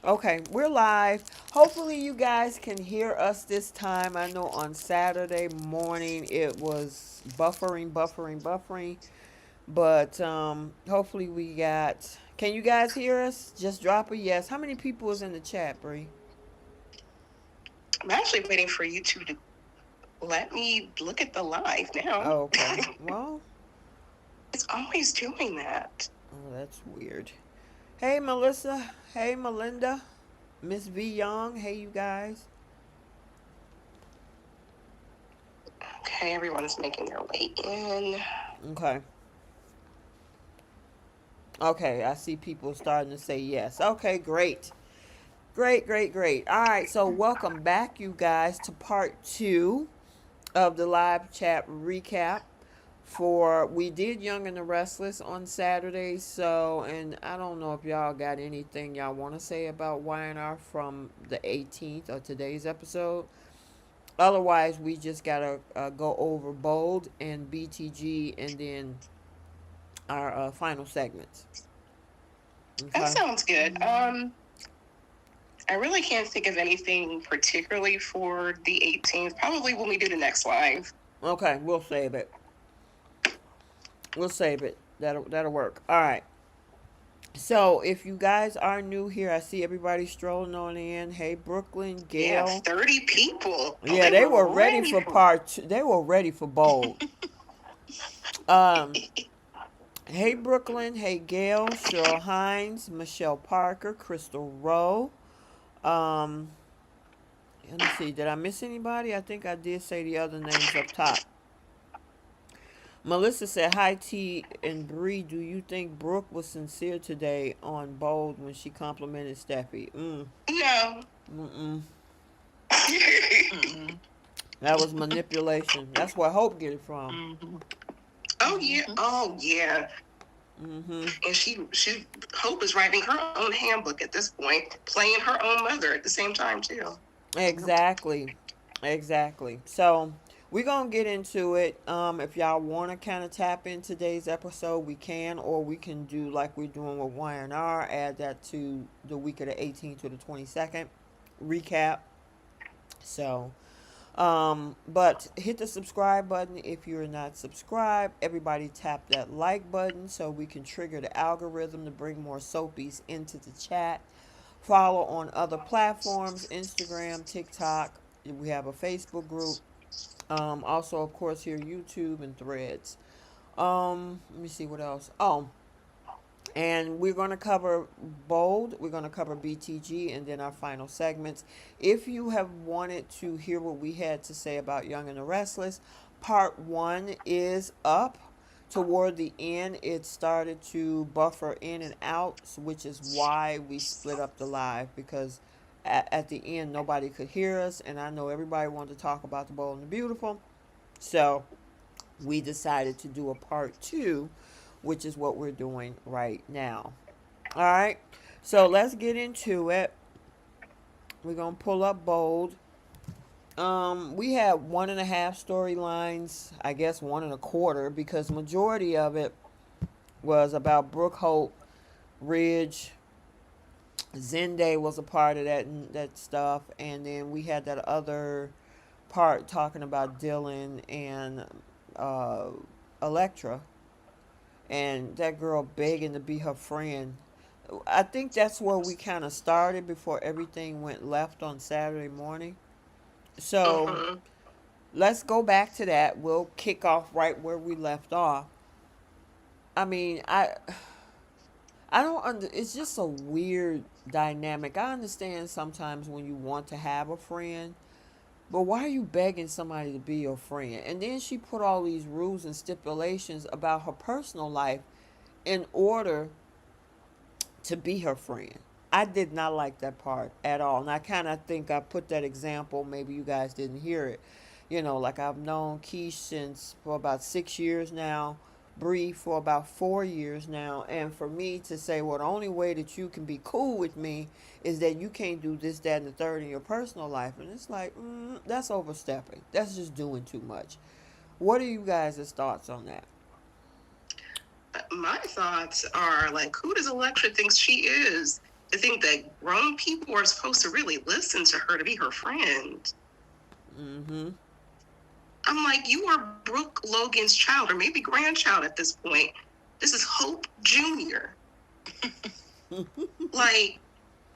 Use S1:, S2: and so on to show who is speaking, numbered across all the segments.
S1: Okay, we're live. Hopefully, you guys can hear us this time. I know on Saturday morning it was buffering, but hopefully we got. Can you guys hear us? Just drop a yes. How many people is in the chat, Bree?
S2: I'm actually waiting for YouTube to let me look at the live now.
S1: Oh, okay. Well,
S2: It's always doing that.
S1: oh, that's weird. Hey, Melissa. Hey, Melinda. Miss V Young. Hey, you guys.
S2: Okay, everyone's making their way in.
S1: Okay. Okay, I see people starting to say yes. Okay, great. Great. All right, so welcome back, you guys, to part two of the live chat recap. For we did Young and the Restless on Saturday, so and I don't know if y'all got anything y'all want to say about YNR from the 18th or today's episode. Otherwise, we just gotta go over Bold and BTG and then our final segments.
S2: That
S1: Okay.
S2: sounds good. I really can't think of anything particularly for the 18th. Probably when we do the next live.
S1: Okay, we'll save it. We'll save it. That'll work. All right. So if you guys are new here, I see everybody strolling on in. Hey, Brooklyn,
S2: Yeah,
S1: Gail.
S2: 30 people. Oh,
S1: Yeah,
S2: they
S1: they
S2: were
S1: were ready
S2: ready
S1: for
S2: for.
S1: part two. They were ready for Bold. Um, hey, Brooklyn. Hey, Gail, Cheryl Hines, Michelle Parker, Crystal Rowe. Um, Let me see. Did I miss anybody? I think I did say the other names up top. Melissa said, "Hi T and Bree. Do you think Brooke was sincere today on Bold when she complimented Steffi?"
S2: No.
S1: Mm-mm. That was manipulation. That's where Hope get it from.
S2: Mm-hmm. Oh yeah. Oh yeah.
S1: Mm-hmm.
S2: And she Hope is writing her own handbook at this point, playing her own mother at the same time too.
S1: Exactly. Exactly. So we're gonna get into it. If y'all want to kind of tap in today's episode, we can, or we can do like we're doing with YNR. Add that to the week of the 18th to the 22nd recap. So but hit the subscribe button if you're not subscribed. Everybody tap that like button so we can trigger the algorithm to bring more soapies into the chat. Follow on other platforms, Instagram, TikTok. We have a Facebook group. Also, of course, here YouTube and Threads. Let me see what else. Oh, and we're going to cover Bold, we're going to cover BTG, and then our final segments. If you have wanted to hear what we had to say about Young and the Restless, part one is up. Toward the end, it started to buffer in and out, which is why we split up the live, because at the end nobody could hear us, and I know everybody wanted to talk about the Bold and the Beautiful. So we decided to do a part two, which is what we're doing right now. All right, so let's get into it. We're gonna pull up Bold. We had one and a half storylines, I guess one and a quarter, because majority of it was about Brooke Hope, Ridge, Zende was a part of that stuff, and then we had that other part talking about Dylan and uh, Electra, and that girl begging to be her friend. I think that's where we kind of started before everything went left on Saturday morning. So
S2: Mm-hmm.
S1: let's go back to that. We'll kick off right where we left off. I mean, I don't under. It's just a weird dynamic. I understand sometimes when you want to have a friend, but why are you begging somebody to be your friend? And then she put all these rules and stipulations about her personal life in order to be her friend. I did not like that part at all. And I kind of think I put that example, maybe you guys didn't hear it. You know, like I've known Keish since for about 6 years now, Bree for about 4 years now. And for me to say, well, the only way that you can be cool with me is that you can't do this, that, and the third in your personal life. And it's like, that's overstepping. That's just doing too much. What are you guys' thoughts on that?
S2: My thoughts are like, who does Electra think she is to think that grown people are supposed to really listen to her to be her friend.
S1: Mm-hmm.
S2: I'm like, you are Brooke Logan's child, or maybe grandchild at this point. This is Hope Jr. Like,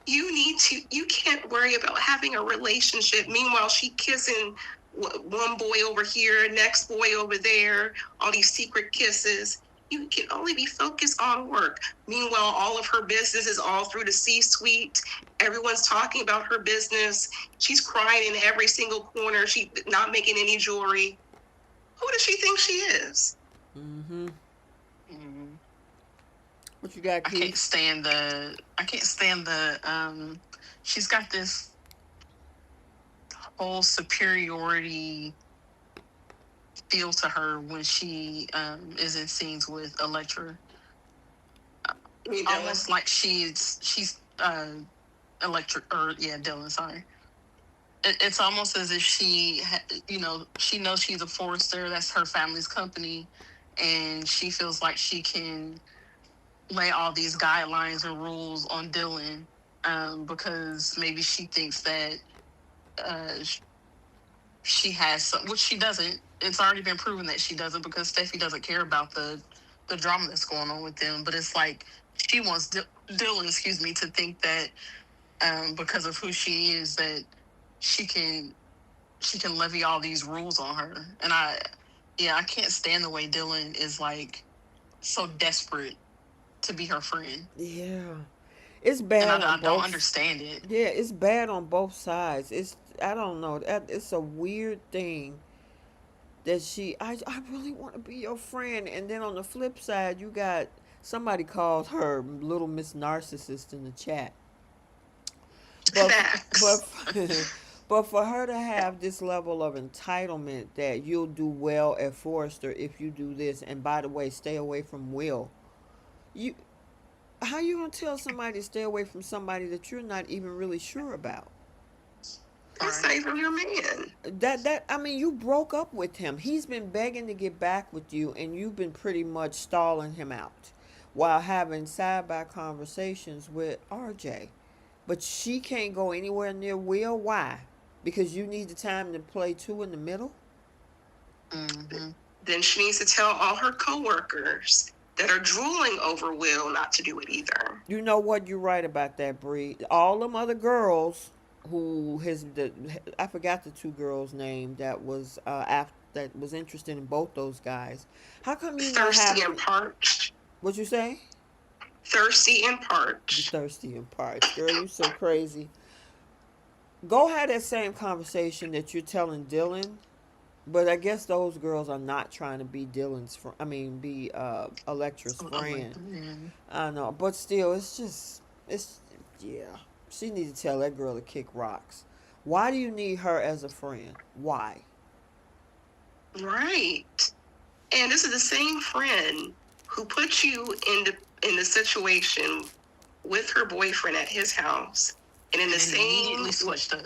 S2: you can't worry about having a relationship. Meanwhile, she kissing one boy over here, next boy over there, all these secret kisses. You can only be focused on work. Meanwhile, all of her business is all through the C-suite. Everyone's talking about her business. She's crying in every single corner. She's not making any jewelry. Who does she think she is?
S1: Mm-hmm.
S3: Mm.
S1: What you got,
S3: I can't
S1: Keith?
S3: stand the. I can't stand the. She's got this whole superiority feel to her when she is in scenes with Electra. Almost like she's Electric, or yeah, Dylan, sorry. It's almost as if she knows she's a Forester, that's her family's company, and she feels like she can lay all these guidelines and rules on Dylan, because maybe she thinks that uh, she has some, which she doesn't. It's already been proven that she doesn't, because Steffi doesn't care about the drama that's going on with them. But it's like she wants Dylan, excuse me, to think that because of who she is, that she can she can levy all these rules on her. And I can't stand the way Dylan is like so desperate to be her friend,
S1: Yeah. It's
S3: and
S1: bad on
S3: I don't
S1: both.
S3: understand it.
S1: Yeah, it's bad on both sides. It's I don't know. It's a weird thing that I really want to be your friend, and then on the flip side, you got somebody called her Little Miss Narcissist in the chat. But but
S2: Facts.
S1: but for her to have this level of entitlement that you'll do well at Forrester if you do this, and by the way, stay away from Will. You how you gonna tell somebody to stay away from somebody that you're not even really sure about?
S2: That's not even your man.
S1: That I mean, you broke up with him. He's been begging to get back with you, and you've been pretty much stalling him out while having side by conversations with RJ. But she can't go anywhere near Will. Why? Because you need the time to play two in the middle.
S3: Mm-hmm.
S2: Then she needs to tell all her coworkers that are drooling over Will not to do it either.
S1: You know what? You're right about that, Bree. All them other girls who I forgot the two girls' name that was that was interested in both those guys. How come you not
S2: Thirsty and
S1: having?
S2: parched.
S1: What you say?
S2: Thirsty and
S1: You
S2: parched.
S1: thirsty and parched, girl. You so crazy. Go have that same conversation that you're telling Dylan. But I guess those girls are not trying to be Dylan's. I mean, be Electra's friend.
S3: Yeah.
S1: I know, but still, it's yeah. She needs to tell that girl to kick rocks. Why do you need her as a friend? Why?
S2: Right. And this is the same friend who put you in the situation with her boyfriend at his house, and in the same
S3: Immediately switched up.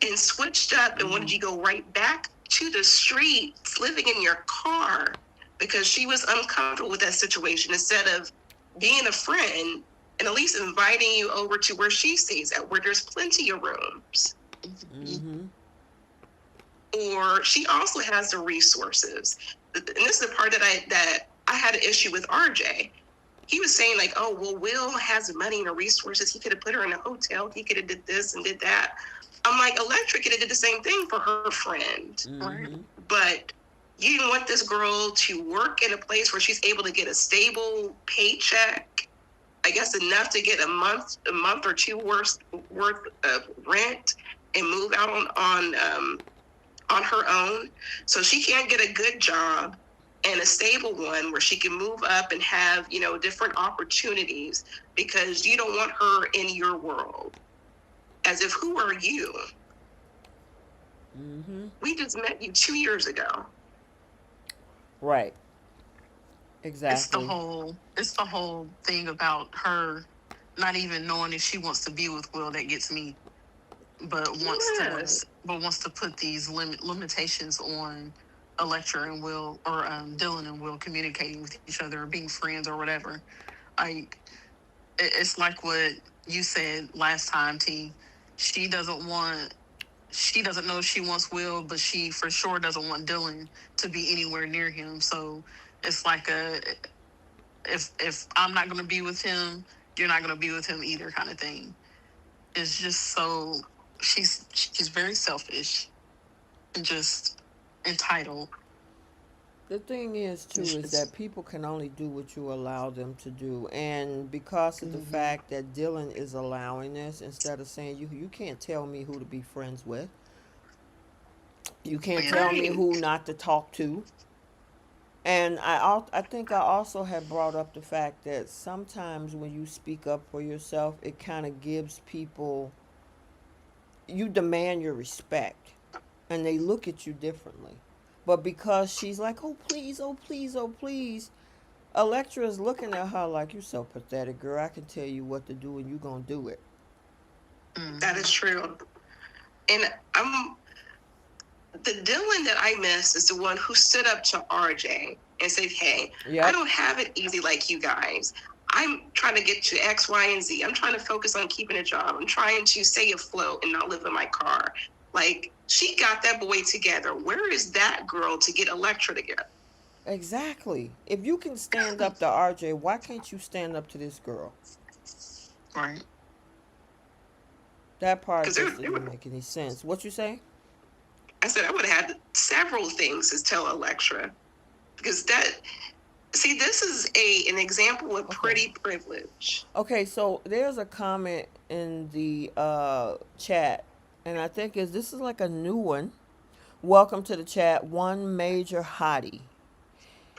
S2: and switched up and wanted you to go right back to the streets, living in your car, because she was uncomfortable with that situation, instead of being a friend and at least inviting you over to where she stays at, where there's plenty of rooms.
S1: Mm-hmm.
S2: Or she also has the resources. And this is the part that I had an issue with RJ. He was saying like, oh, well, Will has the money and the resources. He could have put her in a hotel. He could have did this and did that. I'm like, Electra could have did the same thing for her friend.
S1: Mm-hmm.
S2: But you didn't want this girl to work in a place where she's able to get a stable paycheck, I guess enough to get a month or two worth of rent, and move out on her own. So she can't get a good job and a stable one where she can move up and have, different opportunities, because you don't want her in your world. As if, who are you?
S1: Mm-hmm.
S2: We just met you 2 years ago.
S1: Right.
S3: It's the
S1: Exactly.
S3: whole it's the whole thing about her not even knowing if she wants to be with Will that gets me. But
S2: Yes.
S3: wants to put these limitations on Electra and Will, or Dylan and Will communicating with each other or being friends or whatever. Like it's like what you said last time, T, she doesn't want, she doesn't know if she wants Will, but she for sure doesn't want Dylan to be anywhere near him. So it's like a, if I'm not gonna be with him, you're not gonna be with him either, kind of thing. It's just so, she's very selfish and just entitled.
S1: The thing is too
S3: It's
S1: is that
S3: just,
S1: people can only do what you allow them to do, and because of the
S3: mm-hmm.
S1: fact that Dylan is allowing this, instead of saying you can't tell me who to be friends with, you can't
S3: Yeah.
S1: tell me
S2: Right.
S1: who not to talk to. And I think I also had brought up the fact that sometimes when you speak up for yourself, it kind of gives people, you demand your respect, and they look at you differently. But because she's like, oh please, oh please, oh please, Electra is looking at her like, you so pathetic, girl. I can tell you what to do and you gonna do it.
S2: That
S3: Mm-hmm.
S2: is true. And I'm the Dylan that I miss is the one who stood up to RJ and said, "Hey, I
S1: Yep,
S2: don't have it easy like you guys. I'm trying to get to X, Y, and Z. I'm trying to focus on keeping a job. I'm trying to stay afloat and not live in my car." Like, she got that boy together. Where is that girl to get Electra together?
S1: exactly. If you can stand up to RJ, why can't you stand up to this girl?
S3: Right.
S1: That part
S2: Because
S1: just doesn't make any sense. What you say?
S2: I said I would have had several things to tell Electra, because that, see, this is an example of
S1: Okay.
S2: pretty privilege.
S1: Okay, so there's a comment in the chat, and I think is this is like a new one. Welcome to the chat, one major hottie.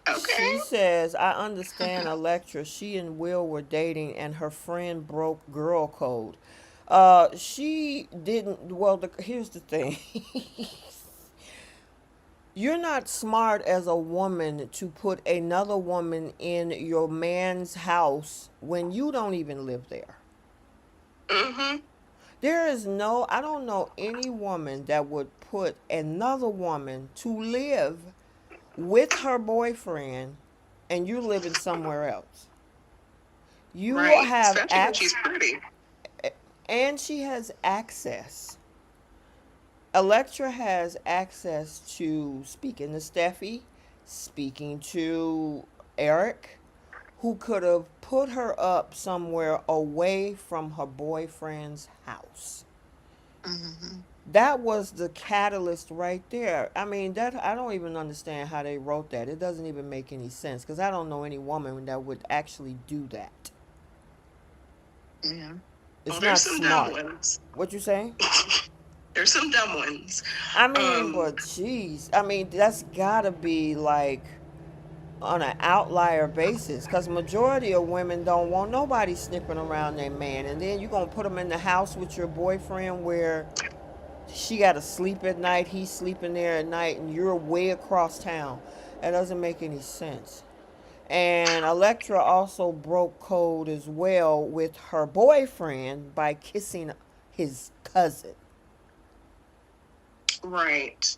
S2: Okay.
S1: She says, I understand Electra. She and Will were dating and her friend broke girl code. She didn't. Well, here's the thing. You're not smart as a woman to put another woman in your man's house when you don't even live there.
S2: Mm-hmm.
S1: There is no, I don't know any woman that would put another woman to live with her boyfriend and you living somewhere else. You
S2: Right.
S1: have
S2: Especially when she's
S1: access,
S2: pretty.
S1: and she has access. Electra has access to speaking to Steffi, speaking to Eric, who could have put her up somewhere away from her boyfriend's house.
S3: Mm-hmm.
S1: That was the catalyst right there. I mean, that I don't even understand how they wrote that. It doesn't even make any sense because I don't know any woman that would actually do that.
S3: Yeah.
S2: Oh,
S1: It's
S2: there's
S1: not
S2: some dumb
S1: smart.
S2: ones.
S1: What you say?
S2: There's some dumb ones.
S1: I mean,
S2: Um,
S1: but jeez, I mean that's gotta be like on an outlier basis because majority of women don't want nobody sniffing around their man, and then you gonna put them in the house with your boyfriend where she got to sleep at night, he's sleeping there at night, and you're way across town. That doesn't make any sense. And Electra also broke code as well with her boyfriend by kissing his cousin.
S2: right.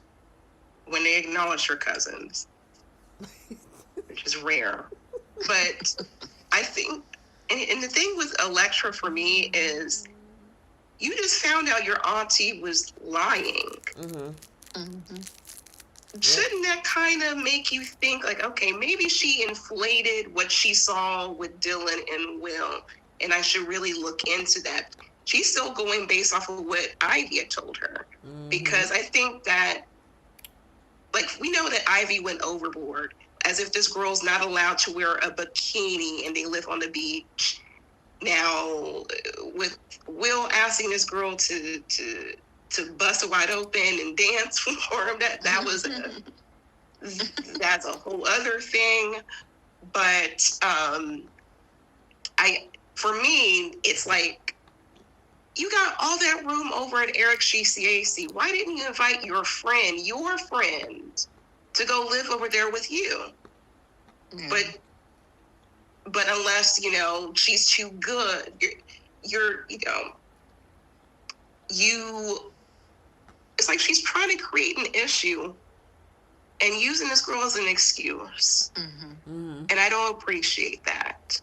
S2: When they acknowledge your cousins, which is rare. But I think, and the thing with Electra for me is, you just found out your auntie was lying.
S1: Mm-hmm.
S3: Mm-hmm.
S1: Yep.
S2: Shouldn't that kind of make you think, like, okay, maybe she inflated what she saw with Dylan and Will, and I should really look into that? She's still going based off of what Ivy had told her.
S1: Mm-hmm.
S2: Because I think that, like, we know that Ivy went overboard, as if this girl's not allowed to wear a bikini and they live on the beach. Now, with Will asking this girl to bust it wide open and dance for him, that was that's a whole other thing. But I for me, it's like, you got all that room over at Eric GCAC. Why didn't you invite your friend, to go live over there with you?
S3: Yeah.
S2: But unless, she's too good, you're you it's like she's trying to create an issue and using this girl as an excuse.
S3: Mm-hmm.
S1: Mm-hmm.
S2: And I don't appreciate that.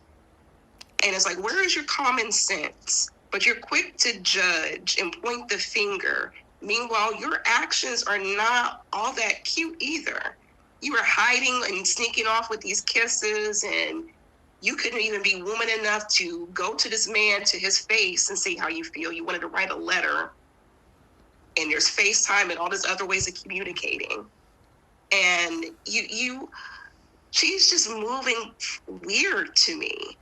S2: And it's like, where is your common sense? but you're quick to judge and point the finger. Meanwhile, your actions are not all that cute either. You were hiding and sneaking off with these kisses, and you couldn't even be woman enough to go to this man to his face and say how you feel. You wanted to write a letter, and there's FaceTime and all these other ways of communicating. And she's just moving weird to me.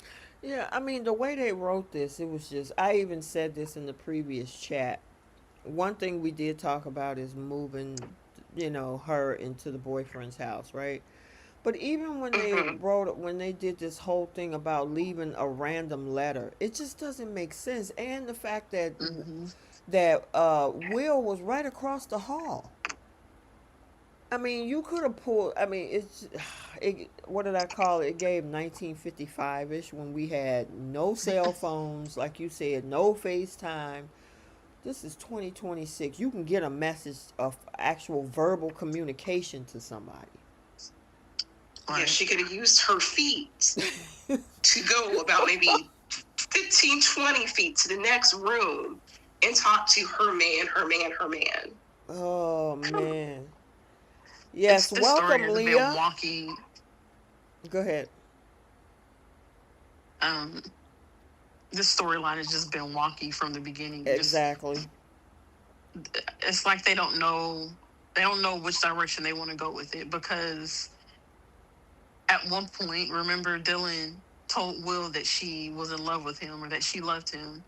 S1: Yeah, I mean, the way they wrote this, it was just, I even said this in the previous chat. One thing we did talk about is moving, her into the boyfriend's house, right? But even when they when they did this whole thing about leaving a random letter, it just doesn't make sense. And the fact that Will was right across the hall. I mean, you could have pulled. I mean, what did I call it? It gave 1955 ish when we had no cell phones, like you said, no FaceTime. This is 2026. You can get a message of actual verbal communication to somebody.
S2: Yeah, she could have used her feet to go about maybe 15, 20 feet to the next room and talk to her man.
S1: Oh, man. Yes, welcome, Leah. Go ahead.
S3: This storyline has just been wonky from the beginning.
S1: Exactly.
S3: It's like they don't know which direction they want to go with it, because at one point, remember, Dylan told Will that she was in love with him, or that she loved him.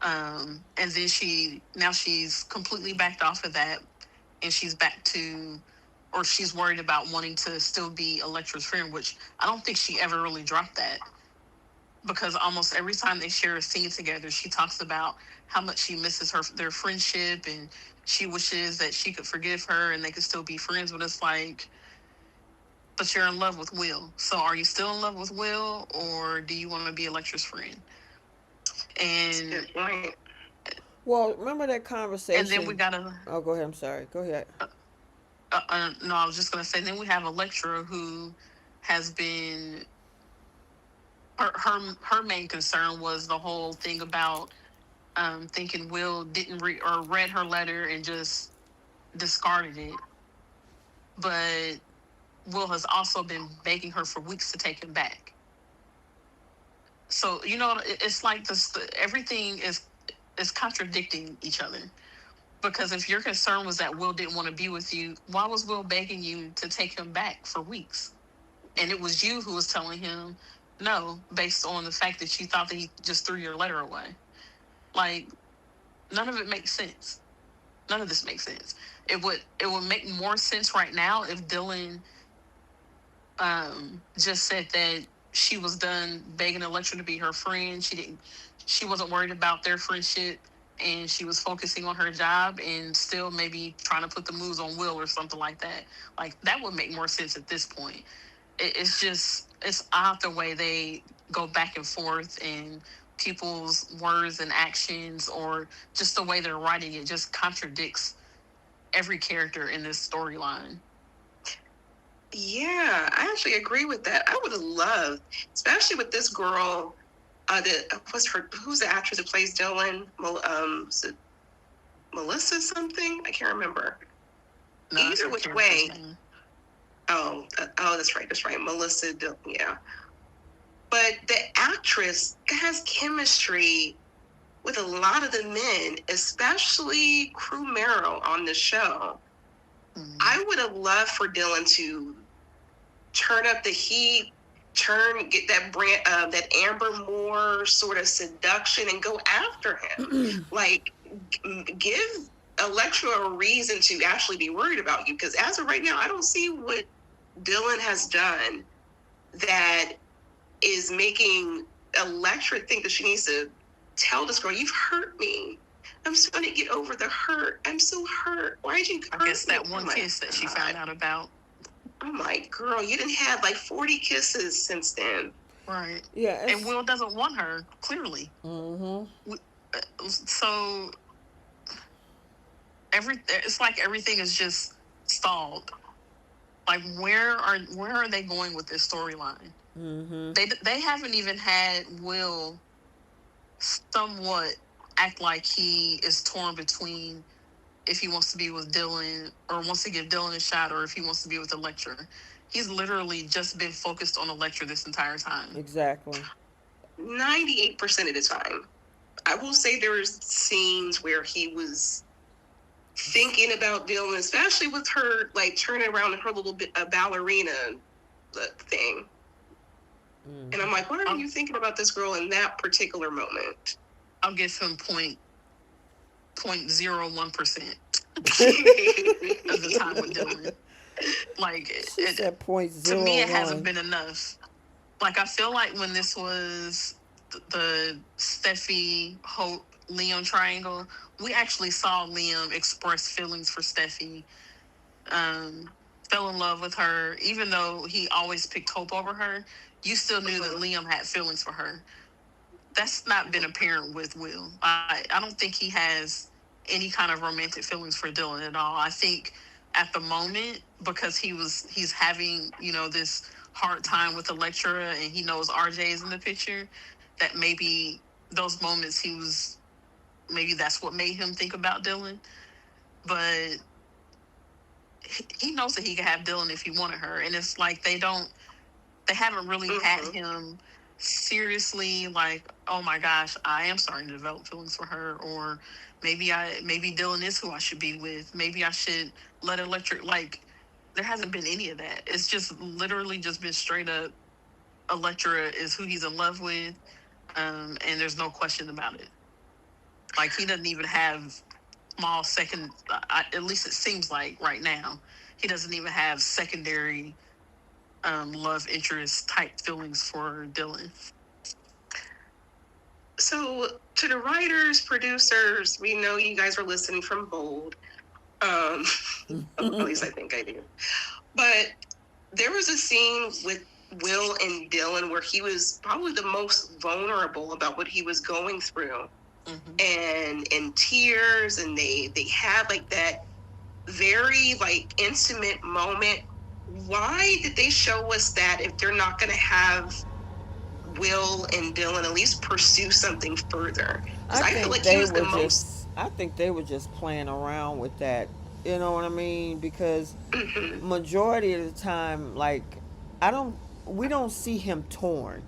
S3: And then she's completely backed off of that, and she's back to, or she's worried about wanting to still be Electra's friend, which I don't think she ever really dropped that, because almost every time they share a scene together, she talks about how much she misses their friendship, and she wishes that she could forgive her and they could still be friends. But it's like, but you're in love with Will. So are you still in love with Will, or do you want to be Electra's friend? And
S1: well, remember that conversation.
S3: And then we gotta.
S1: Oh, go ahead. I'm sorry. Go ahead.
S3: No, I was just gonna say. Then we have Electra, who has been. Her main concern was the whole thing about thinking Will didn't read her letter and just discarded it. But Will has also been begging her for weeks to take him back. So it's like this. Everything is contradicting each other. Because if your concern was that Will didn't want to be with you, why was Will begging you to take him back for weeks? And it was you who was telling him no, based on the fact that you thought that he just threw your letter away. Like, none of it makes sense. None of this makes sense. It would make more sense right now if Dylan just said that she was done begging Electra to be her friend. She wasn't worried about their friendship, and she was focusing on her job and still maybe trying to put the moves on Will or something like that. Like, that would make more sense at this point. It's odd the way they go back and forth, and people's words and actions, or just the way they're writing it, just contradicts every character in this storyline.
S2: Yeah, I actually agree with that. I would have loved, especially with this girl, who's the actress that plays Dylan? Melissa something? I can't remember. No, either which way. Oh, that's right. Melissa, yeah. But the actress has chemistry with a lot of the men, especially Crew Merrill on the show. I would have loved for Dylan to turn up the heat, get that Amber Moore sort of seduction and go after him. Like, give Electra a reason to actually be worried about you. Because as of right now, I don't see what Dylan has done that is making Electra think that she needs to tell this girl, you've hurt me. I'm just going to get over the hurt. I'm so hurt. Why did you hurt me?
S3: I guess that one kiss that she found out about.
S2: I'm like, girl, you didn't have like 40 kisses since then.
S3: Right. Yeah. And Will doesn't want her, clearly.
S1: Mm-hmm.
S3: So it's like everything is just stalled. Like, where are they going with this storyline?
S1: Mm-hmm.
S3: They haven't even had Will somewhat act like he is torn between if he wants to be with Dylan or wants to give Dylan a shot or if he wants to be with Electra. He's literally just been focused on Electra this entire time.
S1: Exactly.
S2: 98% of the time. I will say there was scenes where he was thinking about Dylan, especially with her like turning around in her little bit a ballerina thing.
S1: Mm.
S2: And I'm like, what are you thinking about this girl in that particular moment?
S3: I'll give him 0.01% of the time with Dylan. Like,
S1: She said point
S3: to
S1: zero
S3: me, it hasn't
S1: one.
S3: been enough. Like, I feel like when this was the Steffi, Hope, Liam triangle, we actually saw Liam express feelings for Steffi, um, fell in love with her. Even though he always picked Hope over her, you still knew that Liam had feelings for her. That's not been apparent with Will. I don't think he has any kind of romantic feelings for Dylan at all. I think at the moment, because he's having, this hard time with Electra and he knows RJ is in the picture, that maybe those moments maybe that's what made him think about Dylan. But he knows that he could have Dylan if he wanted her. And it's like they haven't really had him seriously like, oh my gosh, I am starting to develop feelings for her, or maybe Dylan is who I should be with. Maybe I should let Electric, like, there hasn't been any of that. It's just literally just been straight up Electra is who he's in love with, and there's no question about it. Like, he doesn't even have small second, at least it seems like right now, he doesn't even have secondary love interest type feelings for Dylan.
S2: So, to the writers, producers, we know you guys are listening from Bold. At least I think I do. But there was a scene with Will and Dylan where he was probably the most vulnerable about what he was going through. And in tears, and they had like that very like intimate moment. Why did they show us that if they're not going to have Will and Dylan at least pursue something further? Because I feel like he was the most.
S1: I think they were just playing around with that. You know what I mean? Because majority of the time, like, I don't, we don't see him torn.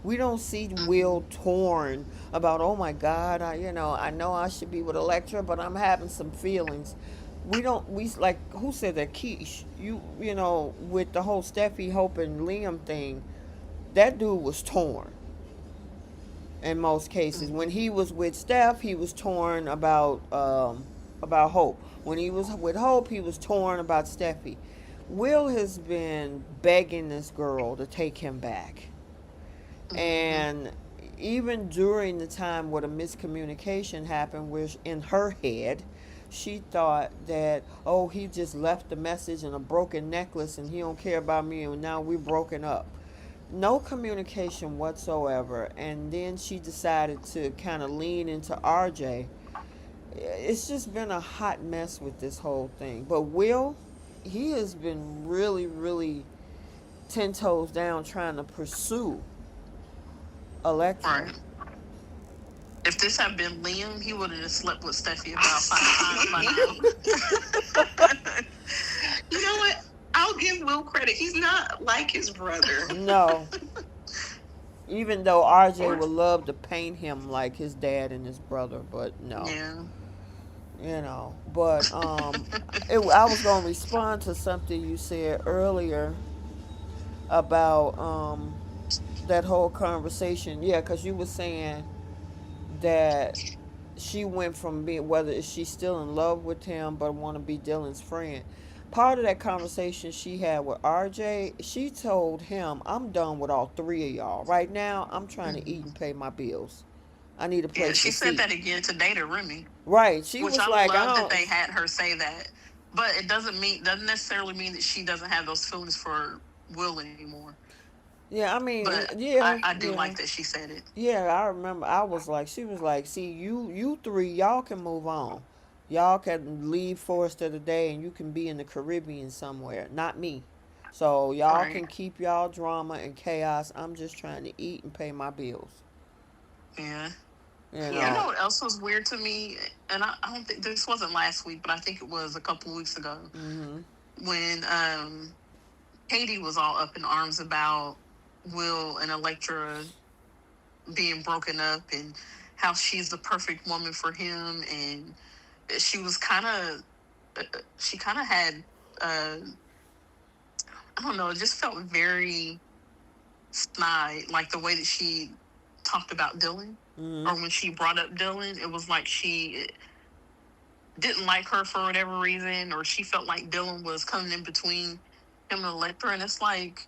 S1: We don't see Will torn about, oh my God, I know I should be with Electra, but I'm having some feelings. Like, who said that? Keish. With the whole Steffi, Hope, and Liam thing, that dude was torn in most cases. When he was with Steph, he was torn about Hope. When he was with Hope, he was torn about Steffi. Will has been begging this girl to take him back. And even during the time where the miscommunication happened, where in her head, she thought that, oh, he just left a message and a broken necklace and he don't care about me and now we're broken up. No communication whatsoever. And then she decided to kind of lean into RJ. It's just been a hot mess with this whole thing. But Will, he has been really, really 10 toes down trying to pursue Electra.
S3: Right. If this had been Liam, he would have slept with Steffi about 5 times by now.
S2: You know what? I'll give Will credit. He's not like his brother.
S1: No. Even though RJ would love to paint him like his dad and his brother, but no.
S3: Yeah.
S1: But I was going to respond to something you said earlier about that whole conversation. Yeah, because you were saying that she went from being, whether she's still in love with him but want to be Dylan's friend. Part of that conversation she had with RJ, she told him, I'm done with all three of y'all. Right now, I'm trying to eat and pay my bills. I need a place to
S3: she
S1: see.
S3: said that again today to Remy.
S1: Right. She
S3: which
S1: was
S3: I
S1: like,
S3: love that they had her say that. But it doesn't necessarily mean that she doesn't have those feelings for Will anymore.
S1: Yeah, I mean,
S3: But
S1: yeah,
S3: I do
S1: yeah.
S3: like that she said it.
S1: Yeah, I remember. I was like, she was like, see, you three, y'all can move on. Y'all can leave Forest of the Day and you can be in the Caribbean somewhere. Not me. So y'all can keep y'all drama and chaos. I'm just trying to eat and pay my bills.
S3: Yeah.
S1: You
S3: You
S2: Yeah.
S3: know
S1: know.
S3: what else was weird to me? And I don't think this wasn't last week, but I think it was a couple weeks ago
S1: Mm-hmm.
S3: when Katie was all up in arms about Will and Electra being broken up and how she's the perfect woman for him, and she was kind of she kind of had uh I don't know, it just felt very snide, like the way that she talked about Dylan,
S1: Mm-hmm.
S3: or when she brought up Dylan, it was like she didn't like her for whatever reason, or she felt like Dylan was coming in between him and Electra. And it's like,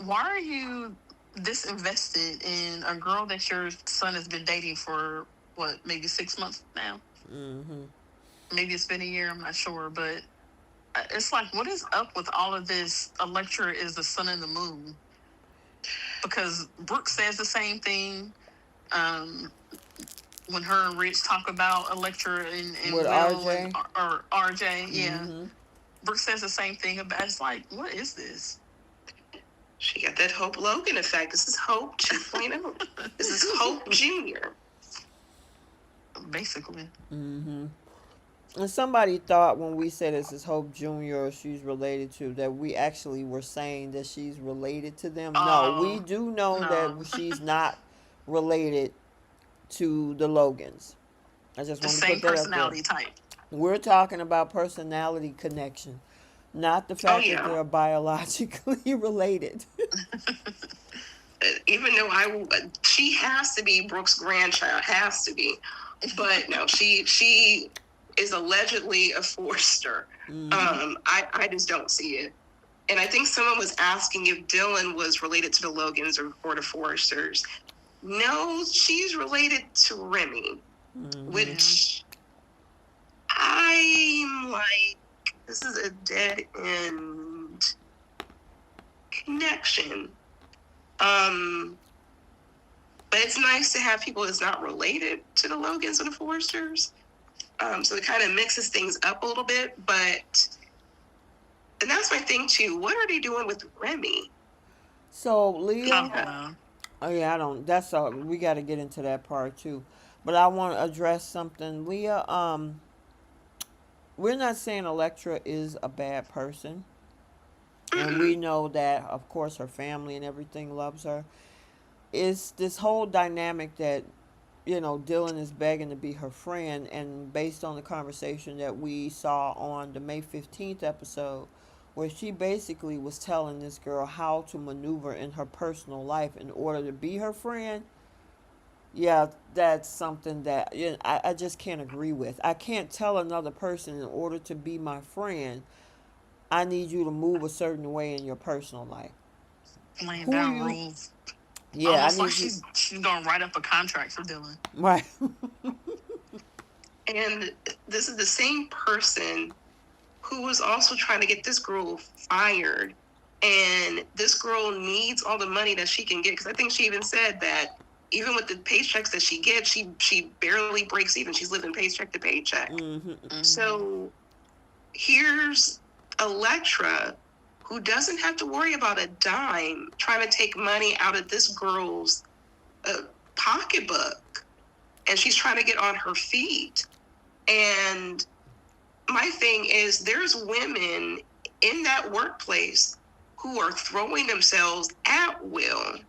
S3: why are you this invested in a girl that your son has been dating for what, maybe 6 months now?
S1: Mm-hmm.
S3: Maybe it's been a year, I'm not sure. But it's like, what is up with all of this? Electra is the sun and the moon. Because Brooke says the same thing. Um, when her and Rich talk about Electra and
S1: With
S3: Will and
S1: RJ.
S3: or RJ, yeah,
S1: Mm-hmm.
S3: Brooke says the same thing about. It's like, what is this?
S2: She got that Hope Logan effect. This is Hope 2.0. This is Hope Junior.
S3: Basically.
S1: Mm-hmm. And somebody thought when we said this is Hope Jr. or she's related to, that we actually were saying that she's related to them. No, we
S3: Oh
S1: do know that
S3: no,
S1: she's not related to the Logans. I just
S3: the
S1: want to
S3: same
S1: put that up there.
S3: personality type.
S1: We're talking about personality connection, not the
S2: Oh
S1: fact that
S2: yeah.
S1: they're biologically related.
S2: Even though she has to be Brooke's grandchild, has to be, but no, she is allegedly a Forster.
S1: Mm-hmm.
S2: I just don't see it. And I think someone was asking if Dylan was related to the Logans or the Foresters. No, she's related to Remy,
S1: Mm-hmm.
S3: Yeah.
S2: which I'm like, this is a dead end connection. But it's nice to have people that's not related to the Logans or the Foresters. So it kind of mixes things up a little bit. And that's my thing too. What are they doing with Remy?
S1: So
S3: I
S1: Leah,
S3: don't know.
S1: oh yeah, I don't. That's all. We got to get into that part too. But I want to address something, Leah. We're not saying Electra is a bad person, and we
S2: Mm-mm.
S1: know that, of course, her family and everything loves her. It's this whole dynamic that Dylan is begging to be her friend, and based on the conversation that we saw on the May 15th episode, where she basically was telling this girl how to maneuver in her personal life in order to be her friend. Yeah, that's something that I just can't agree with. I can't tell another person in order to be my friend, I need you to move a certain way in your personal life.
S3: Laying
S1: Who
S3: down
S1: you?
S3: rules.
S1: Yeah, I
S3: Almost like
S1: need you.
S3: she's gonna write up a contract for Dylan.
S1: Right.
S2: And this is the same person who was also trying to get this girl fired. And this girl needs all the money that she can get. Because I think she even said that even with the paychecks that she gets, she barely breaks even. She's living paycheck to paycheck.
S1: Mm-hmm.
S3: Mm-hmm.
S2: So here's Electra, who doesn't have to worry about a dime trying to take money out of this girl's uh, pocketbook. And she's trying to get on her feet. And my thing is, there's women in that workplace who are throwing themselves at Will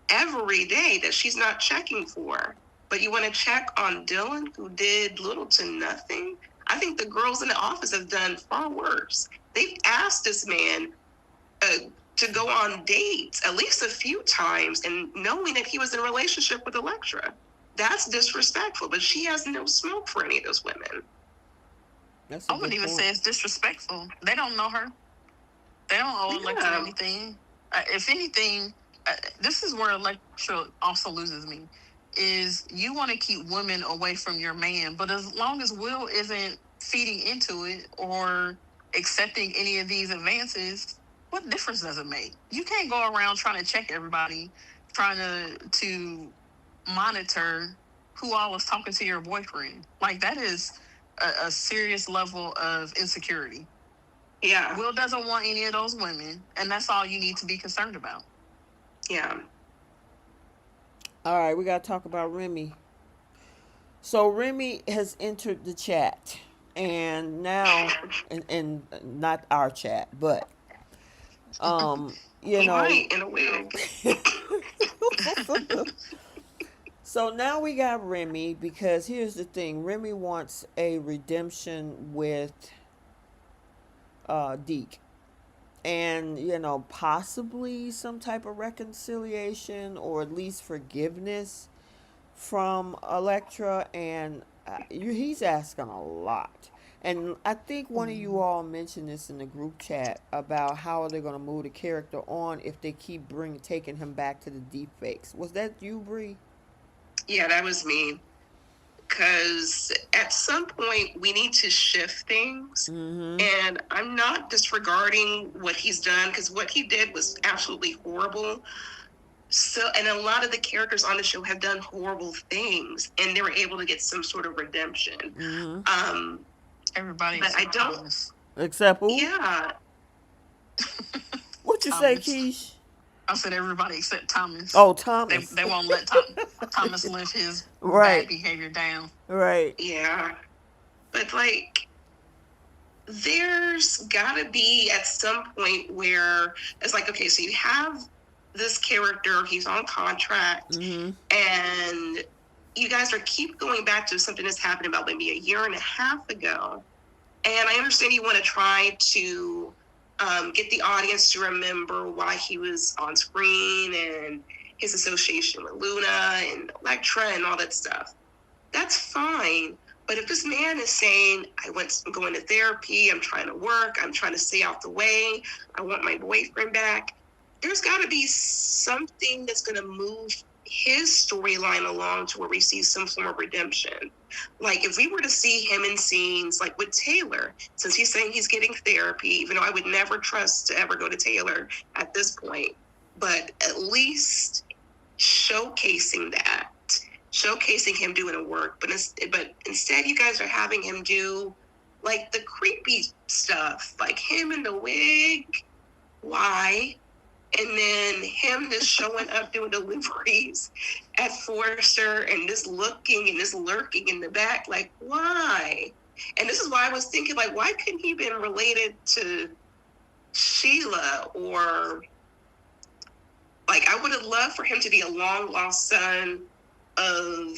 S2: every day that she's not checking for. But you want to check on Dylan, who did little to nothing? I think the girls in the office have done far worse. They've asked this man to go on dates at least a few times, and knowing that he was in a relationship with Electra. That's disrespectful, but she has no smoke for any of those women.
S1: That's a
S3: I wouldn't
S1: good
S3: even
S1: point.
S3: say it's disrespectful. They don't know her. They don't owe Electra
S2: Yeah.
S3: anything. If anything, this is where Electra also loses me. Is you want to keep women away from your man, but as long as Will isn't feeding into it or accepting any of these advances, what difference does it make? You can't go around trying to check everybody, trying to monitor who all is talking to your boyfriend. Like, that is a serious level of insecurity.
S2: Yeah.
S3: Will doesn't want any of those women, and that's all you need to be concerned about.
S2: Yeah.
S1: All right, we got to talk about Remy. So Remy has entered the chat, and now, and not our chat, but you
S2: He
S1: know.
S2: might in a wig.
S1: So now we got Remy because here's the thing: Remy wants a redemption with Deke, and possibly some type of reconciliation or at least forgiveness from Electra, and he's asking a lot. And I think one of you all mentioned this in the group chat about how they're going to move the character on if they keep taking him back to the deep fakes. Was that you, Bree?
S2: Yeah, that was me. Because at some point we need to shift things.
S1: Mm-hmm.
S2: And I'm not disregarding what he's done, because what he did was absolutely horrible. So, and a lot of the characters on the show have done horrible things, and they were able to get some sort of redemption.
S1: Mm-hmm.
S3: Everybody
S2: But I
S3: except
S2: don't.
S3: Thomas.
S1: Except who?
S2: Yeah,
S1: What you say,
S3: Thomas.
S1: Keish?
S3: I said everybody except Thomas.
S1: Oh,
S3: They
S1: Thomas.
S3: they won't let Thomas live his bad
S1: Right.
S3: behavior down.
S1: Right.
S2: yeah. But like, there's gotta be at some point where it's like, okay, so you have this character, he's on contract,
S1: Mm-hmm.
S2: and you guys are keep going back to something that's happened about maybe a year and a half ago. And I understand you want to try to get the audience to remember why he was on screen and his association with Luna and Elektra and all that stuff. That's fine. But if this man is saying, I'm going to therapy, I'm trying to work, I'm trying to stay out the way, I want my boyfriend back, there's got to be something that's going to move his storyline along to where we see some form of redemption. Like if we were to see him in scenes like with Taylor, since he's saying he's getting therapy, even though I would never trust to ever go to Taylor at this point, but at least showcasing that, showcasing him doing the work. But instead, you guys are having him do like the creepy stuff, like him in the wig. Why? And then him just showing up doing deliveries at Forrester and just looking and just lurking in the back. Like, why? And this is why I was thinking, like, why couldn't he been related to Sheila? Or like, I would have loved for him to be a long lost son of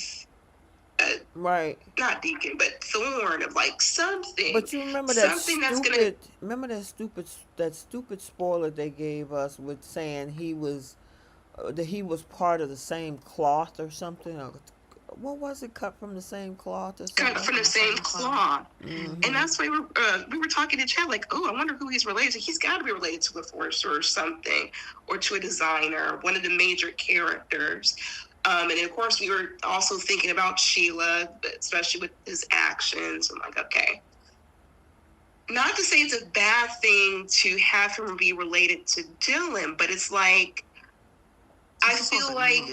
S1: Right.
S2: not Deacon, but Thorn, of like something.
S1: But you remember
S2: something that's gonna
S1: that stupid spoiler they gave us with saying that he was part of the same cloth or something. Or, what was it? Cut from the same cloth or something?
S2: cut from the same cloth.
S1: Mm-hmm.
S2: And that's why we were talking to Chad, like, oh, I wonder who he's related to. He's got to be related to a forester or something, or to a designer, one of the major characters. And then, of course, we were also thinking about Sheila, especially with his actions. I'm like, okay. Not to say it's a bad thing to have him be related to Dylan, but it's like, I feel like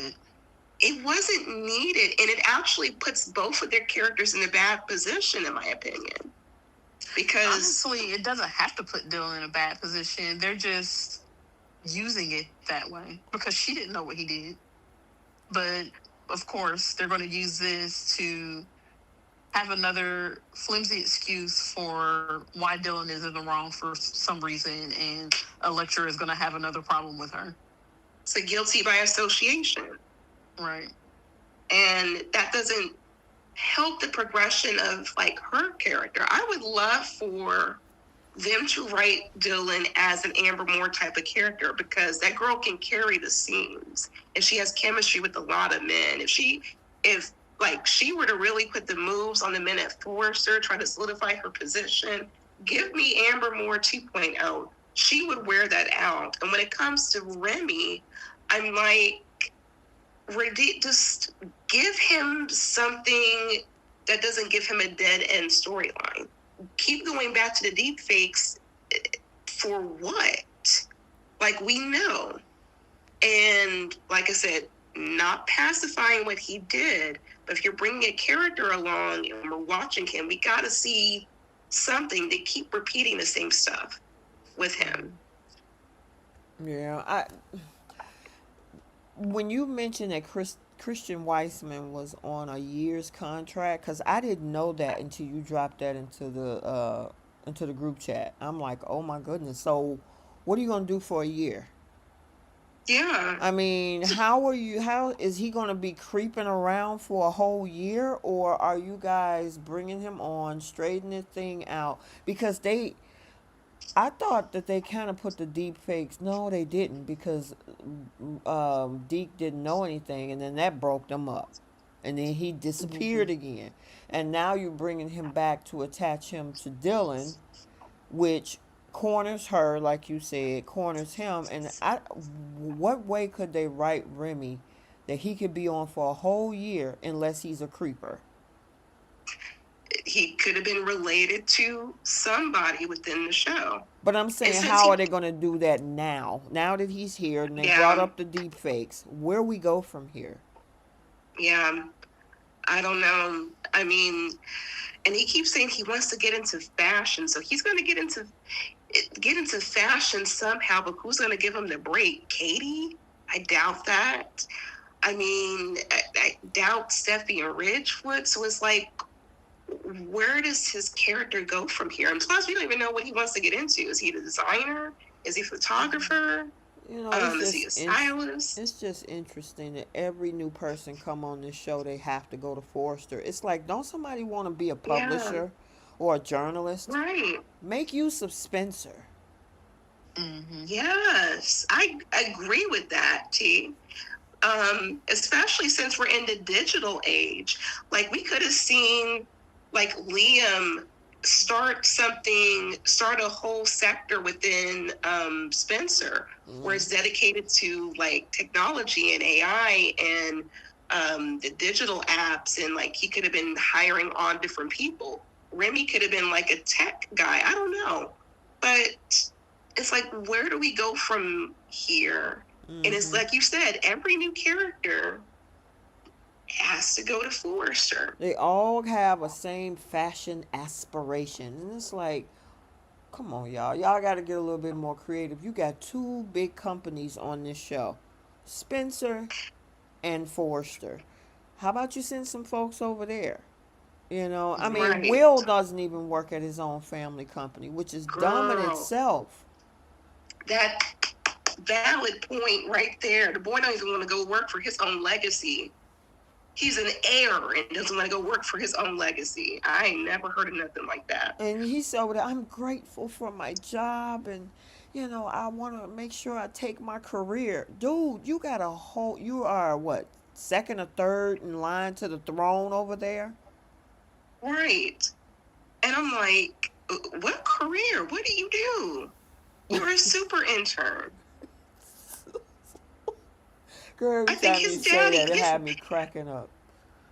S2: it wasn't needed, and it actually puts both of their characters in a bad position, in my opinion. Because
S3: honestly, it doesn't have to put Dylan in a bad position. They're just using it that way because she didn't know what he did. But of course, they're going to use this to have another flimsy excuse for why Dylan is in the wrong for some reason, and Electra is going to have another problem with her.
S2: It's a guilty by association.
S3: Right.
S2: And that doesn't help the progression of like her character. I would love for them to write Dylan as an Amber Moore type of character, because that girl can carry the scenes and she has chemistry with a lot of men. If she were to really put the moves on the men at Forrester, try to solidify her position, give me Amber Moore 2.0. She would wear that out. And when it comes to Remy, I'm like, just give him something that doesn't give him a dead end storyline. Keep going back to the deep fakes for what? Like, we know. And like I said, not pacifying what he did, but if you're bringing a character along and we're watching him, we got to see something. They keep repeating the same stuff with him.
S1: Yeah, when you mentioned that Christian Weissman was on a year's contract? Because I didn't know that until you dropped that into the group chat. I'm like, oh my goodness. So, what are you gonna do for a year?
S2: Yeah.
S1: I mean, how are you? How is he going to be creeping around for a whole year, or are you guys bringing him on, straightening the thing out? Because I thought that they kind of put the deep fakes. No, they didn't, because Deke didn't know anything, and then that broke them up, and then he disappeared
S2: Mhm.
S1: again, and now you're bringing him back to attach him to Dylan, which corners her, like you said, corners him. And what way could they write Remy that he could be on for a whole year unless he's a creeper?
S2: He could have been related to somebody within the show.
S1: But I'm
S2: And
S1: saying,
S2: since
S1: how are
S2: he,
S1: they going to do that now? Now that he's here and they brought
S2: yeah,
S1: up the deep fakes, where we go from here?
S2: yeah, I don't know. I mean, and he keeps saying he wants to get into fashion, so he's going to get into fashion somehow. But who's going to give him the break? Katie? I doubt that. I mean, I doubt Steffi and Ridgewood. So it's like, where does his character go from here? And plus, we don't even know what he wants to get into. Is he the designer? Is he a photographer?
S1: You know, it's
S2: Is he a
S1: just it's
S2: stylist?
S1: just interesting that every new person come on this show, they have to go to Forrester. It's like, don't somebody want to be a
S2: Yeah,
S1: publisher or a journalist?
S2: right.
S1: Make use of Spencer.
S3: Mm-hmm.
S2: Yes, I agree with that, T. Especially since we're in the digital age. Like, we could have seen, like, Liam start a whole sector within Spencer, where it's dedicated to, like, technology and AI and the digital apps. And, like, he could have been hiring on different people. Remy could have been, like, a tech guy. I don't know. But it's like, where do we go from here? And it's
S1: Mm-hmm.
S2: like you said, every new character has to go to Forrester.
S1: They all have a same fashion aspiration, and it's like, come on, y'all got to get a little bit more creative. You got two big companies on this show, Spencer and Forrester. How about you send some folks over there? You know, I mean,
S2: Right.
S1: Will doesn't even work at his own family company, which is dumb in
S2: Girl,
S1: itself.
S2: that valid point right there. The boy don't even want to go work for his own legacy. He's an heir and doesn't want to go work for his own legacy. I ain't never heard of nothing like that.
S1: And he's over there, I'm grateful for my job, and I want to make sure I take my career. Dude, you are what, second or third in line to the throne over there?
S2: Right. And I'm like, what career? What do you do? You're a super intern.
S1: Girl,
S2: I
S1: every
S2: think
S1: time you
S2: his
S1: say
S2: daddy,
S1: that, it had me cracking up.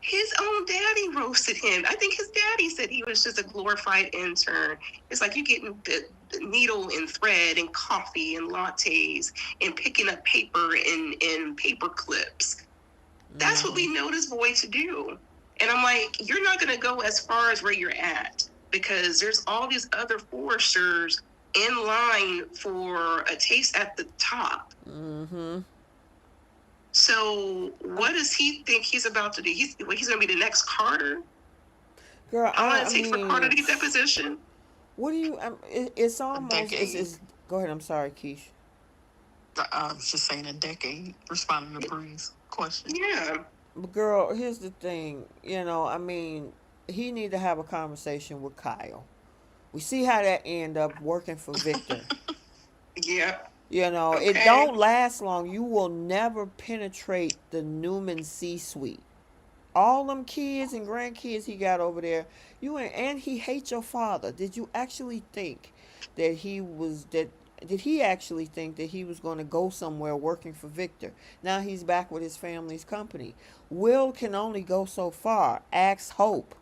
S2: his own daddy roasted him. I think his daddy said he was just a glorified intern. It's like you getting the needle and thread and coffee and lattes and picking up paper and paper clips. That's what
S1: Mm-hmm.
S2: we know this boy to do. And I'm like, you're not going to go as far as where you're at, because there's all these other Foresters in line for a taste at the top.
S1: Mm-hmm.
S2: So what does he think he's about to do? He's going to be the next Carter.
S1: Girl,
S2: How long
S1: I
S2: it take for Carter
S1: mean,
S2: to get that position?
S1: what do you? It's
S3: A
S1: almost.
S3: decade.
S1: Go ahead. I'm sorry, Keish.
S3: I was just saying a decade, responding to Bree's question.
S2: Yeah.
S1: But girl, here's the thing. I mean, he need to have a conversation with Kyle. We see how that end up working for Victor.
S2: Yeah.
S1: It
S2: Okay.
S1: don't last long. You will never penetrate the Newman C-suite. All them kids and grandkids he got over there, and he hates your father. Did you actually think that he was that? Did he actually think that he was going to go somewhere working for Victor? Now he's back with his family's company. Will can only go so far. Ask Hope.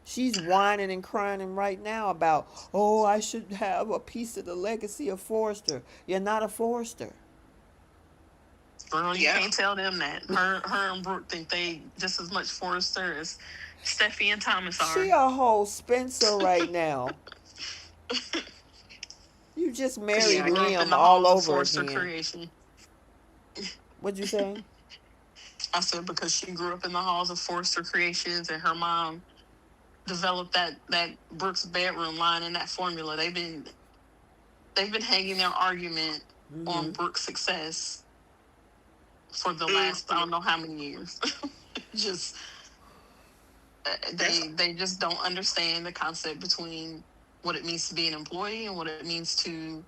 S1: She's whining and crying right now about, oh, I should have a piece of the legacy of Forrester. You're not a Forrester.
S3: Girl, you
S2: Yeah.
S3: can't tell them that. Her and Brooke think they just as much Forrester as Steffi and Thomas
S1: She
S3: are.
S1: a whole Spencer right now. You just
S3: Because she
S1: married
S2: Yeah.
S3: grew up in
S1: Liam
S3: the
S1: all
S3: halls of
S1: over
S3: Forrester
S1: again.
S3: creation.
S1: What'd you say?
S3: I said because she grew up in the halls of Forrester Creations, and her mom developed that Brooks bedroom line and that formula. They've been hanging their argument on
S1: Mm-hmm.
S3: Brooks' success for the last, I
S2: Mm-hmm.
S3: don't know how many years. Just
S2: That's
S3: they just don't understand the concept between what it means to be an employee and what it means to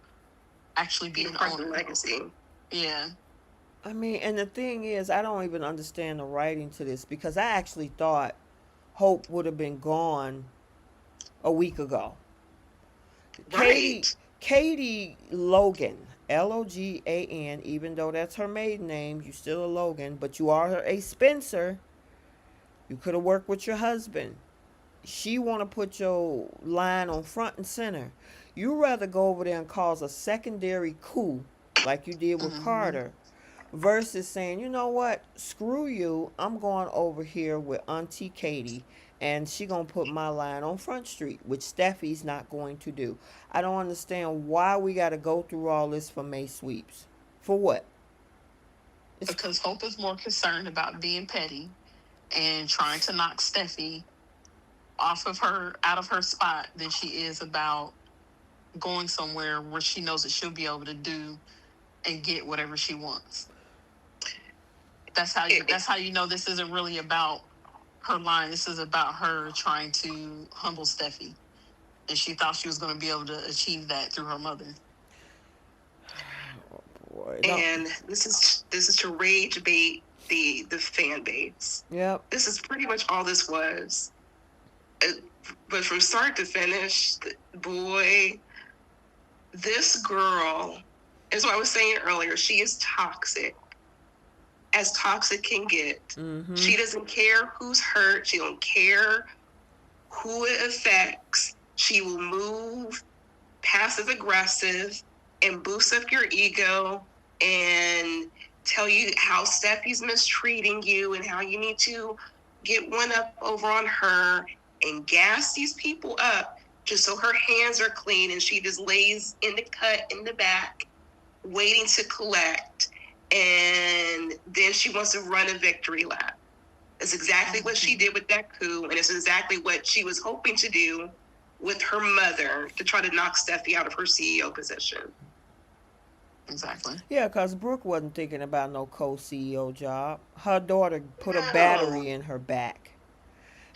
S3: actually be
S2: be a
S3: an
S2: part of the
S3: owner.
S2: legacy.
S3: Yeah.
S1: I mean, and the thing is, I don't even understand the writing to this because I actually thought Hope would have been gone a week ago. Katie
S2: Right.
S1: Katie Logan, Logan, even though that's her maiden name, you still a Logan, but you are a Spencer. You could have worked with your husband. She want to put your line on front and center. You rather go over there and cause a secondary coup like you did with
S3: Mm-hmm.
S1: Carter versus saying, you know what, screw you, I'm going over here with Auntie Katie and she gonna put my line on Front Street, which Steffi's not going to do. I don't understand why we gotta go through all this for May sweeps. For what? It's
S3: Because Hope is more concerned about being petty and trying to knock Steffi out of her spot than she is about going somewhere where she knows that she'll be able to do and get whatever she wants.
S2: It,
S3: That's how you know this isn't really about her line. This is about her trying to humble Steffi. And she thought she was going to be able to achieve that through her mother.
S1: oh boy, don't.
S2: and this is to rage bait the fan base.
S1: Yep.
S2: This is pretty much all this was. Uh, but from start to finish, boy, this girl, as what I was saying earlier, she is toxic, as toxic can get.
S1: Mm-hmm.
S2: She doesn't care who's hurt. She don't care who it affects. She will move passive aggressive and boost up your ego and tell you how Steffi's mistreating you and how you need to get one up over on her and gas these people up just so her hands are clean and she just lays in the cut in the back waiting to collect, and then she wants to run a victory lap. It's exactly what she did with that coup, and it's exactly what she was hoping to do with her mother to try to knock Steffi out of her CEO position.
S3: Exactly.
S1: Yeah, because Brooke wasn't thinking about no co CEO job. Her daughter put a
S2: No.
S1: battery in her back.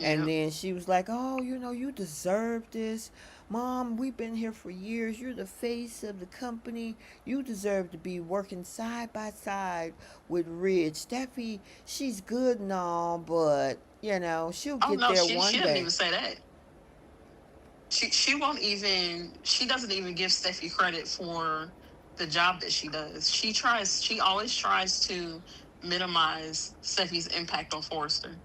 S1: And
S3: Yep.
S1: then she was like, oh, you know, you deserve this. Mom, we've been here for years. You're the face of the company. You deserve to be working side by side with Ridge. Steffi, she's good and all, but, you know, she'll
S3: Oh
S1: get
S3: no,
S1: there
S3: she
S1: one
S3: doesn't
S1: day.
S3: even say that. She won't even she doesn't even give Steffi credit for the job that she does. She always tries to minimize Steffi's impact on Forrester.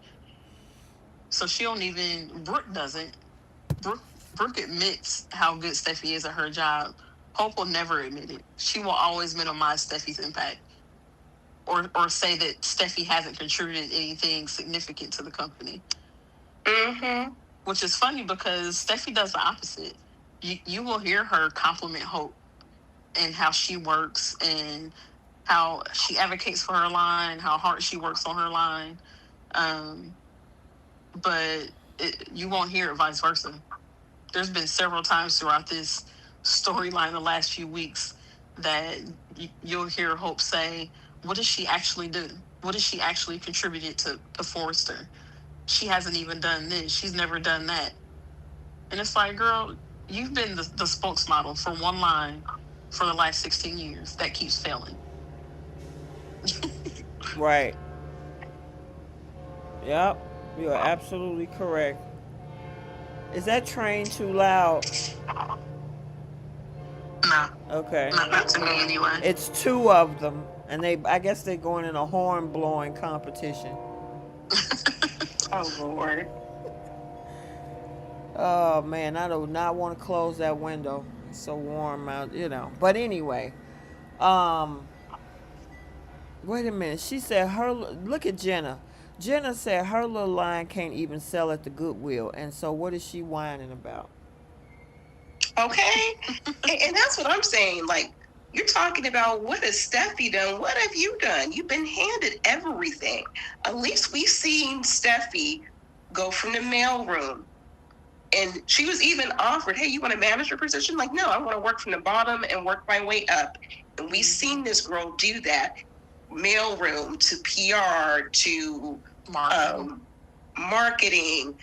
S3: So she don't even Brooke doesn't. Brooke Brooke admits how good Steffi is at her job. Hope will never admit it. She will always minimize Steffi's impact or say that Steffi hasn't contributed anything significant to the company.
S2: Mm-hmm.
S3: Which is funny because Steffi does the opposite. You will hear her compliment Hope and how she works and how she advocates for her line, how hard she works on her line. Um, but you won't hear it vice versa. There's been several times throughout this storyline the last few weeks that you'll hear Hope say, what does she actually do? What does she actually contributed to Forrester? She hasn't even done this. She's never done that. And it's like, girl, you've been the spokesmodel for one line for the last 16 years. That keeps failing.
S1: Right. Yep. You are absolutely correct. Is that train too loud?
S3: Nah,
S1: Okay.
S3: not to me anyway.
S1: It's two of them, and I guess they're going in a horn blowing competition.
S2: Oh Lord.
S1: Oh man, I do not want to close that window. It's so warm out, you know. But anyway, um, wait a minute. She said her. Look at Jenna. Jenna said her little line can't even sell at the Goodwill, and so what is she whining about?
S2: Okay. And that's what I'm saying. Like, You're talking about what has Steffi done? What have you done? You've been handed everything. At least we've seen Steffi go from the mailroom. And she was even offered, hey, you want a manager position? Like, no, I want to work from the bottom and work my way up. And we've seen this girl do that. Mailroom to PR to marketing,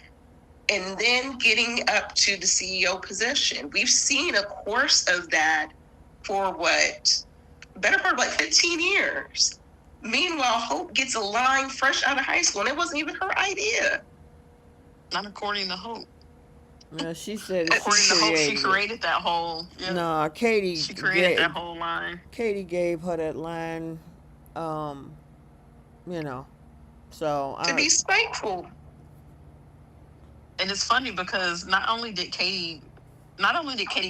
S2: and then getting up to the CEO position. We've seen a course of that for what? Better part of like 15 years. Meanwhile, Hope gets a line fresh out of high school, and it wasn't even her idea.
S3: Not according to Hope.
S1: No, she said
S3: according to Hope, she created that whole. Yeah.
S1: No, Katie.
S3: She created that whole line.
S1: Katie gave her that line, you know. So
S2: to be spiteful.
S3: And it's funny because not only did Katie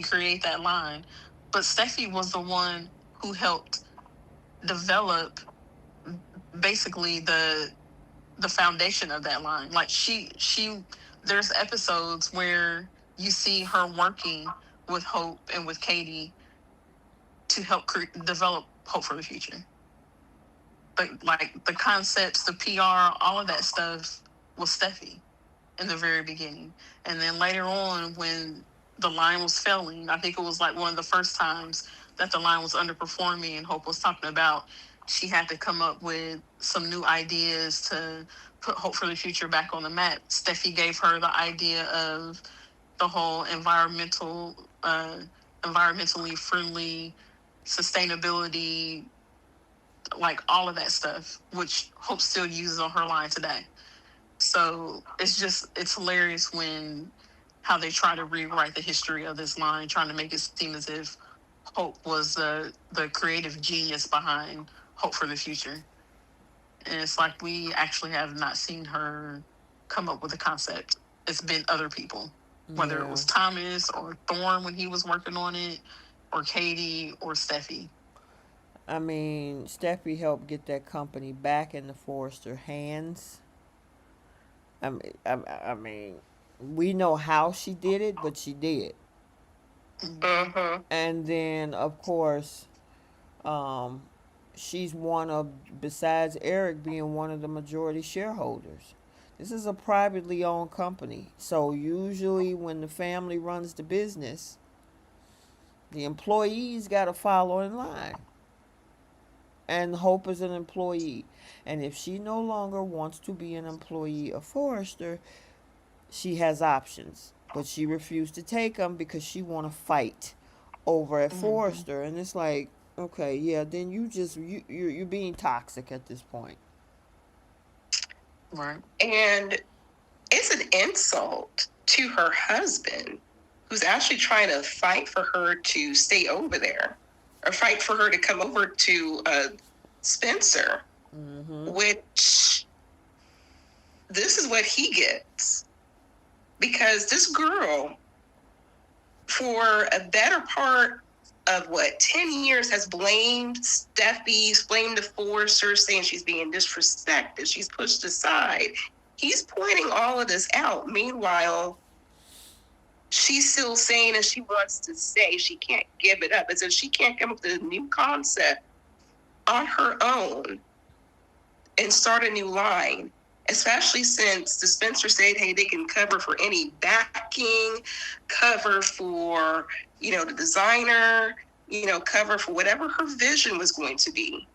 S3: create that line, but Steffi was the one who helped develop basically the foundation of that line. Like she there's episodes where you see her working with Hope and with Katie to help develop Hope for the Future. But like the concepts, the PR, all of that stuff was Steffi in the very beginning. And then later on, when the line was failing, I think it was like one of the first times that the line was underperforming, and Hope was talking about she had to come up with some new ideas to put Hope for the Future back on the map. Steffi gave her the idea of the whole environmentally friendly, sustainability, like all of that stuff, which Hope still uses on her line today. So it's hilarious when how they try to rewrite the history of this line, trying to make it seem as if Hope was the creative genius behind Hope for the Future. And it's like we actually have not seen her come up with a concept. It's been other people, whether it was Thomas or Thorne when he was working on it, or Katie or Steffi.
S1: I mean, Steffi helped get that company back in the Forrester hands. I mean, we know how she did it, but she did. And then, of course, she's one of, besides Eric being one of the majority shareholders. This is a privately owned company. So usually when the family runs the business, the employees got to follow in line. And Hope is an employee. And if she no longer wants to be an employee of Forrester, she has options. But she refused to take them because she want to fight over at Forrester. And it's like, okay, yeah, then you're being toxic at this point.
S3: Right.
S2: And it's an insult to her husband, who's actually trying to fight for her to stay over there, or fight for her to come over to Spencer, which this is what he gets. Because this girl, for a better part of 10 years, has blamed Steffi, blamed the Forrester, saying she's being disrespected, she's pushed aside. He's pointing all of this out. Meanwhile, she's still saying, as she wants to say, she can't give it up. As if she can't come up with a new concept on her own and start a new line. Especially since the Spencer said, hey, they can cover for any backing, cover for, the designer, cover for whatever her vision was going to be.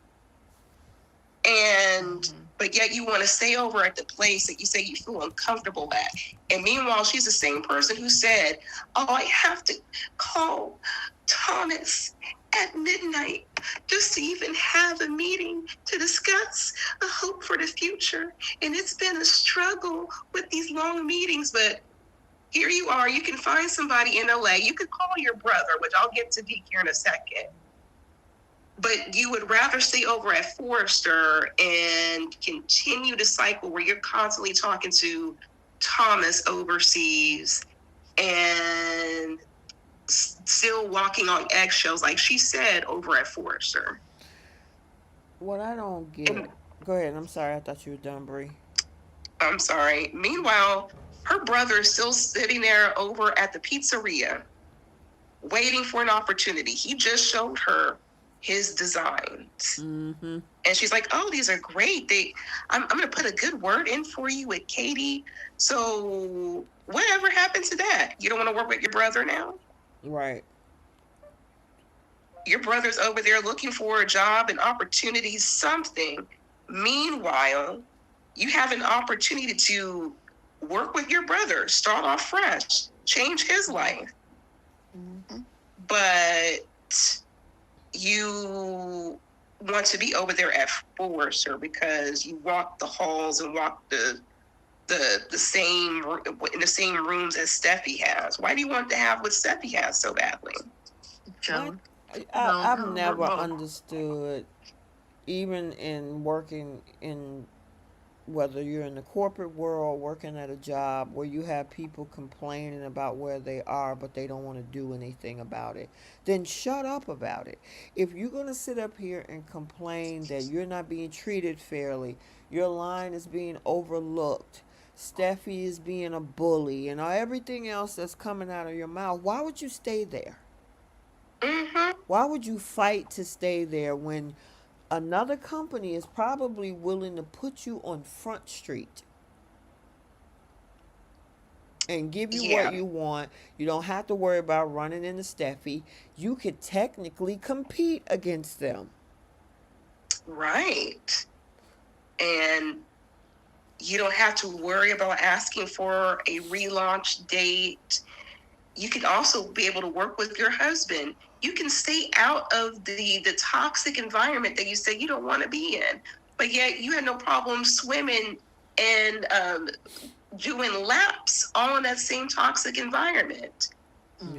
S2: And, but yet you want to stay over at the place that you say you feel uncomfortable at. And meanwhile, she's the same person who said, I have to call Thomas at midnight just to even have a meeting to discuss a hope for the future. And it's been a struggle with these long meetings, but here you are. You can find somebody in LA. You could call your brother, which I'll get to Deke here in a second. But you would rather stay over at Forrester and continue to cycle where you're constantly talking to Thomas overseas and still walking on eggshells, like she said, over at Forrester.
S1: What I don't get... Go ahead. I'm sorry. I thought you were done, Bree.
S2: I'm sorry. Meanwhile, her brother is still sitting there over at the pizzeria, waiting for an opportunity. He just showed her his designs.
S1: Mm-hmm.
S2: And she's like, "Oh, these are great. I'm going to put a good word in for you with Katie. So whatever happened to that? You don't want to work with your brother now?
S1: Right.
S2: Your brother's over there looking for a job, an opportunity, something. Meanwhile, you have an opportunity to work with your brother, start off fresh, change his life.
S3: Mm-hmm.
S2: But you want to be over there at Forrester because you walk the halls and walk the same in the same rooms as Steffi has. Why do you want to have what Steffi has so badly?
S1: My,
S3: Jealous. No,
S1: I've never
S3: both.
S1: understood, even in working in, whether you're in the corporate world, working at a job where you have people complaining about where they are, but they don't want to do anything about it, then shut up about it. If you're going to sit up here and complain that you're not being treated fairly, your line is being overlooked, Steffi is being a bully, and everything else that's coming out of your mouth, why would you stay there?
S2: Mm-hmm.
S1: Why would you fight to stay there when another company is probably willing to put you on Front Street and give you what
S2: Yeah,
S1: you want? You don't have to worry about running into Steffi. You could technically compete against them.
S2: right. And you don't have to worry about asking for a relaunch date. You can also be able to work with your husband. You can stay out of the toxic environment that you say you don't want to be in, but yet you had no problem swimming and doing laps all in that same toxic environment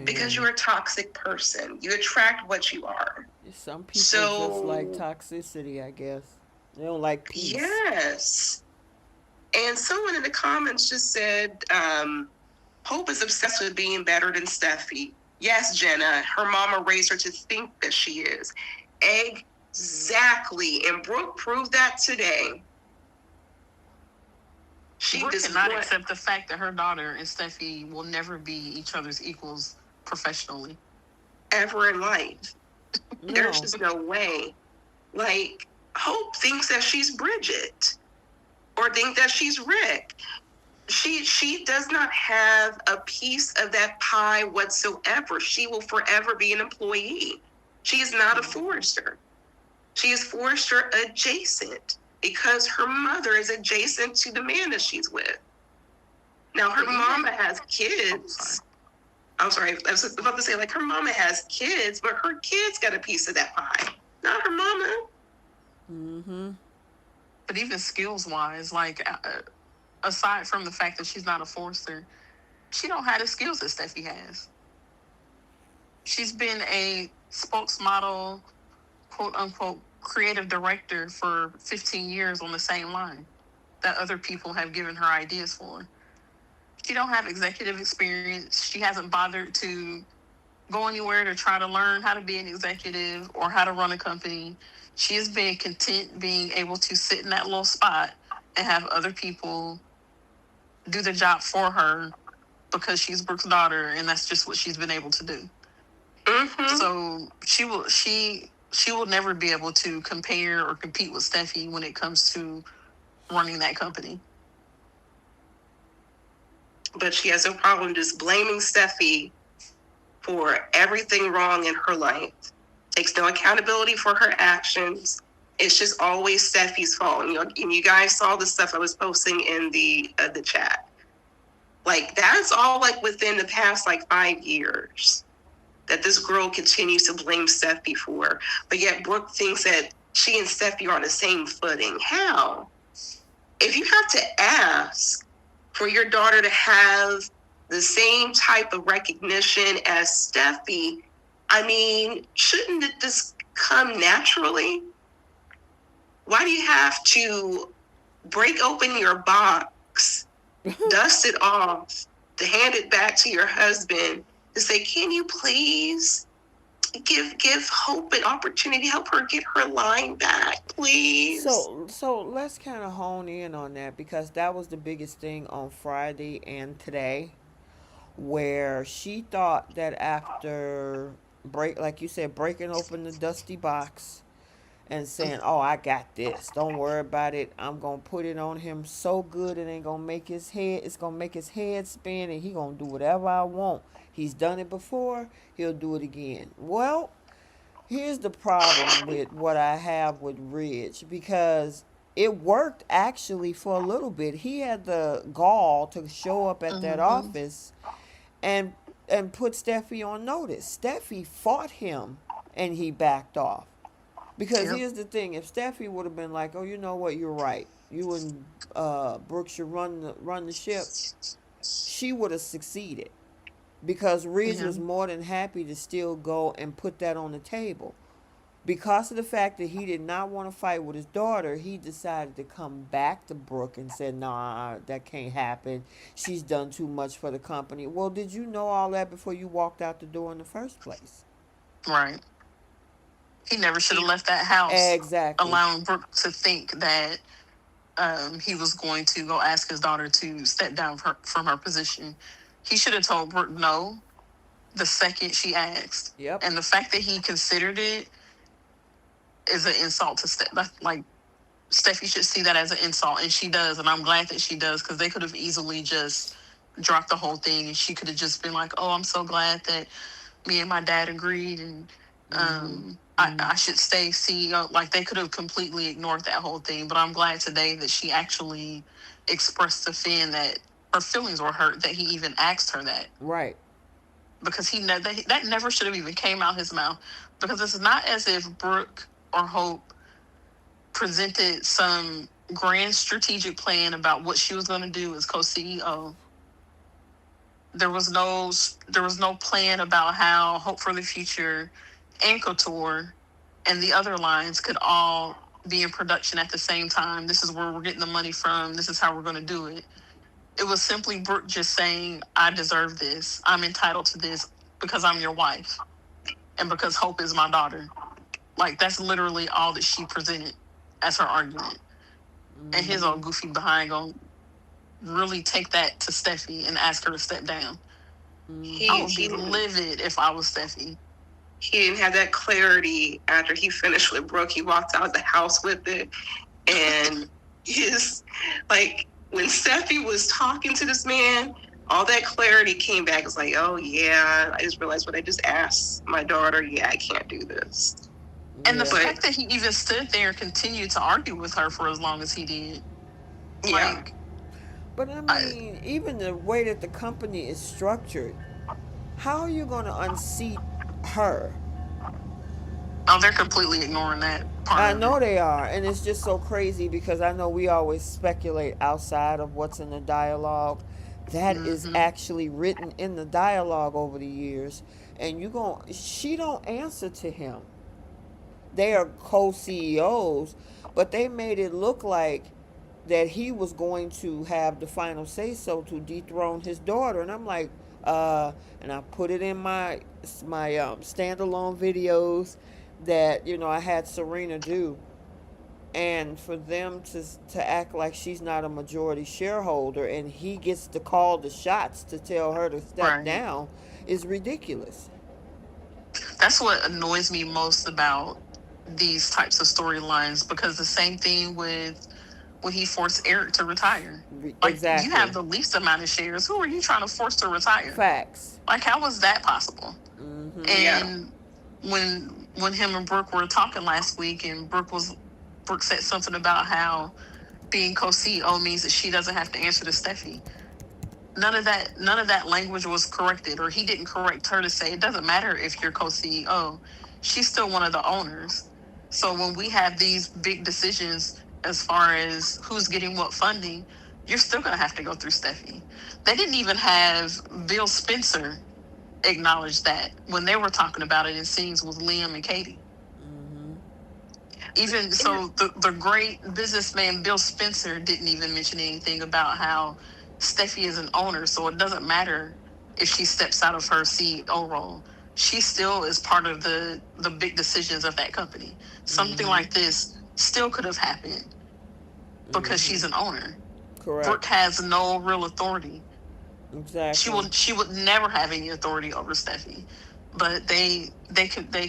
S2: because
S1: Yeah.
S2: you're a toxic person. You attract what you are.
S1: Some people just like
S2: So
S1: toxicity, I guess. They don't like peace.
S2: yes. And someone in the comments just said, Hope is obsessed with being better than Steffi. Yes, Jenna, her mama raised her to think that she is. Exactly. And Brooke proved that today. She
S3: Brooke
S2: does
S3: cannot
S2: not
S3: accept the fact that her daughter and Steffi will never be each other's equals professionally.
S2: ever in life. There's
S1: No.
S2: just no way. Like, Hope thinks that she's Bridget or think that she's Rick. She does not have a piece of that pie whatsoever. She will forever be an employee. She is not a Forrester. She is Forrester adjacent because her mother is adjacent to the man that she's with. Now her mama has kids. I'm sorry, I was about to say, like, her mama has kids, but her kids got a piece of that pie, not her mama.
S1: Mm-hmm.
S3: But even skills wise, like aside from the fact that she's not a Forrester, she don't have the skills that Steffi has. She's been a spokesmodel, quote unquote, creative director for 15 years on the same line that other people have given her ideas for. She don't have executive experience. She hasn't bothered to go anywhere to try to learn how to be an executive or how to run a company. She is being content being able to sit in that little spot and have other people do the job for her because she's Brooke's daughter and that's just what she's been able to do.
S2: Mm-hmm.
S3: So she will never be able to compare or compete with Steffi when it comes to running that company.
S2: But she has no problem just blaming Steffi for everything wrong in her life. Takes no accountability for her actions. It's just always Steffi's fault. And you guys saw the stuff I was posting in the chat. Like, that's all like within the past like 5 years that this girl continues to blame Steffi for. But yet Brooke thinks that she and Steffi are on the same footing. How? If you have to ask for your daughter to have the same type of recognition as Steffi, I mean, shouldn't it just come naturally? Why do you have to break open your box, dust it off, to hand it back to your husband to say, can you please give Hope an opportunity, help her get her line back, please?
S1: So let's kind of hone in on that because that was the biggest thing on Friday and today, where she thought that after break, like you said, breaking open the dusty box and saying, "Oh, I got this. Don't worry about it. I'm gonna put it on him so good it ain't gonna make his head. It's gonna make his head spin, and he gonna do whatever I want. He's done it before. He'll do it again." Well, here's the problem with what I have with Ridge, because it worked actually for a little bit. He had the gall to show up at that
S3: Mm-hmm.
S1: office and and put Steffi on notice. Steffi fought him and he backed off. Because
S3: Yep.
S1: here's the thing: if Steffi would have been like, "Oh, you know what? You're right. You and Brooke should run the ship," she would have succeeded. Because Ridge
S3: Yeah.
S1: was more than happy to still go and put that on the table. Because of the fact that he did not want to fight with his daughter, he decided to come back to Brooke and said, "Nah, that can't happen. She's done too much for the company." Well, did you know all that before you walked out the door in the first place?
S3: Right. He never should have left that house,
S1: Exactly.
S3: allowing Brooke to think that he was going to go ask his daughter to step down from her position. He should have told Brooke no the second she asked.
S1: Yep.
S3: And the fact that he considered it is an insult to Steph. Like, Steffi should see that as an insult, and she does. And I'm glad that she does, because they could have easily just dropped the whole thing, and she could have just been like, "Oh, I'm so glad that me and my dad agreed, and
S1: Mm-hmm.
S3: I should stay CEO." Like, they could have completely ignored that whole thing. But I'm glad today that she actually expressed to Finn that her feelings were hurt that he even asked her that,
S1: Right.
S3: because that never should have even came out his mouth. Because it's not as if Brooke or Hope presented some grand strategic plan about what she was going to do as co-CEO. There was no plan about how Hope for the Future and Couture and the other lines could all be in production at the same time. This is where we're getting the money from. This is how we're going to do it. It was simply Brooke just saying, "I deserve this. I'm entitled to this because I'm your wife and because Hope is my daughter." Like, that's literally all that she presented as her argument. And his
S1: Mm-hmm.
S3: old goofy behind gonna really take that to Steffi and ask her to step down. I
S1: Mm-hmm.
S2: He
S3: would be
S2: he
S3: livid if I was Steffi.
S2: he didn't have that clarity after he finished with Brooke. He walked out of the house with it, and his like when Steffi was talking to this man, all that clarity came back. It's like, oh yeah, I just realized what I just asked my daughter. Yeah, I can't do this.
S3: And the
S1: Yeah.
S2: But
S3: fact that he even stood there and continued to argue with her for as long as he did,
S2: yeah,
S3: like,
S1: But I
S3: I,
S1: mean, even the way that the company is structured, how are you going to unseat her?
S3: oh, they're completely ignoring that part
S1: I
S3: of it.
S1: know they are, and it's just so crazy because I know we always speculate outside of what's in the dialogue. That is
S3: Mm-hmm.
S1: actually written in the dialogue over the years, and she don't answer to him. They are co-CEOs, but they made it look like that he was going to have the final say so to dethrone his daughter, and I'm like, and I put it in my standalone videos that I had Serena do, and for them to act like she's not a majority shareholder and he gets to call the shots to tell her to step
S3: Right.
S1: down is ridiculous.
S3: That's what annoys me most about these types of storylines, because the same thing with when he forced Eric to retire. Like, you have
S1: Exactly.
S3: the least amount of shares. Who are you trying to force to retire?
S1: Facts.
S3: Like, how was that possible?
S1: Mm-hmm.
S2: yeah.
S3: And when him and Brooke were talking last week, and Brooke said something about how being co-CEO means that she doesn't have to answer to Steffi. None of that language was corrected, or he didn't correct her to say it doesn't matter if you're co-CEO. She's still one of the owners. So when we have these big decisions as far as who's getting what funding, you're still gonna have to go through Steffi. They didn't even have Bill Spencer acknowledge that when they were talking about it in scenes with Liam and Katie.
S1: Mm-hmm.
S3: Even so, the great businessman Bill Spencer didn't even mention anything about how Steffi is an owner, so it doesn't matter if she steps out of her CEO role. She still is part of the big decisions of that company. Something
S1: Mm-hmm.
S3: like this still could have happened because
S1: Mm-hmm.
S3: she's an owner.
S1: Correct.
S3: Brooke has no real authority. She
S1: Exactly.
S3: would she would never have any authority over Steffi. but they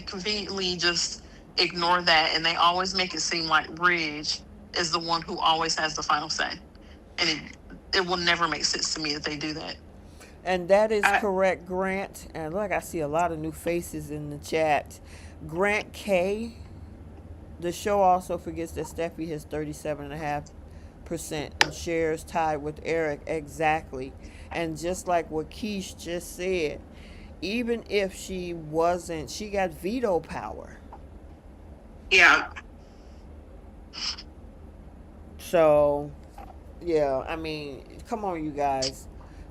S3: conveniently just ignore that, and they always make it seem like Ridge is the one who always has the final say, and it will never make sense to me that they do that.
S1: And that is
S2: I,
S1: correct, Grant. And look, I see a lot of new faces in the chat. Grant K. The show also forgets that Steffi has 37.5% in shares, tied with Eric. Exactly. And just like what Keish just said, even if she wasn't, she got veto power.
S2: yeah,
S1: So, yeah, I mean, come on, you guys.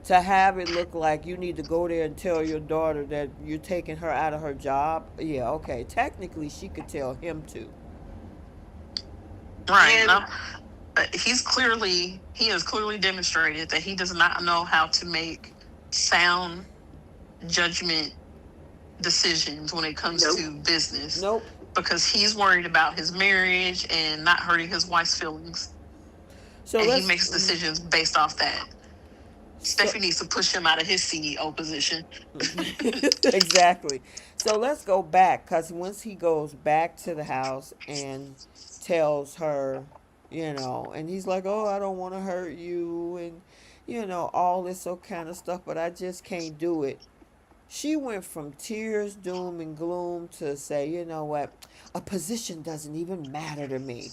S1: To have it look like you need to go there and tell your daughter that you're taking her out of her job, yeah, okay. Technically, she could tell him to.
S3: Right.
S2: and
S3: No, he has clearly demonstrated that he does not know how to make sound judgment decisions when it comes
S2: nope.
S3: to business,
S1: Nope.
S3: because he's worried about his marriage and not hurting his wife's feelings,
S1: So
S3: and he
S1: let's.
S3: makes decisions based off that.
S1: So,
S3: Stephanie needs to push him out of his CEO position.
S1: exactly. So let's go back because once he goes back to the house and tells her, and he's like, "Oh, I don't want to hurt you," and all this so kind of stuff, but I just can't do it. She went from tears, doom, and gloom to say, "You know what? A position doesn't even matter to me."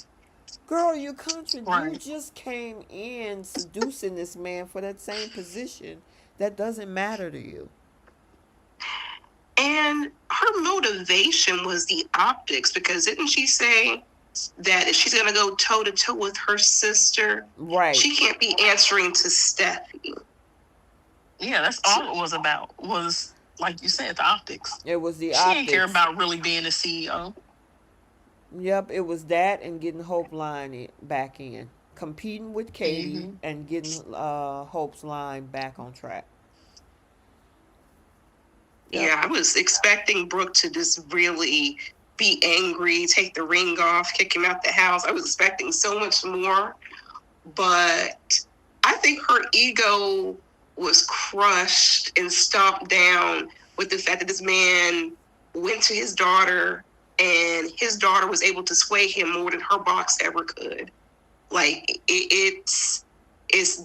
S1: Girl, you
S3: Right.
S1: just came in seducing this man for that same position that doesn't matter to you.
S2: And her motivation was the optics, because didn't she say that if she's going to go toe to toe with her sister,
S1: Right.
S2: she can't be answering to Steffi?
S3: Yeah, that's all it was about. Was, like you said, the optics.
S1: It was the
S3: She didn't care
S1: optics.
S3: about really being the CEO.
S1: Yep, it was that and getting Hope line back in. Competing with Katie
S3: Mm-hmm.
S1: and getting Hope's line back on track. Yep.
S2: Yeah, I was expecting Brooke to just really be angry, take the ring off, kick him out the house. I was expecting so much more, but I think her ego was crushed and stomped down with the fact that this man went to his daughter and his daughter was able to sway him more than her box ever could. Like it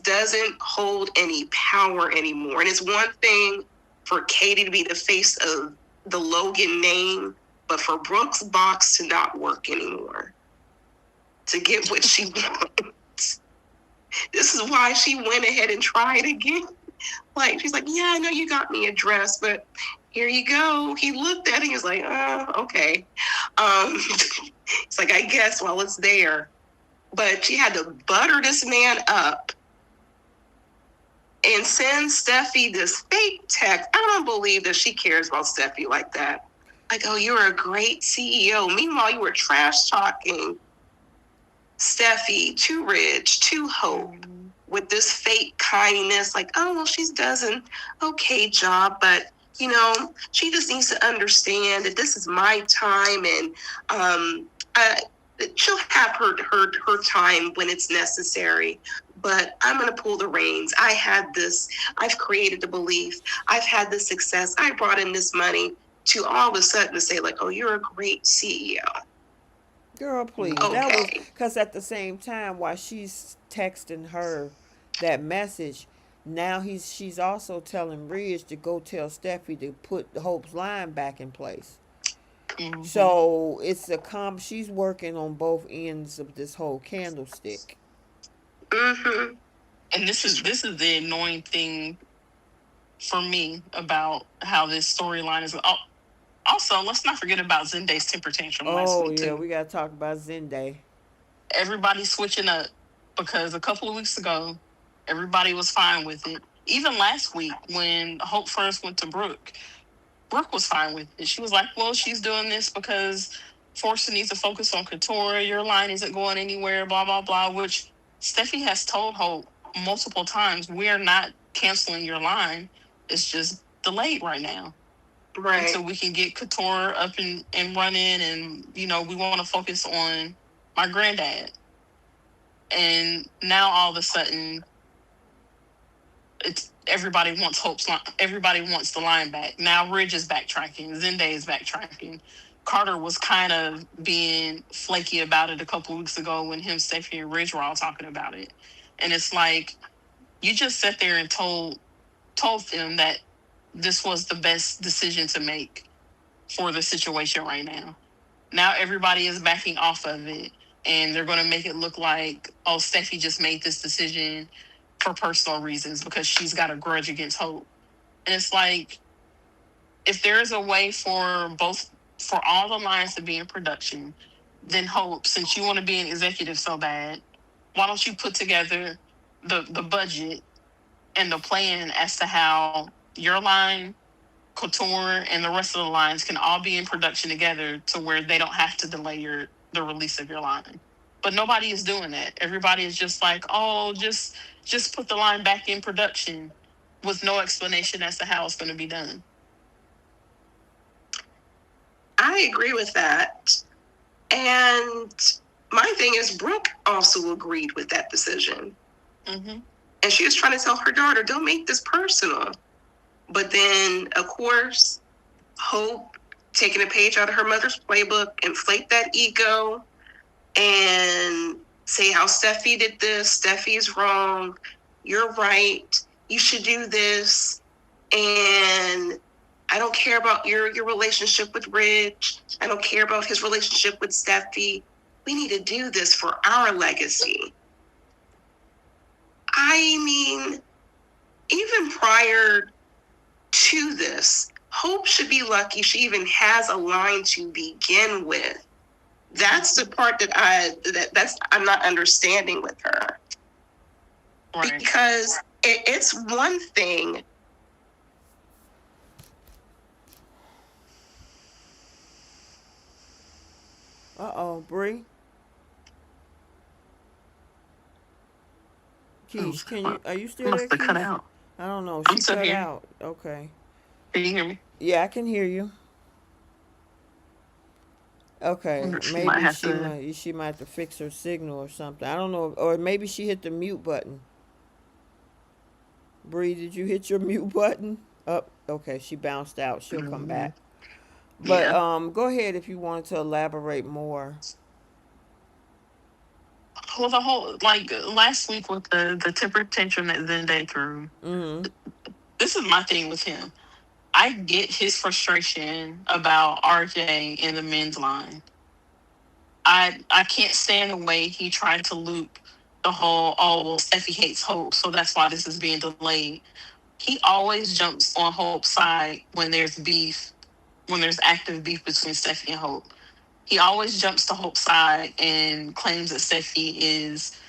S2: doesn't hold any power anymore. And it's one thing for Katie to be the face of the Logan name, but for Brooke's box to not work anymore, to get what she wants. This is why she went ahead and tried again. Like, she's like, yeah, I know you got me a dress, but here you go. He looked at it, he was like, okay. It's like, I guess while it's there. But she had to butter this man up and send Steffi this fake text. I don't believe that she cares about Steffi like that. Like, oh, you're a great CEO. Meanwhile, you were trash talking Steffi to Ridge, to Hope, with this fake kindness. Like, oh, well, she does an okay job, but she just needs to understand that this is my time, and she'll have her time when it's necessary. But I'm going to pull the reins. I had this. I've created the belief. I've had this success. I brought in this money. To all of a sudden to say, like, oh, you're a great CEO.
S1: Girl, please. That was
S2: Okay.
S1: because at the same time, while she's texting her that message, now she's also telling Ridge to go tell Steffi to put Hope's line back in place.
S3: Mm-hmm.
S1: So it's she's working on both ends of this whole candlestick.
S2: Mm-hmm.
S3: And this is the annoying thing for me about how this storyline is. Oh, also, let's not forget about Zenday's temper tantrum last
S1: Oh
S3: week
S1: yeah,
S3: too.
S1: we gotta talk about Zende.
S3: Everybody's switching up, because a couple of weeks ago, everybody was fine with it. Even last week, when Hope first went to Brooke was fine with it. She was like, well, she's doing this because Forster needs to focus on Couture. Your line isn't going anywhere, blah, blah, blah, which Steffi has told Hope multiple times, we're not canceling your line. It's just delayed right now
S2: Right.
S3: until we can get Couture up and running. And, we want to focus on my granddad. And now all of a sudden, it's everybody wants the line back. Now Ridge is backtracking, Zende is backtracking. Carter was kind of being flaky about it a couple weeks ago when him, Steffi, and Ridge were all talking about it. And it's like you just sat there and told them that this was the best decision to make for the situation right now. Now everybody is backing off of it, and they're going to make it look like, oh, Steffi just made this decision for personal reasons because she's got a grudge against Hope. And it's like, if there is a way for all the lines to be in production, then Hope, since you want to be an executive so bad, why don't you put together the budget and the plan as to how your line, Couture, and the rest of the lines can all be in production together to where they don't have to delay the release of your line. But nobody is doing that. Everybody is just like, oh, just put the line back in production with no explanation as to how it's going to be done.
S2: I agree with that. And my thing is, Brooke also agreed with that decision.
S3: Mm-hmm.
S2: And she was trying to tell her daughter, don't make this personal. But then, of course, Hope, taking a page out of her mother's playbook, inflate that ego and say how Steffi did this, Steffi's wrong, you're right, you should do this, and I don't care about your relationship with Rich, I don't care about his relationship with Steffi, we need to do this for our legacy. I mean, even prior to this, Hope should be lucky she even has a line to begin with. That's the part that I'm not understanding with her.
S3: Right.
S2: Because it's one thing.
S1: Bree. Keish, are you still there,
S3: Must have cut
S1: Keish?
S3: out.
S1: I don't know.
S3: I'm
S1: She
S3: still
S1: cut
S3: here.
S1: out. Okay.
S3: Can you hear me?
S1: Yeah, I can hear you. Okay, maybe she might have to fix her signal or something. I don't know, or maybe she hit the mute button. Bree, did you hit your mute button? Up. Okay, she bounced out. She'll come back. But
S3: Yeah.
S1: go ahead if you wanted to elaborate more.
S3: Well, the whole, like last week with the temper tantrum that Zende threw.
S1: Mm-hmm.
S3: This is my thing with him. I get his frustration about RJ in the men's line. I can't stand the way he tried to loop the whole, oh well, Steffi hates Hope, so that's why this is being delayed. He always jumps on Hope's side when there's beef, when there's active beef between Steffi and Hope. He always jumps to Hope's side and claims that Steffi is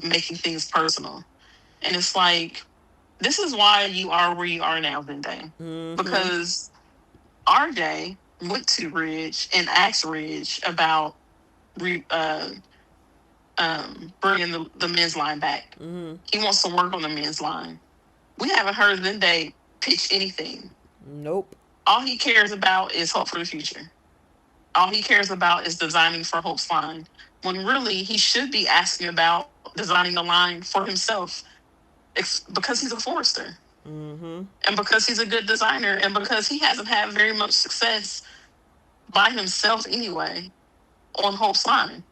S3: making things personal. And it's like, this is why you are where you are now, Zende.
S1: Mm-hmm.
S3: Because RJ went to Ridge and asked Ridge about bringing the men's line back.
S1: Mm-hmm.
S3: He wants to work on the men's line. We haven't heard Zende pitch anything.
S1: Nope.
S3: All he cares about is Hope for the future. All he cares about is designing for Hope's line. When really he should be asking about designing the line for himself, because he's a forester.
S1: Mm-hmm.
S3: And because he's a good designer, and because he hasn't had very much success by himself anyway on Hope's line.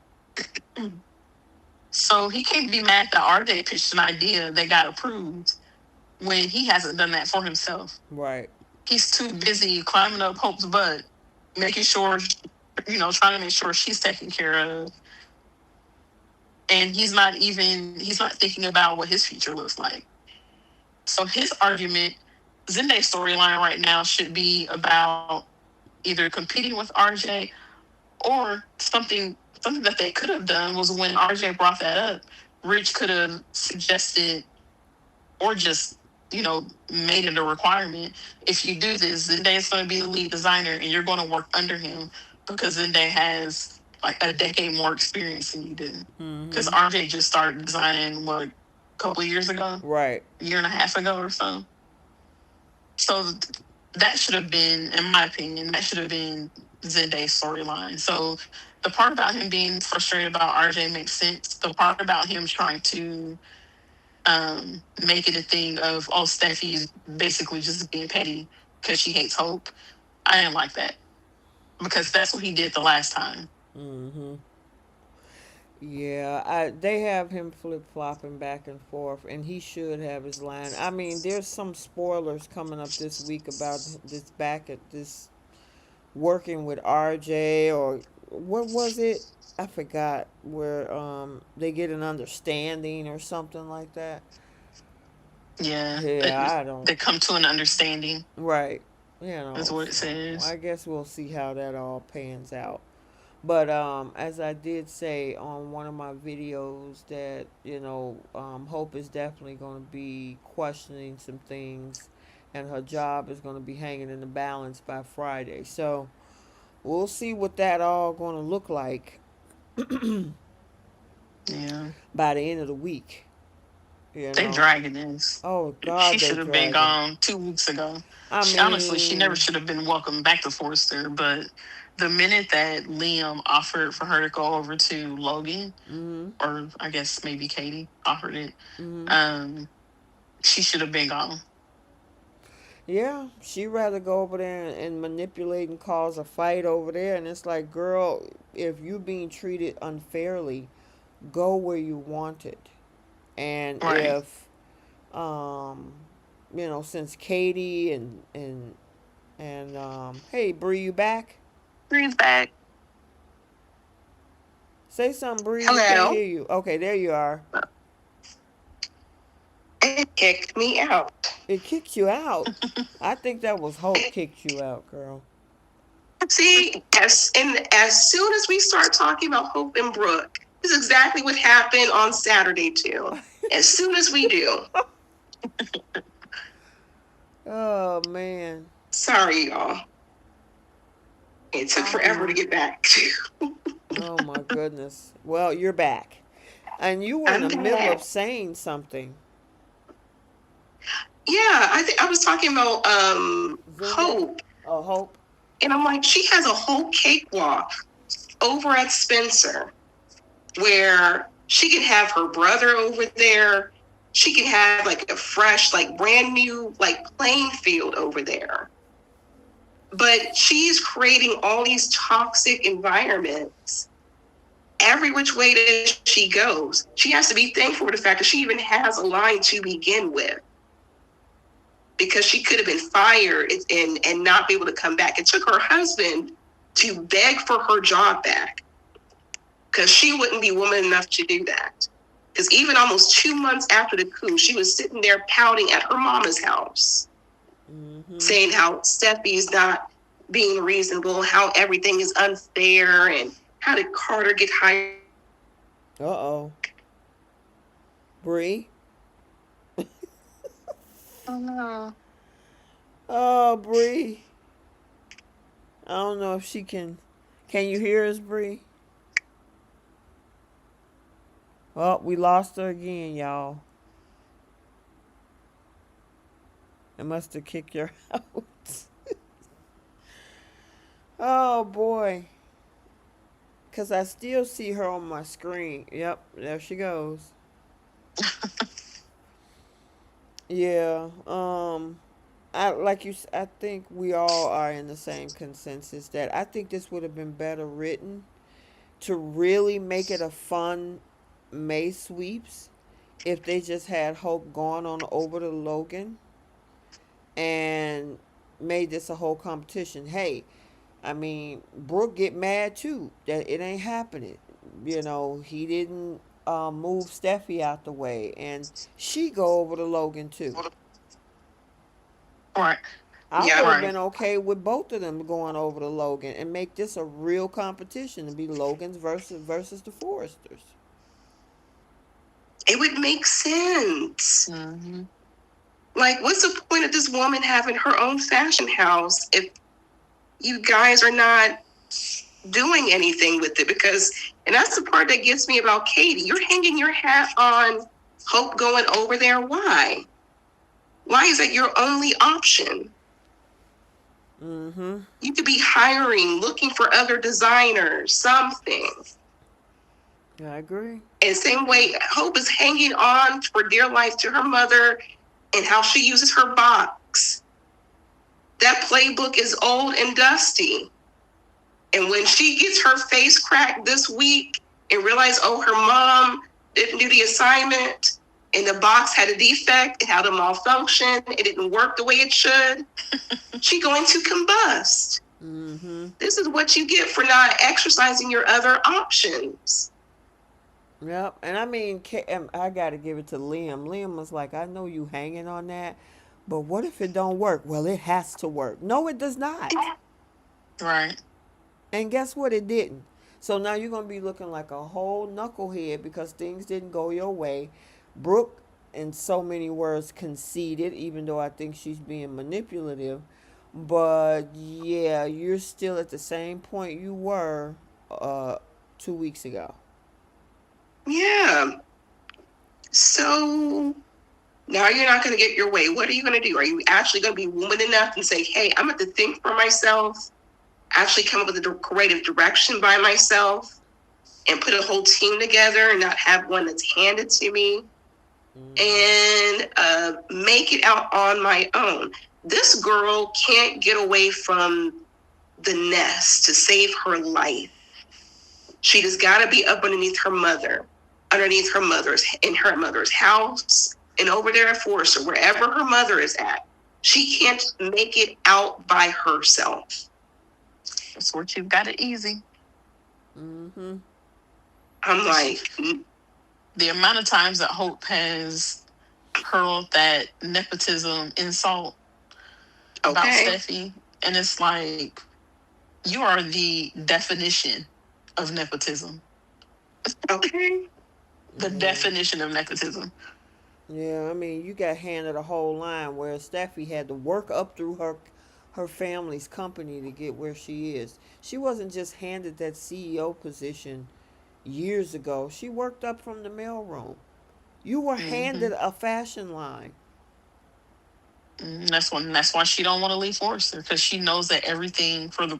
S3: So he can't be mad that RJ pitched an idea that got approved when he hasn't done that for himself.
S1: Right.
S3: He's too busy climbing up Hope's butt, making sure, trying to make sure she's taken care of. And he's not thinking about what his future looks like. So his argument, Zende's storyline right now should be about either competing with RJ, or something that they could have done was when RJ brought that up, Rich could have suggested or just, made it a requirement. If you do this, Zende is going to be the lead designer and you're going to work under him because Zende has like a decade more experience than you do. Because RJ just started designing, what, a couple of years ago?
S1: Right.
S3: A year and a half ago or so. So that should have been, in my opinion, that should have been Zende's storyline. So the part about him being frustrated about RJ makes sense. The part about him trying to make it a thing of, oh, Steffi's basically just being petty because she hates Hope. I didn't like that because that's what he did the last time.
S1: Mm-hmm. Yeah, they have him flip flopping back and forth, and he should have his line. I mean, there's some spoilers coming up this week about this back at this working with RJ, or what was it? I forgot, where they get an understanding or something like that.
S3: Yeah,
S1: Yeah, I don't.
S3: they come to an understanding.
S1: Right.
S3: Is what it
S1: So
S3: says.
S1: I guess we'll see how that all pans out. But as I did say on one of my videos, that Hope is definitely going to be questioning some things, and her job is going to be hanging in the balance by Friday. So we'll see what that all going to look like
S3: Yeah,
S1: by the end of the week. You
S3: they
S1: know.
S3: dragging this.
S1: Oh
S3: She
S1: God, they
S3: should have been
S1: dragging.
S3: gone 2 weeks ago.
S1: I
S3: Honestly, she never
S1: mean,
S3: should have been welcomed back to Forrester. But the minute that Liam offered for her to go over to Logan,
S1: mm-hmm,
S3: or I guess maybe Katie offered it,
S1: mm-hmm.
S3: um, she should have been gone.
S1: Yeah, she rather go over there and manipulate and cause a fight over there. And it's like, girl, if you being treated unfairly, go where you wanted. And
S3: Right.
S1: if, um, since Katie and hey, Bree, you back?
S3: Breathe back.
S1: Say something, Bree. We can't
S2: Hello.
S1: hear you. Okay, there you are.
S2: It kicked me out.
S1: It kicked you out. I think that was Hope kicked you out, girl.
S2: See, as soon as we start talking about Hope and Brooke, this is exactly what happened on Saturday too. As soon as we do.
S1: Oh man.
S2: Sorry, y'all. It took forever to get back to.
S1: Oh my goodness. Well, you're back. And you were in
S2: I'm
S1: the middle
S2: back.
S1: of saying something.
S2: Yeah, I think I was talking about
S1: Zinga?
S2: Hope,
S1: Oh, Hope.
S2: and I'm like, she has a whole cakewalk over at Spencer, where she can have her brother over there. She can have like a fresh, like brand new, like playing field over there. But she's creating all these toxic environments every which way that she goes. She has to be thankful for the fact that she even has a line to begin with, because she could have been fired and not be able to come back. It took her husband to beg for her job back, because she wouldn't be woman enough to do that. Because even almost 2 months after the coup, she was sitting there pouting at her mama's house, saying how Steffi's not being reasonable, how everything is unfair, and how did Carter get hired?
S1: Uh-oh. Bree?
S3: Oh no.
S1: Oh, Bree. I don't know if she can. Can you hear us, Bree? Oh, we lost her again, y'all. It must have kicked her out. Oh, boy. Because I still see her on my screen. Yep, there she goes. Yeah. I think we all are in the same consensus that I think this would have been better written to really make it a fun May sweeps if they just had Hope going on over to Logan and made this a whole competition. Hey, I mean, Brooke get mad too that it ain't happening. He didn't move Steffi out the way, and she go over to Logan too.
S3: Right.
S1: I
S2: Yeah,
S1: would have
S3: Right.
S1: been okay with both of them going over to Logan and make this a real competition to be Logan's versus the Foresters.
S2: it would make sense.
S3: Mm-hmm.
S2: Like, what's the point of this woman having her own fashion house if you guys are not doing anything with it? Because, and that's the part that gets me about Katie. You're hanging your hat on Hope going over there. Why? Why is that your only option?
S1: Mm-hmm.
S2: You could be hiring, looking for other designers, something.
S1: I agree.
S2: And same way, Hope is hanging on for dear life to her mother and how she uses her box. That playbook is old and dusty. And when she gets her face cracked this week and realized, oh, her mom didn't do the assignment and the box had a defect, it had a malfunction, it didn't work the way it should, she's going to combust.
S1: Mm-hmm.
S2: This is what you get for not exercising your other options.
S1: Yep. And I mean, I got to give it to Liam. Liam was like, I know you hanging on that, but what if it don't work? Well, it has to work. No, it does not.
S3: Right.
S1: And guess what? It didn't. So now you're going to be looking like a whole knucklehead because things didn't go your way. Brooke, in so many words, conceded, even though I think she's being manipulative. But yeah, you're still at the same point you were 2 weeks ago.
S2: Yeah. So now you're not going to get your way. What are you going to do? Are you actually going to be woman enough and say, hey, I'm going to think for myself, actually come up with a creative direction by myself, and put a whole team together and not have one that's handed to me, and make it out on my own? This girl can't get away from the nest to save her life. She just got to be up underneath her mother's in her mother's house, and over there at Forest or wherever her mother is at. She can't make it out by herself.
S3: That's what you've got it easy.
S1: Mm-hmm.
S2: I'm like,
S3: the amount of times that Hope has hurled that nepotism insult about Steffi, and it's like, you are the definition of nepotism.
S2: Okay.
S3: The definition of nepotism.
S1: Yeah, I mean, you got handed a whole line where Steffi had to work up through her family's company to get where she is. She wasn't just handed that CEO position years ago. She worked up from the mailroom. You were handed a fashion line.
S3: That's why she don't want to leave Forrester, because she knows that everything, for the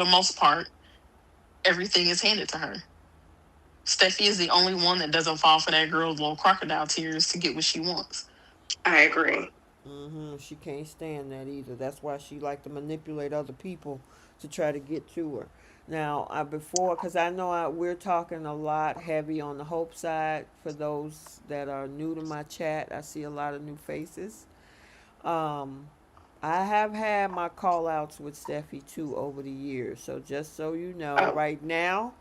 S3: most part, everything is handed to her. Steffi is the only one that doesn't fall for that girl's little crocodile tears to get what she wants.
S2: I agree.
S1: Mm-hmm. She can't stand that either. That's why she like to manipulate other people to try to get to her. Now, before, because I know we're talking a lot heavy on the Hope side. For those that are new to my chat, I see a lot of new faces. Um, I have had my call outs with Steffi too over the years. So just so you know, right now,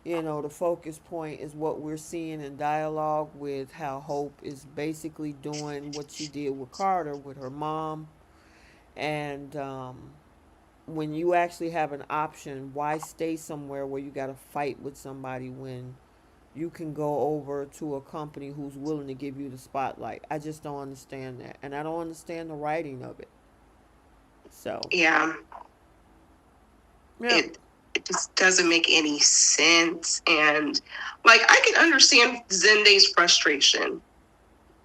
S1: the focus point is what we're seeing in dialogue with how Hope is basically doing what she did with Carter with her mom. And when you actually have an option, why stay somewhere where you got to fight with somebody when you can go over to a company who's willing to give you the spotlight? I just don't understand that. And I don't understand the writing of it. So.
S2: Yeah.
S1: Yeah.
S2: It just doesn't make any sense. And like, I can understand Zende's frustration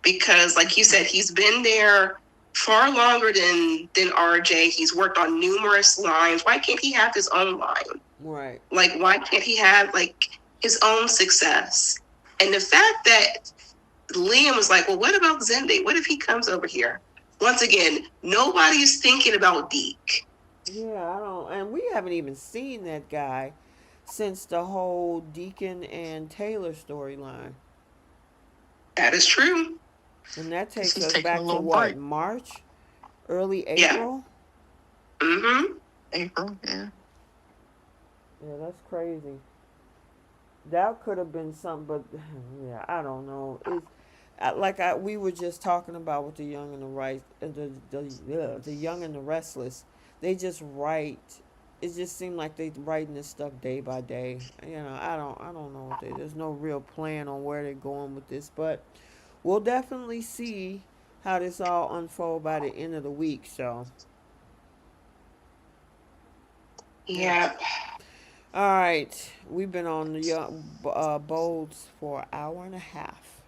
S2: because, like you said, he's been there far longer than RJ. He's worked on numerous lines. Why can't he have his own line?
S1: Right.
S2: Like, why can't he have like his own success? And the fact that Liam was like, well, what about Zende? What if he comes over here? Once again, nobody's thinking about Deke.
S1: Yeah, I don't, and we haven't even seen that guy since the whole Deacon and Taylor storyline.
S2: That is true.
S1: And that takes us back to what, break. March? Early April?
S2: Yeah. Mm-hmm.
S3: April, yeah.
S1: Yeah, that's crazy. That could have been something, but yeah, I don't know. It's we were just talking about with the young and the young and the restless. They just write. It just seemed like they writing this stuff day by day. I don't know. There's no real plan on where they're going with this, but we'll definitely see how this all unfold by the end of the week. So.
S2: Yeah.
S1: All right, we've been on the Bolds for an hour and a half.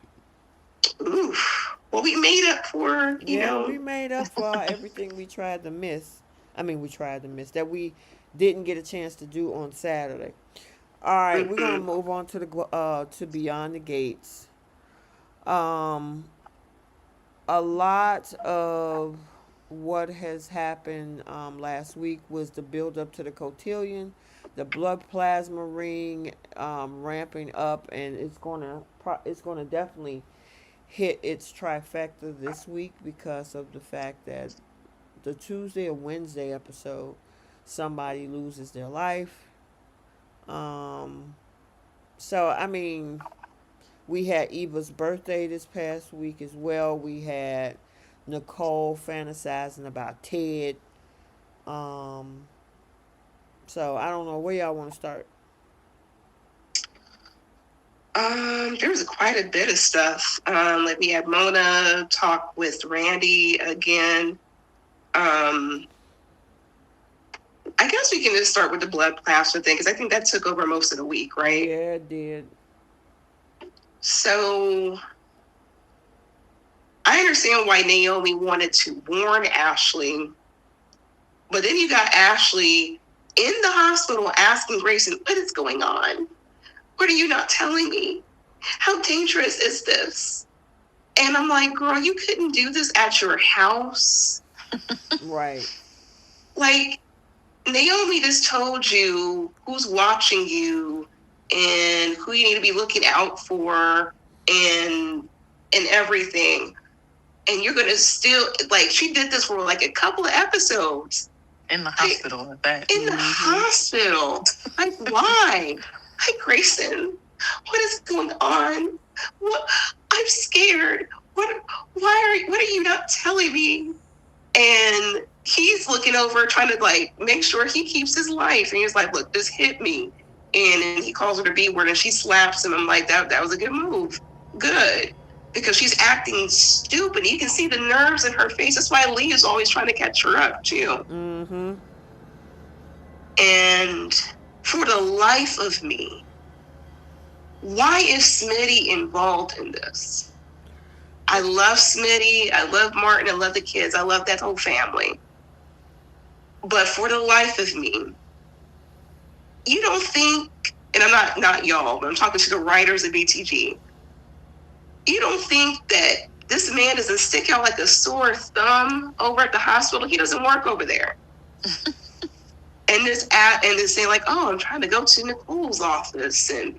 S2: Oof. Well, we made up for,
S1: we made up for everything we tried to miss. We tried to miss that we didn't get a chance to do on Saturday. All right, we're gonna
S2: Mm-hmm.
S1: move on to to Beyond the Gates. Um, a lot of what has happened last week was the build up to the cotillion, the blood plasma ring ramping up, and it's gonna definitely hit its trifecta this week because of the fact that the Tuesday or Wednesday episode, somebody loses their life. Um, so I mean, we had Eva's birthday this past week as well. We had Nicole fantasizing about Ted. Um, so I don't know where y'all want to start.
S2: There was quite a bit of stuff. Like we had Mona talk with Randy again. Um, I guess we can just start with the blood plasma thing because I think that took over most of the week, right?
S1: Yeah, it did.
S2: So I understand why Naomi wanted to warn Ashley, but then you got Ashley in the hospital asking Grayson, what is going on? What are you not telling me? How dangerous is this? And I'm like, girl, you couldn't do this at your house.
S1: Right.
S2: Like, Naomi just told you who's watching you and who you need to be looking out for and everything. And you're gonna still like she did this for like a couple of episodes.
S3: In the hospital at that.
S2: In the hospital. Like why? Hi Grayson. What is going on? What I'm scared. What are you not telling me? And he's looking over, trying to like make sure he keeps his life. And he's like, look, this hit me. And he calls her the B word and she slaps him. I'm like, that was a good move. Good. Because she's acting stupid. You can see the nerves in her face. That's why Lee is always trying to catch her up, too.
S1: Mm-hmm.
S2: And for the life of me, why is Smitty involved in this? I love Smitty. I love Martin. I love the kids. I love that whole family. But for the life of me, you don't think, and I'm not y'all, but I'm talking to the writers of BTG. You don't think that this man doesn't stick out like a sore thumb over at the hospital? He doesn't work over there. And this saying like, oh, I'm trying to go to Nicole's office, and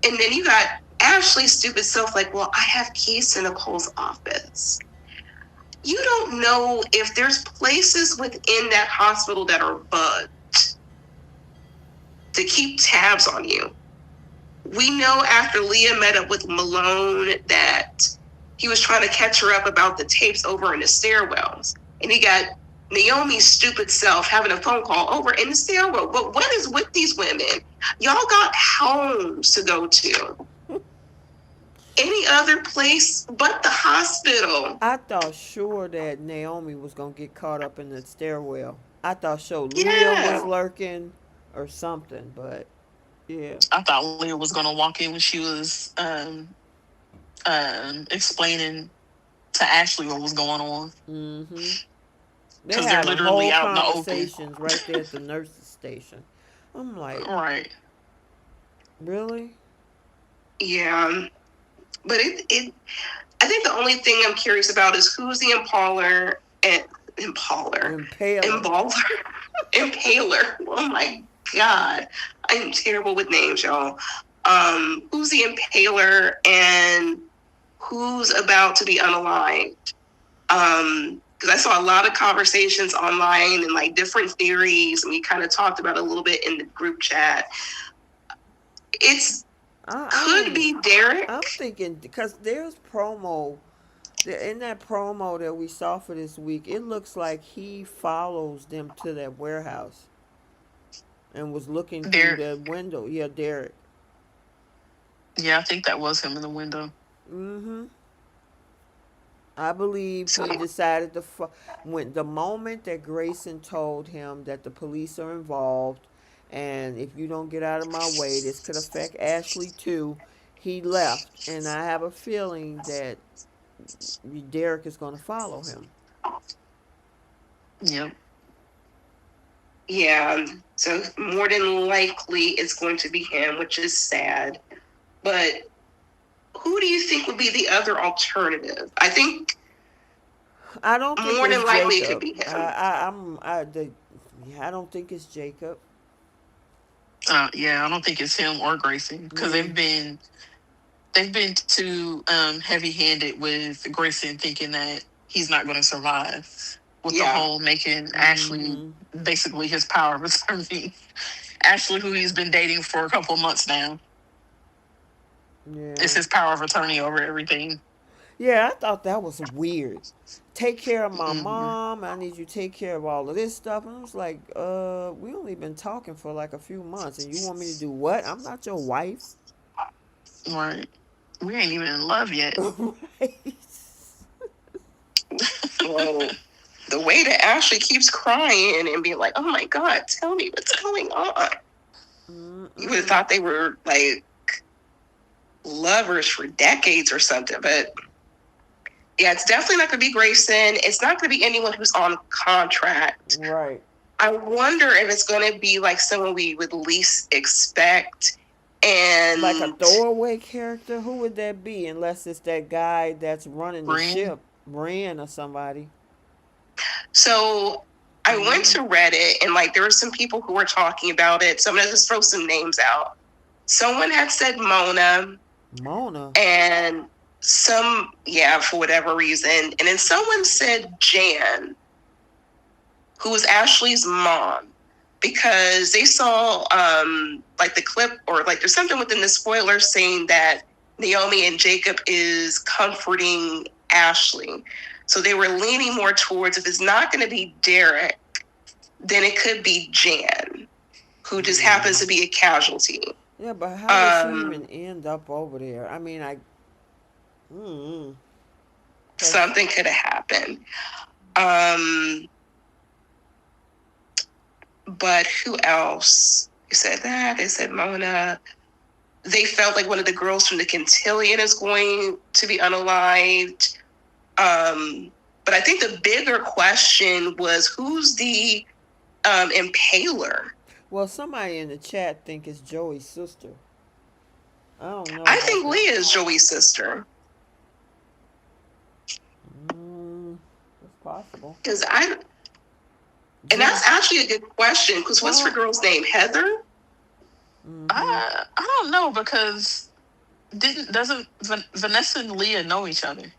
S2: then you got Ashley's stupid self like, well, I have keys to Nicole's office. You don't know if there's places within that hospital that are bugged to keep tabs on you. We know after Leah met up with Malone that he was trying to catch her up about the tapes over in the stairwells. And he got Naomi's stupid self having a phone call over in the stairwell. But what is with these women? Y'all got homes to go to. Any other place but the hospital.
S1: I thought sure that Naomi was gonna get caught up in the stairwell. I thought sure Leah
S2: Yeah.
S1: was lurking or something, but yeah.
S3: I thought Leah was gonna walk in when she was explaining to Ashley what was going on.
S1: Mm-hmm. They
S3: Because they're
S1: had a
S3: literally
S1: whole
S3: out in the open.
S1: conversations right there at the nurse's station. I'm like,
S3: Right.
S1: really?
S2: Yeah. But I think the only thing I'm curious about is who's the impaler.
S1: Impaler.
S2: Impaler. Oh my God. I'm terrible with names, y'all. Who's the impaler and who's about to be unaligned? Because I saw a lot of conversations online and like different theories, and we kind of talked about it a little bit in the group chat. Could be Derek.
S1: I'm thinking because there's promo. In that promo that we saw for this week, it looks like he follows them to that warehouse and was looking through the window. Yeah, Derek.
S3: Yeah, I think that was him in the window.
S1: Mm-hmm. I believe he decided to when the moment that Grayson told him that the police are involved, and if you don't get out of my way, this could affect Ashley too. He left, and I have a feeling that Derek is going to follow him.
S3: Yep.
S2: Yeah. So more than likely it's going to be him, which is sad. But who do you think would be the other alternative? I think
S1: I don't think
S2: more
S1: it's
S2: than likely it could
S1: Jacob.
S2: be him.
S1: I don't think it's Jacob.
S3: Yeah, I don't think it's him or Grayson because
S1: Yeah.
S3: they've been too heavy handed with Grayson thinking that he's not going to survive with the
S2: Yeah.
S3: whole making Ashley
S1: Mm-hmm.
S3: basically his power of attorney. Ashley, who he's been dating for a couple of months now, is
S1: Yeah.
S3: his power of attorney over everything.
S1: Yeah, I thought that was weird. Take care of my
S3: Mm-hmm.
S1: mom. I need you to take care of all of this stuff. And I was like, we only been talking for like a few months, and you want me to do what? I'm not your wife.
S3: Right. We ain't even in love yet.
S1: Right.
S2: Well, the way that Ashley keeps crying and being like, "Oh my God, tell me what's going on." You would have thought they were like lovers for decades or something, but yeah, it's definitely not going to be Grayson. It's not going to be anyone who's on contract.
S1: Right.
S2: I wonder if it's going to be like someone we would least expect. And
S1: Like a throwaway character? Who would that be? Unless it's that guy that's running the
S3: Ren.
S1: ship, Ren or somebody.
S2: so I went
S1: Yeah.
S2: to Reddit and like there were some people who were talking about it. So I'm going to just throw some names out. Someone had said Mona,
S1: Mona.
S2: and for whatever reason. And then someone said Jan, who was Ashley's mom, because they saw like the clip or like there's something within the spoiler saying that Naomi and Jacob is comforting Ashley. So they were leaning more towards if it's not going to be Derek, then it could be Jan, who just happens to be a casualty.
S1: Yeah, but how did she even end up over there? I mean, mm,
S2: Something could have happened. But who else? You said that. They said Mona. They felt like one of the girls from the Quintillion is going to be unalived. But I think the bigger question was who's the impaler?
S1: well, somebody in the chat think it's Joey's sister. I don't know.
S2: I think Leah is Joey's sister.
S1: It's possible.
S2: Because and that's actually a good question. Because what's her girl's name? Heather?
S3: I don't know because doesn't Vanessa and Leah know each other?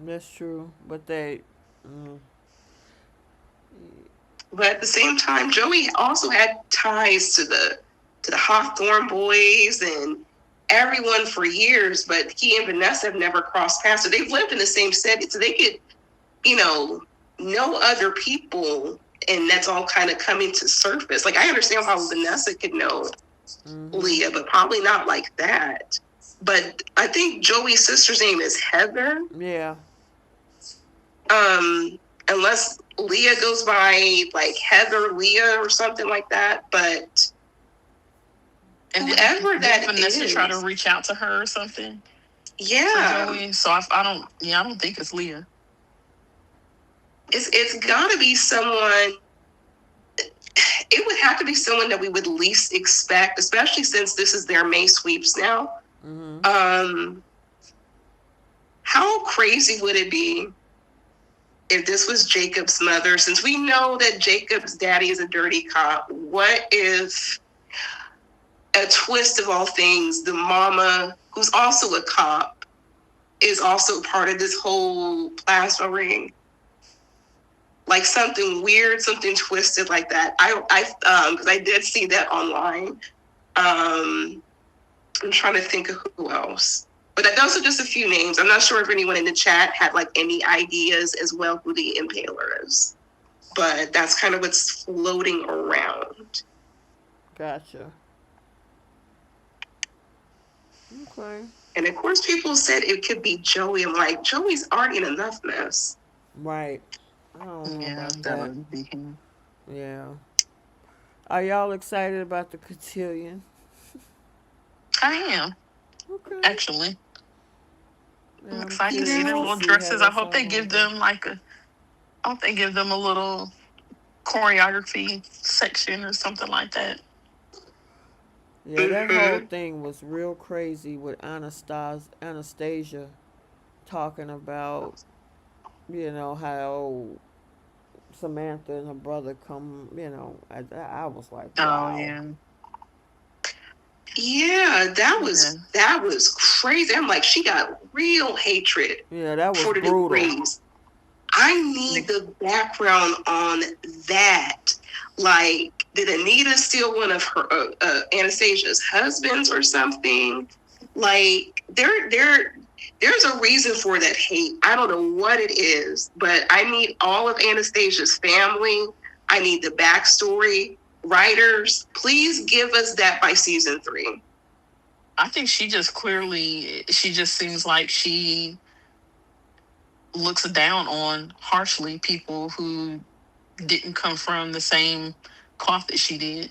S1: That's true, but they.
S2: But at the same time, Joey also had ties to the Hawthorne boys and everyone for years, but he and Vanessa have never crossed paths. So they've lived in the same city, so they could, know other people, and that's all kind of coming to surface. Like I understand how Vanessa could know Leah, but probably not like that. But I think Joey's sister's name is Heather.
S1: Yeah.
S2: Unless Leah goes by like Heather Leah or something like that, but
S3: and
S2: whoever that
S3: Vanessa
S2: is,
S3: try to reach out to her or something.
S2: Yeah.
S3: For Joey. So I don't think it's Leah.
S2: It's got to be someone. It would have to be someone that we would least expect, especially since this is their May sweeps now. How crazy would it be if this was Jacob's mother? Since we know that Jacob's daddy is a dirty cop, what if a twist of all things, the mama, who's also a cop, is also part of this whole plasma ring? Like something weird, something twisted like that. Because I did see that online. I'm trying to think of who else. But those are just a few names. I'm not sure if anyone in the chat had like any ideas as well who the impaler is. But that's kind of what's floating around.
S1: Gotcha. Okay.
S2: And of course, people said it could be Joey. I'm like, Joey's already in enough mess.
S1: Right. I don't know about
S3: that
S1: that.
S3: would be him.
S1: Yeah. Are y'all excited about the cotillion?
S3: I am.
S1: Okay.
S3: Actually.
S1: Yeah,
S3: I'm excited to see
S2: curious
S3: their
S2: to
S3: little
S1: see
S3: dresses.
S1: how
S3: I hope they give them I hope they give them a little choreography section or something like that.
S1: Yeah, that whole
S2: Mm-hmm.
S1: thing was real crazy with Anastasia talking about, how Samantha and her brother come, I was like,
S3: Oh
S1: wow.
S3: yeah,
S2: Yeah, that
S3: yeah.
S2: was crazy. I'm like, she got real hatred
S1: Yeah, that was
S2: for the
S1: brutal.
S2: Duprees. I need
S3: Like,
S2: the background on that. Like, did Anita steal one of her Anastasia's husbands or something? Like, there's a reason for that hate. I don't know what it is, but I need all of Anastasia's family. I need the backstory. Writers, please give us that by season 3.
S3: I think she just seems like she looks down on harshly people who didn't come from the same cloth that she did.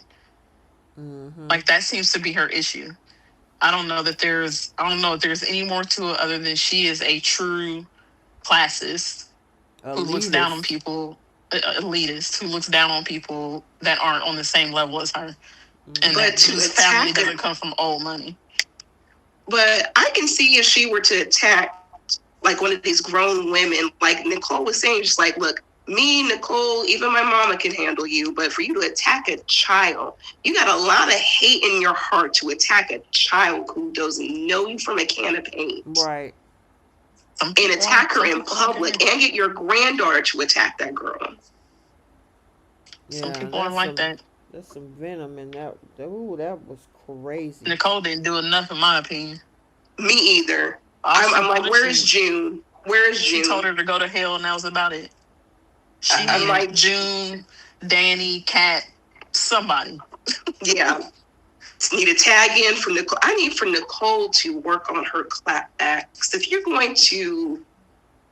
S1: Mm-hmm.
S3: Like that seems to be her issue. I don't know if there's any more to it other than she is a true classist who looks down on
S1: Elitist.
S3: people, elitist who looks down on people that aren't on the same level as her, and
S1: Mm-hmm.
S2: But
S3: that
S2: to
S3: whose family
S2: attack
S3: doesn't
S2: it,
S3: come from old money.
S2: but I can see if she were to attack like one of these grown women, like Nicole was saying, just like, look, me, Nicole, even my mama can handle you, but for you to attack a child, you got a lot of hate in your heart to attack a child who doesn't know you from a can of paint.
S1: Right.
S2: And attack her
S3: Some
S2: in
S3: people aren't
S2: public
S3: there.
S2: and get your granddaughter to attack that girl.
S3: Some
S1: Yeah,
S3: people aren't like that.
S1: that's some venom in that. Ooh, that was crazy.
S3: Nicole didn't do enough, in my opinion.
S2: Me either.
S3: All she
S2: I'm like,
S3: wanted,
S2: where is June? Where is
S3: she told
S2: June?
S3: her to go to hell, and that was about it. She
S2: I'm
S3: needed
S2: like,
S3: June, Danny, Kat, somebody.
S2: yeah. Need a tag in from Nicole. I need for Nicole to work on her clapbacks. If you're going to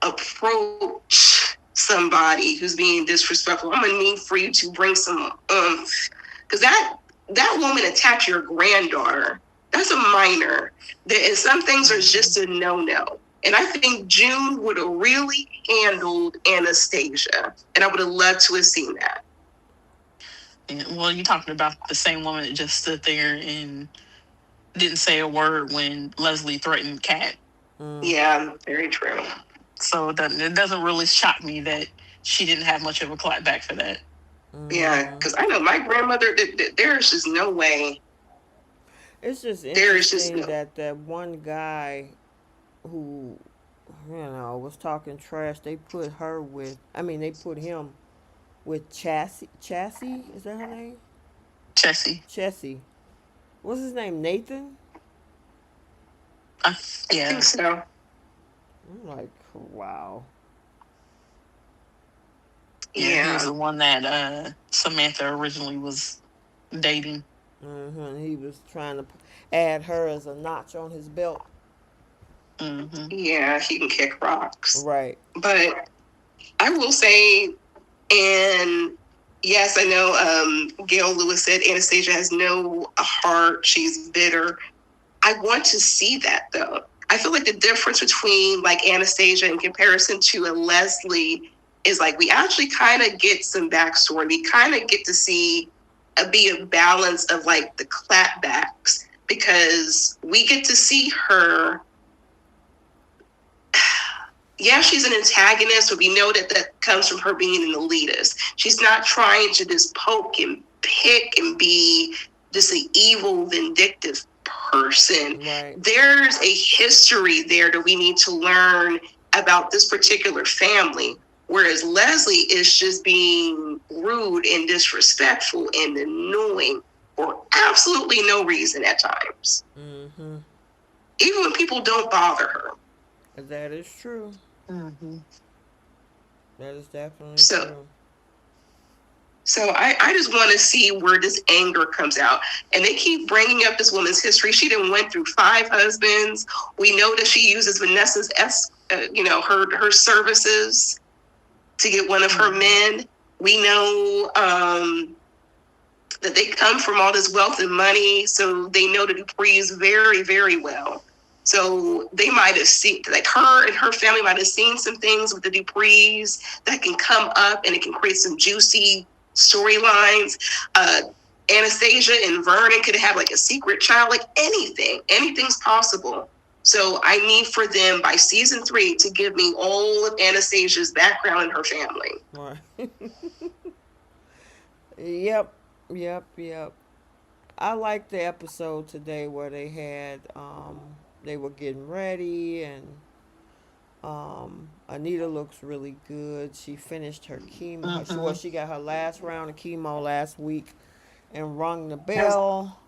S2: approach somebody who's being disrespectful, I'm gonna need for you to bring some because that woman attacked your granddaughter. That's a minor. And some things are just a no-no. And I think June would have really handled Anastasia, and I would have loved to have seen that.
S3: And, well, you're talking about the same woman that just stood there and didn't say a word when Leslie threatened Kat.
S1: Mm.
S2: Yeah, very true.
S3: So it doesn't really shock me that she didn't have much of a clapback for that.
S2: Yeah,
S1: Mm-hmm.
S2: because I know my grandmother. There's just no way.
S1: It's just
S2: There is just
S1: interesting
S2: no.
S1: that one guy who, was talking trash. They put her with. I mean, they put him with Chassis. Chassis, is that her name?
S3: Jessie.
S1: Chessie. What's his name? Nathan.
S3: Uh,
S2: I
S3: yeah.
S2: think so.
S1: I'm like, wow.
S3: Yeah, he was
S2: Yeah.
S3: the one that Samantha originally was dating.
S1: Mm-hmm. He was trying to add her as a notch on his belt.
S3: Mm-hmm.
S2: Yeah, he can kick rocks.
S1: Right.
S2: But I will say, and yes, I know Gail Lewis said Anastasia has no heart. She's bitter. I want to see that though. I feel like the difference between like Anastasia in comparison to a Leslie is like we actually kind of get some backstory. We kind of get to see be a balance of like the clapbacks because we get to see her. Yeah, she's an antagonist, but we know that comes from her being an elitist. She's not trying to just poke and pick and be just an evil, vindictive person.
S1: Right.
S2: There's a history there that we need to learn about this particular family. Whereas Leslie is just being rude and disrespectful and annoying for absolutely no reason at times.
S1: Mm-hmm.
S2: Even when people don't bother her.
S1: That is true.
S3: Mm-hmm.
S1: That is definitely
S2: So,
S1: true.
S2: So I just want to see where this anger comes out. And they keep bringing up this woman's history. She done went through 5 husbands. We know that she uses Vanessa's, her services to get one of her men. We know that they come from all this wealth and money. So they know the Duprees very, very well. So they might have seen, like her and her family might have seen some things with the Duprees that can come up and it can create some juicy storylines. Anastasia and Vernon could have like a secret child, like anything's possible. So I need for them by season 3 to give me all of Anastasia's background and her family.
S1: Right. Yep. Yep. I liked the episode today where they were getting ready, and Anita looks really good. She finished her chemo. She got her last round of chemo last week and rung the bell.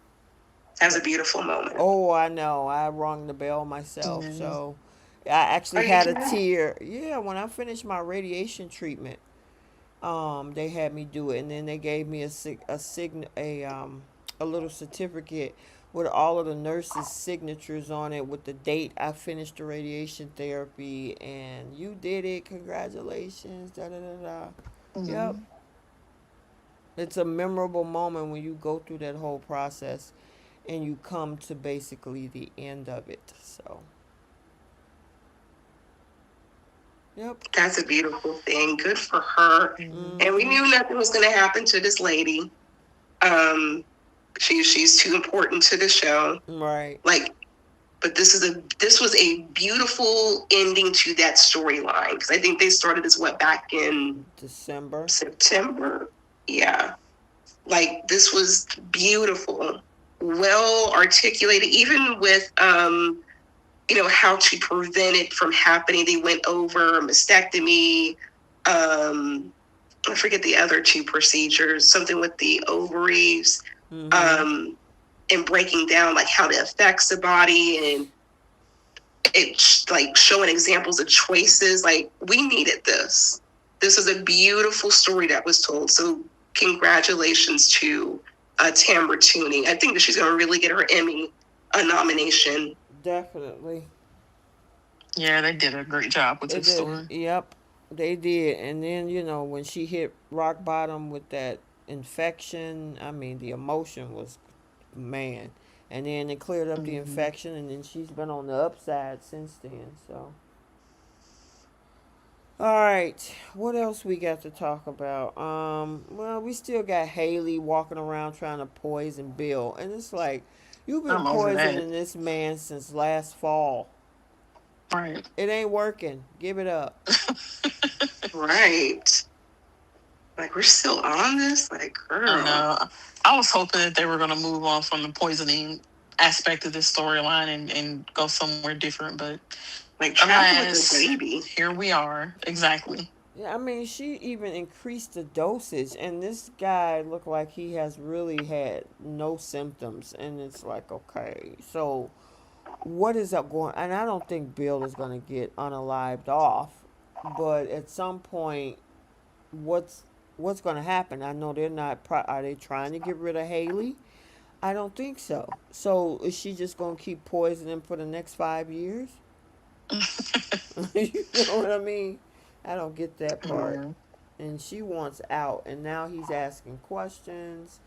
S2: That was a beautiful moment.
S1: Oh, I know. I rung the bell myself. So I actually
S2: Are you
S1: had a
S2: glad?
S1: tear. Yeah, when I finished my radiation treatment, they had me do it, and then they gave me a little certificate with all of the nurses' signatures on it with the date I finished the radiation therapy, and you did it. Congratulations. Da da da da. Yep.
S3: Mm-hmm.
S1: It's a memorable moment when you go through that whole process and you come to basically the end of it. So, yep.
S2: That's a beautiful thing. Good for her.
S3: Mm-hmm.
S2: And we knew nothing was going to happen to this lady. She's too important to the show.
S1: Right.
S2: Like, but this was a beautiful ending to that storyline, because I think they started this back in September. Yeah, like this was beautiful, well articulated, even with how to prevent it from happening. They went over mastectomy. I forget the other 2 procedures, something with the ovaries.
S1: Mm-hmm.
S2: And breaking down like how it affects the body, and it's like showing examples of choices. Like, we needed this. This is a beautiful story that was told. So congratulations to Tamra Tooney. I think that she's going to really get her Emmy nomination.
S1: Definitely.
S3: Yeah, they did a great job with this story.
S1: Yep, they did. And then, when she hit rock bottom with that infection, I mean, the emotion was, man. And then it cleared up the infection, and then she's been on the upside since then. So, all right, what else we got to talk about? Well, we still got Haley walking around trying to poison Bill, and it's like, you've been poisoning this man since last fall.
S3: Right.
S1: It ain't working. Give it up.
S2: Right. Like, we're still on this? Like, girl.
S3: I know. I was hoping that they were going to move on from the poisoning aspect of this storyline and go somewhere different, but
S2: like, travel with a baby.
S3: Here we are. Exactly.
S1: Yeah, I mean, she even increased the dosage, and this guy looked like he has really had no symptoms, and it's like, okay, so what is up going? And I don't think Bill is going to get unalived off, but at some point, what's going to happen? I know they're not. Are they trying to get rid of Haley? I don't think so. So is she just going to keep poisoning for the next 5 years? You know what I mean? I don't get that part. And she wants out, and now he's asking questions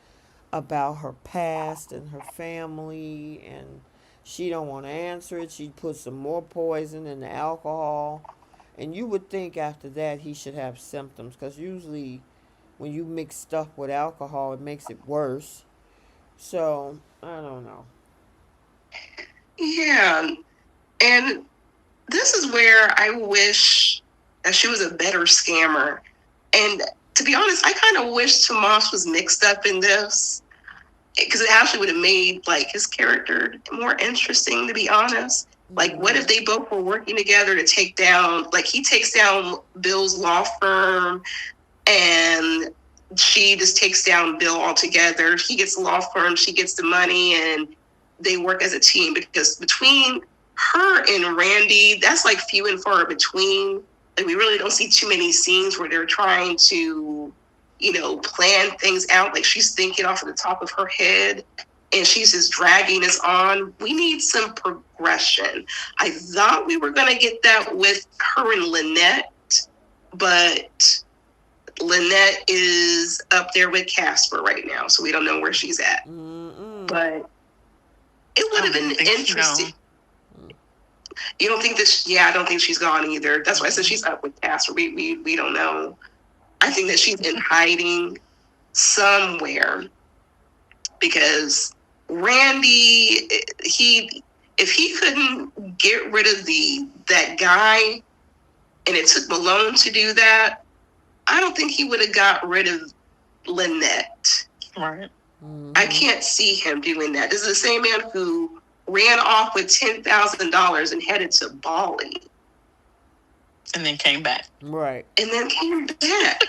S1: about her past and her family, and she don't want to answer it. She puts some more poison in the alcohol, and you would think after that he should have symptoms, because usually when you mix stuff with alcohol, it makes it worse. So I don't know.
S2: Yeah, and this is where I wish that she was a better scammer. And to be honest, I kind of wish Tomas was mixed up in this, because it actually would have made like his character more interesting, to be honest. Like, what if they both were working together to take down, like, he takes down Bill's law firm, and she just takes down Bill altogether. He gets the law firm, she gets the money, and they work as a team. Because between her and Randy, that's like few and far between. Like, we really don't see too many scenes where they're trying to, plan things out. Like, she's thinking off of the top of her head, and she's just dragging us on. We need some progression. I thought we were going to get that with her and Lynette, but Lynette is up there with Casper right now, so we don't know where she's at. But it would have been interesting. You don't think this? Yeah, I don't think she's gone either. That's why I said she's up with Casper. We don't know. I think that she's in hiding. somewhere, because Randy, if he couldn't get rid of that guy, and it took Malone to do that, I don't think he would have got rid of Lynette.
S3: Right.
S1: Mm-hmm.
S2: I can't see him doing that. This is the same man who ran off with $10,000 and headed to Bali.
S3: And then came back.
S1: Right.
S2: And then came back,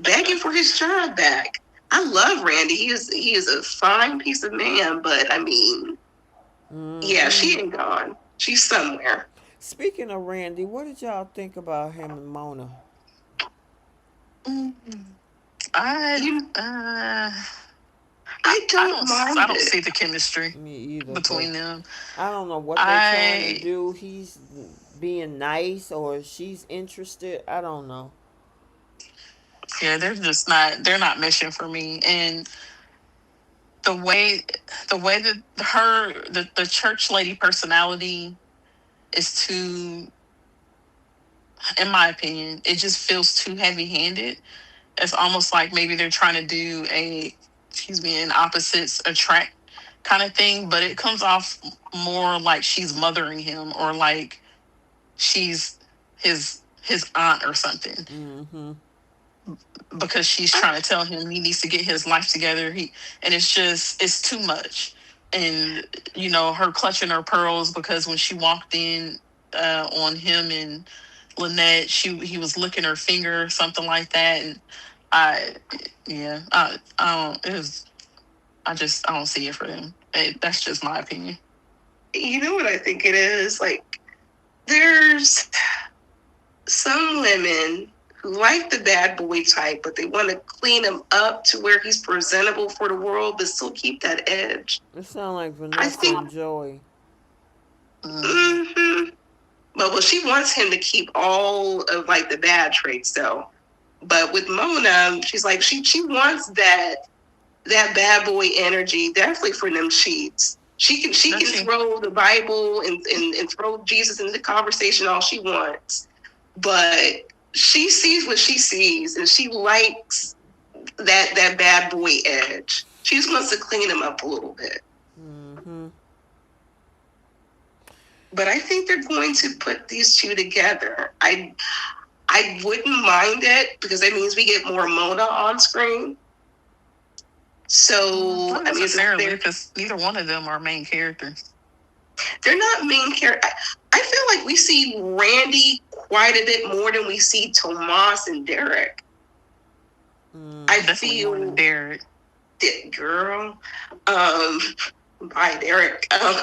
S2: begging for his job back. I love Randy. He is a fine piece of man, but I mean, yeah, she ain't gone. She's somewhere.
S1: Speaking of Randy, what did y'all think about him and Mona?
S3: I don't see the chemistry
S1: Me either.
S3: between them.
S1: I don't know what they're trying to do. He's being nice or she's interested. I don't know.
S3: Yeah, they're just not. They're not meshing for me. And the way that the church lady personality is too, in my opinion, it just feels too heavy handed. It's almost like maybe they're trying to do an opposites attract kind of thing, but it comes off more like she's mothering him, or like she's his aunt or something.
S1: Mm-hmm.
S3: Because she's trying to tell him he needs to get his life together. And it's too much. And her clutching her pearls, because when she walked in on him and Lynette, he was licking her finger or something like that. And I don't see it for them. That's just my opinion.
S2: You know what I think it is? Like, there's some women who like the bad boy type, but they want to clean him up to where he's presentable for the world, but still keep that edge.
S1: It sounds like Vanessa and Joey.
S2: Mm-hmm. Well, she wants him to keep all of like the bad traits, though. But with Mona, she's like she wants that bad boy energy, definitely for them sheets. She can throw the Bible and throw Jesus into the conversation all she wants, but she sees what she sees, and she likes that bad boy edge. She just wants to clean him up a little bit.
S1: Mm-hmm.
S2: But I think they're going to put these two together. I wouldn't mind it, because that means we get more Mona on screen. So,
S3: not necessarily, because neither one of them are main characters.
S2: They're not main characters. I feel like we see Randy quite a bit more than we see Tomas and Derek. I feel
S3: more than Derek.
S2: Girl, bye Derek. But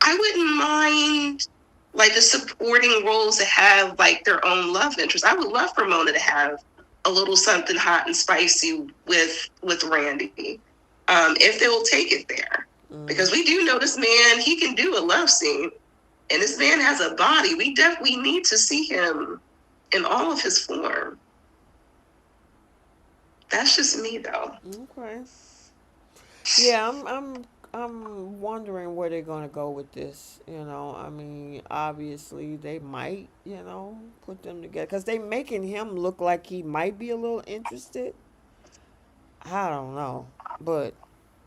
S2: I wouldn't mind like the supporting roles to have like their own love interest. I would love for Mona to have a little something hot and spicy with Randy, if they will take it there. Because we do know this man, he can do a love scene, and this man has a body. We definitely need to see him in all of his form. That's just me, though.
S1: Okay. Yeah, I'm wondering where they're gonna go with this. I mean, obviously they might, put them together because they making him look like he might be a little interested. I don't know, but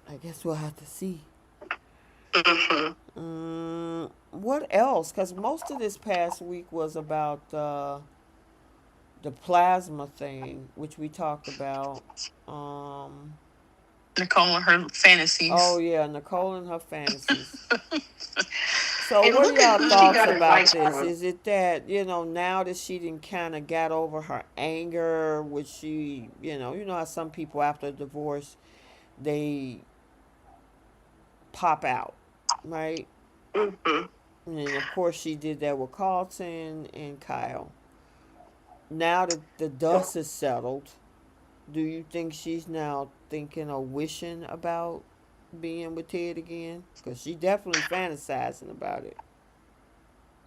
S1: I guess we'll have to see. What else? Because most of this past week was about the plasma thing, which we talked about.
S3: Nicole and her fantasies.
S1: Oh yeah, Nicole and her fantasies. So what are y'all thoughts about this? Is it that, now that she didn't kind of got over her anger, which she, how some people after a divorce, they pop out, right?
S2: Mm-hmm.
S1: And of course she did that with Carlton and Kyle. Now that the dust is settled, do you think she's now thinking or wishing about being with Ted again? Because she definitely fantasizing about it.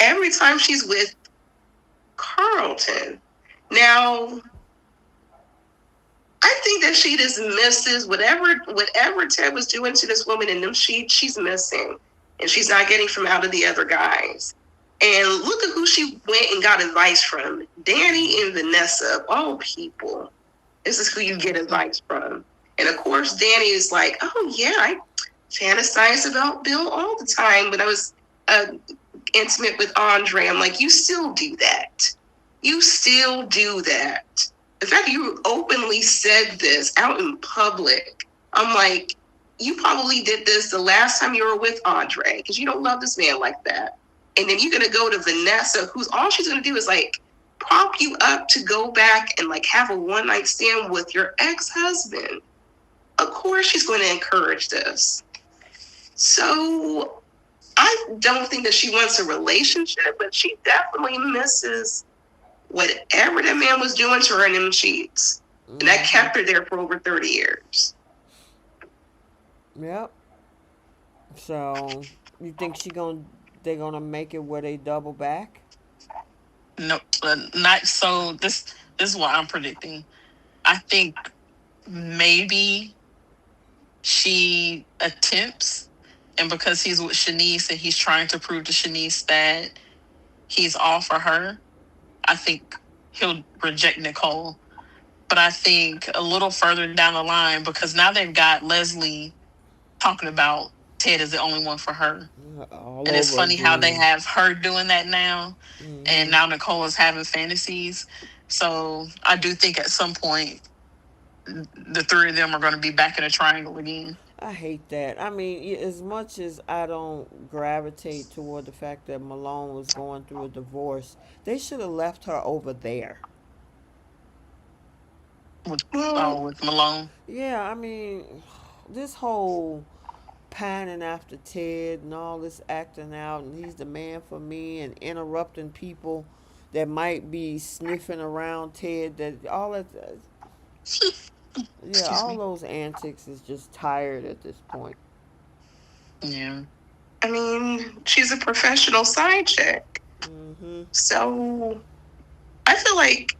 S2: Every time she's with Carlton. Now, I think that she just misses whatever Ted was doing to this woman in them sheets, she's missing. And she's not getting from out of the other guys. And look at who she went and got advice from. Danny and Vanessa, of all people. This is who you get advice from. And of course, Danny is like, oh, yeah, I fantasize about Bill all the time. When I was intimate with Andre, I'm like, you still do that. You still do that. The fact that you openly said this out in public, I'm like, you probably did this the last time you were with Andre because you don't love this man like that. And then you're going to go to Vanessa, who's all she's going to do is like prop you up to go back and like have a one night stand with your ex-husband. Of course, she's going to encourage this. So I don't think that she wants a relationship, but she definitely misses whatever that man was doing to her in them sheets. And that kept her there for over 30 years.
S1: Yep. So you think they're gonna make it where they double back?
S3: No, not so. This is what I'm predicting. I think maybe she attempts, and because he's with Shanice and he's trying to prove to Shanice that he's all for her, I think he'll reject Nicole. But I think a little further down the line, because now they've got Leslie talking about Ted is the only one for her.
S1: All
S3: And it's
S1: over
S3: funny how they
S1: again.
S3: have her doing that now, and now Nicole is having fantasies. So I do think at some point the three of them are going to be back in a triangle again.
S1: I hate that. I mean, as much as I don't gravitate toward the fact that Malone was going through a divorce, they should have left her over there.
S3: With Malone.
S1: Yeah, I mean, this whole pining after Ted and all this acting out, and he's the man for me, and interrupting people that might be sniffing around Ted. That all that, yeah,
S3: Excuse
S1: all
S3: me.
S1: those antics is just tired at this point.
S3: Yeah.
S2: I mean, she's a professional side chick.
S1: Mm-hmm.
S2: So I feel like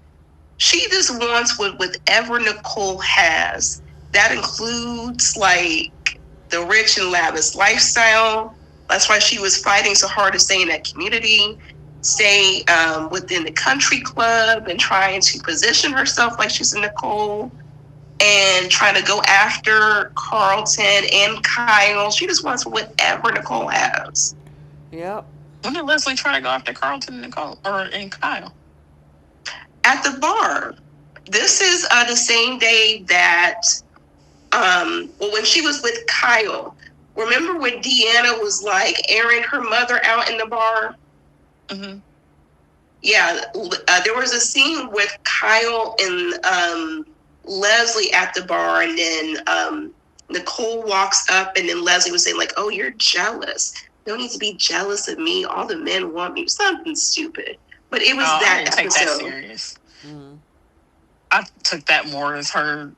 S2: she just wants whatever Nicole has. That includes like the rich and lavish lifestyle. That's why she was fighting so hard to stay in that community, stay within the country club, and trying to position herself like she's a Nicole, and trying to go after Carlton and Kyle. She just wants whatever Nicole has.
S1: Yep.
S3: When did Leslie try to go after Carlton and Nicole and Kyle?
S2: At the bar. This is the same day that, when she was with Kyle. Remember when Deanna was like airing her mother out in the bar?
S3: Mm-hmm.
S2: Yeah, there was a scene with Kyle and Leslie at the bar, and then Nicole walks up, and then Leslie was saying like, "Oh, you're jealous. You don't need to be jealous of me. All the men want me." Something stupid. But it was
S3: I
S2: that
S3: didn't take that
S2: episode.
S3: serious.
S1: Mm.
S3: I took that more as her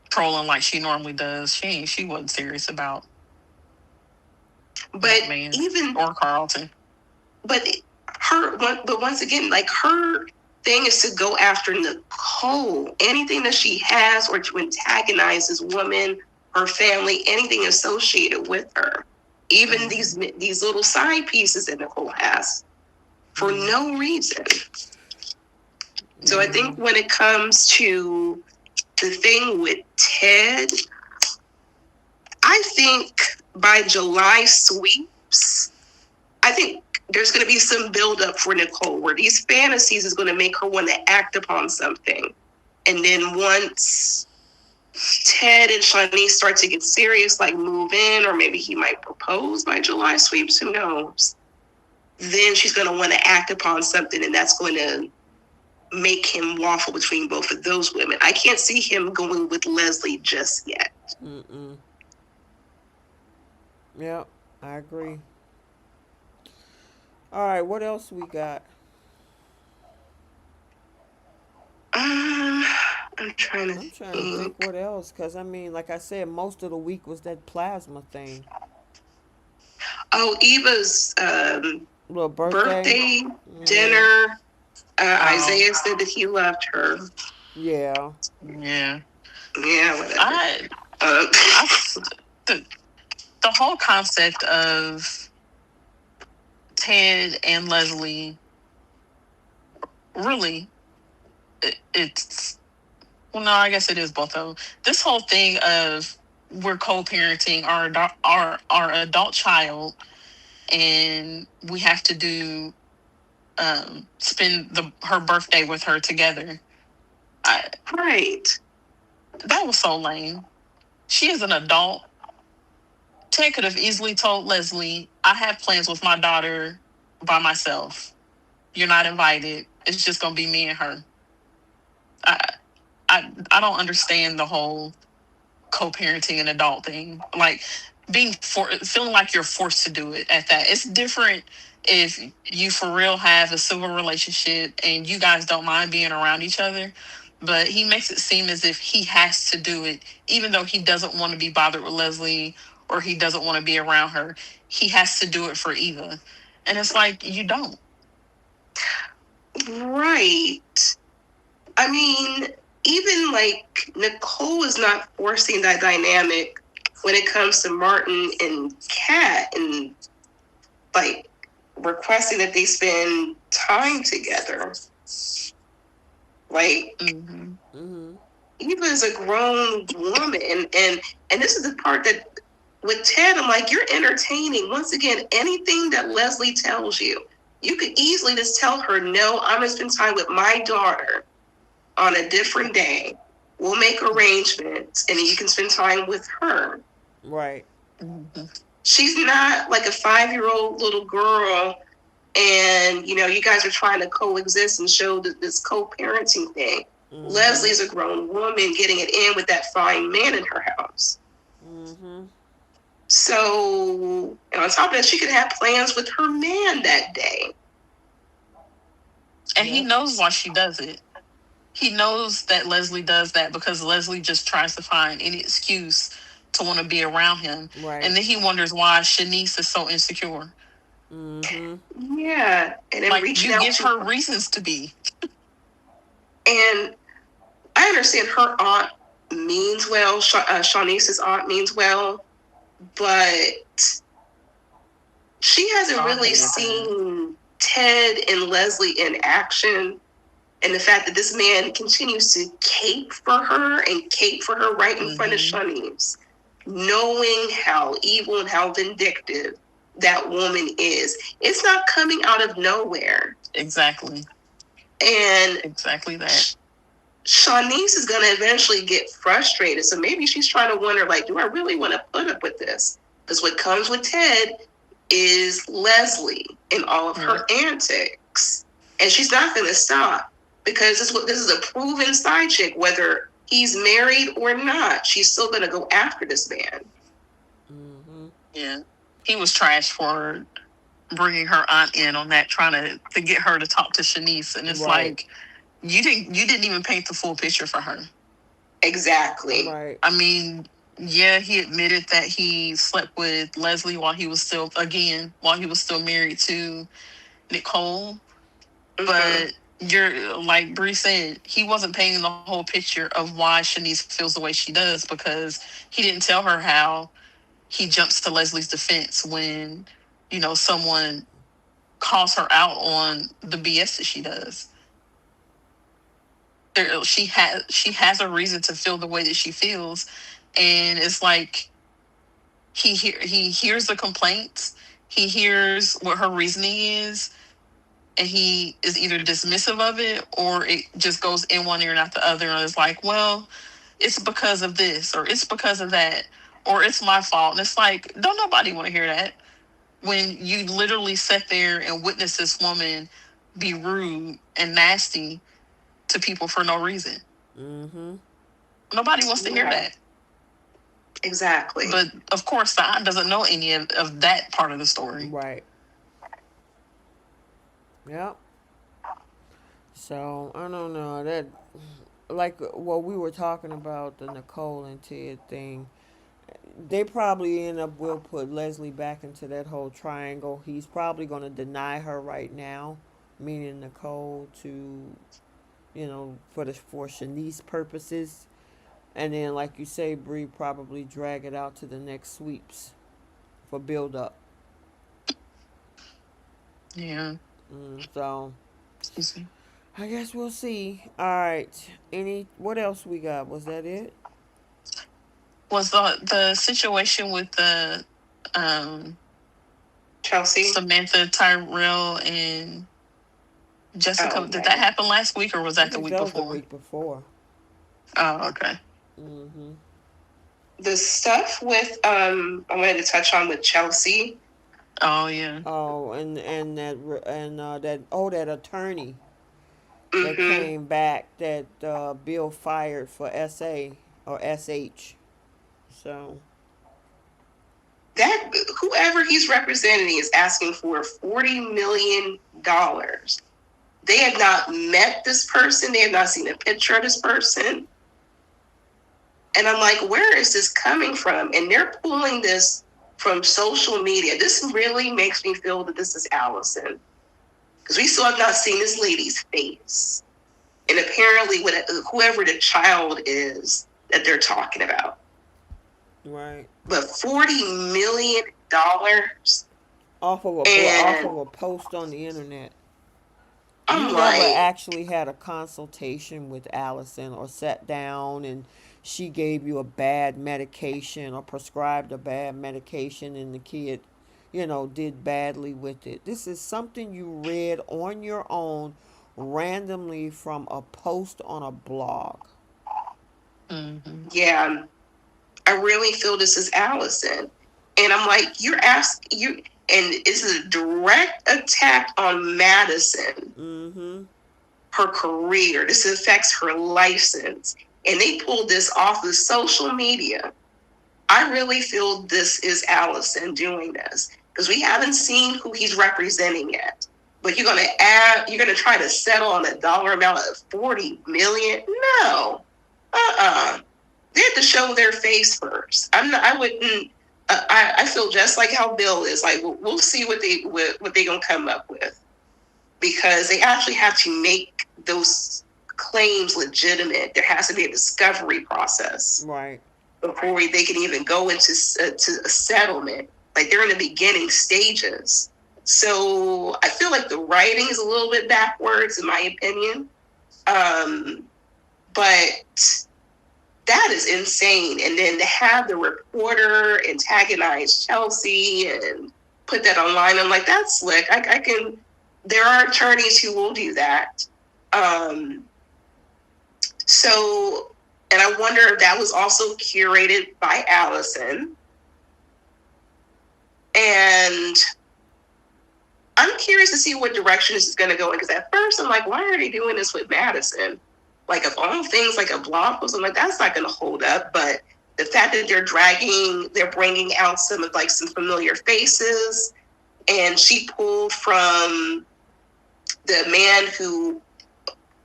S3: trolling like she normally does. She wasn't serious about
S2: But
S3: that man
S2: even
S3: or Carlton.
S2: but but once again, like her thing is to go after Nicole. Anything that she has or to antagonize this woman, her family, anything associated with her. Even these little side pieces that Nicole has for no reason. So I think when it comes to the thing with Ted, I think by July sweeps, I think there's going to be some buildup for Nicole where these fantasies is going to make her want to act upon something. And then once Ted and Shanice start to get serious, like move in, or maybe he might propose by July sweeps, who knows? Then she's going to want to act upon something, and that's going to make him waffle between both of those women. I can't see him going with Leslie just yet.
S1: Mm-mm. Yep, I agree. All right, what else we got?
S2: I'm trying to
S1: I'm trying to think what else, because I mean, like I said, most of the week was that plasma thing.
S2: Oh, Eva's
S1: Little
S2: birthday
S1: Yeah.
S2: dinner. Isaiah said that he loved her.
S1: Yeah.
S3: Yeah.
S2: Yeah, whatever.
S3: The whole concept of Ted and Leslie, really, it's, well, no, I guess it is both of them. This whole thing of we're co-parenting our adult child, and we have to do spend the her birthday with her together. I,
S2: Right.
S3: that was so lame. She is an adult. Ted could have easily told Leslie, "I have plans with my daughter by myself. You're not invited. It's just gonna be me and her." I I don't understand the whole co-parenting an adult thing. Like feeling like you're forced to do it at that. It's different if you for real have a civil relationship and you guys don't mind being around each other. But he makes it seem as if he has to do it, even though he doesn't want to be bothered with Leslie or he doesn't want to be around her. He has to do it for Eva. And it's like, you don't.
S2: Right. I mean, even like Nicole is not forcing that dynamic when it comes to Martin and Kat, and like requesting that they spend time together. Like,
S3: Mm-hmm.
S1: Mm-hmm.
S2: Eva is a grown woman, and this is the part that with Ted, I'm like, you're entertaining. Once again, anything that Leslie tells you, you could easily just tell her, no, I'm gonna spend time with my daughter on a different day. We'll make arrangements, and you can spend time with her.
S1: Right.
S3: Mm-hmm.
S2: She's not like a 5-year-old little girl, and you guys are trying to coexist and show this co-parenting thing.
S1: Mm-hmm.
S2: Leslie's a grown woman getting it in with that fine man in her house.
S1: Mm-hmm.
S2: So, and on top of that, she could have plans with her man that day.
S3: And he
S1: Yep.
S3: knows why she does it. He knows that Leslie does that because Leslie just tries to find any excuse to want to be around him.
S1: Right.
S3: And then he wonders why Shanice is so insecure.
S1: Mm-hmm.
S2: Yeah, and then
S3: Like,
S2: reaching
S3: you
S2: out
S3: give
S2: to
S3: her
S2: her.
S3: reasons to be.
S2: And I understand her aunt means well. Shanice's aunt means well, but she hasn't
S3: Oh, I
S2: really
S3: hated that.
S2: seen Ted and Leslie in action. And the fact that this man continues to cape for her and cape for her right in front of Shanice, knowing how evil and how vindictive that woman is. It's not coming out of nowhere.
S3: Exactly.
S2: And
S3: Exactly that.
S2: Shanice is going to eventually get frustrated. So maybe she's trying to wonder, like, do I really want to put up with this? Because what comes with Ted is Leslie and all of her antics. And she's not going to stop because this is a proven side chick. Whether he's married or not, she's still going to go after this man.
S1: Mm-hmm.
S3: Yeah. He was trash for bringing her aunt in on that, trying to get her to talk to Shanice. And it's
S1: Right.
S3: like, you didn't even paint the full picture for her.
S2: Exactly.
S1: Right.
S3: I mean, yeah, he admitted that he slept with Leslie while he was still married to Nicole. But you're like Bree said, he wasn't painting the whole picture of why Shanice feels the way she does, because he didn't tell her how he jumps to Leslie's defense when, someone calls her out on the BS that she does. She has a reason to feel the way that she feels, and it's like he hears the complaints, he hears what her reasoning is, and he is either dismissive of it or it just goes in one ear and out the other, and it's like, well, it's because of this or it's because of that or it's my fault. And it's like, don't nobody want to hear that when you literally sat there and witnessed this woman be rude and nasty to people for no reason.
S1: Mm-hmm.
S3: Nobody wants to hear that.
S2: Exactly.
S3: But of course, the aunt doesn't know any of that part of the story.
S1: Right. Yep. So I don't know that, like what we were talking about, the Nicole and Ted thing. They probably end up will put Leslie back into that whole triangle. He's probably going to deny her right now, meaning Nicole, to for Shanice purposes, and then like you say, Bree, probably drag it out to the next sweeps for build up.
S3: Yeah.
S1: So
S3: Excuse me.
S1: I guess we'll see. All right. What else we got? Was that it?
S3: Was the situation with the um
S2: Chelsea.
S3: Samantha Tyrell and
S2: Oh
S3: Jessica, did that
S2: man,
S3: happen last week or was
S1: I
S3: that the
S1: think
S3: week
S1: that was the
S3: before?
S1: week before.
S3: Oh, okay.
S1: Mm-hmm.
S2: the stuff with I wanted to touch on with Chelsea.
S3: Oh yeah.
S1: Oh, that attorney that
S2: Mm-hmm.
S1: came back that Bill fired for SA or SH. So
S2: That whoever he's representing is asking for $40 million. They have not met this person. They have not seen a picture of this person. And I'm like, where is this coming from? And they're pulling this from social media. This really makes me feel that this is Allison. Because we still have not seen this lady's face. And apparently, whoever the child is that they're talking about.
S1: right
S2: But $40 million.
S1: off
S2: And
S1: of a post on the internet. You
S2: I'm
S1: never
S2: like,
S1: actually had a consultation with Allison or sat down and she gave you a bad medication or prescribed a bad medication and the kid, did badly with it. This is something you read on your own randomly from a post on a blog.
S3: Mm-hmm.
S2: yeah, I really feel this is Allison. And I'm like, you're asking you, and it's a direct attack on Madison,
S1: Mm-hmm.
S2: her career. This affects her license. And they pulled this off of social media. I really feel this is Allison doing this because we haven't seen who he's representing yet. But you're gonna try to settle on a dollar amount of 40 million? No. Uh-uh. They have to show their face first. I wouldn't. I feel just like how Bill is. Like we'll see what they gonna come up with because they actually have to make those claims legitimate. There has to be a discovery process
S1: Right.
S2: before they can even go into to a settlement. Like they're in the beginning stages. So I feel like the writing is a little bit backwards, in my opinion. Um, but that is insane. And then to have the reporter antagonize Chelsea and put that online, I'm like, that's slick. I can. There are attorneys who will do that. Um, so, and I wonder if that was also curated by Allison. And I'm curious to see what direction this is going to go in. Because at first, I'm like, why are they doing this with Madison? Like, of all things, like a blog post, I'm like, that's not going to hold up. But the fact that they're bringing out some familiar faces. And she pulled from the man who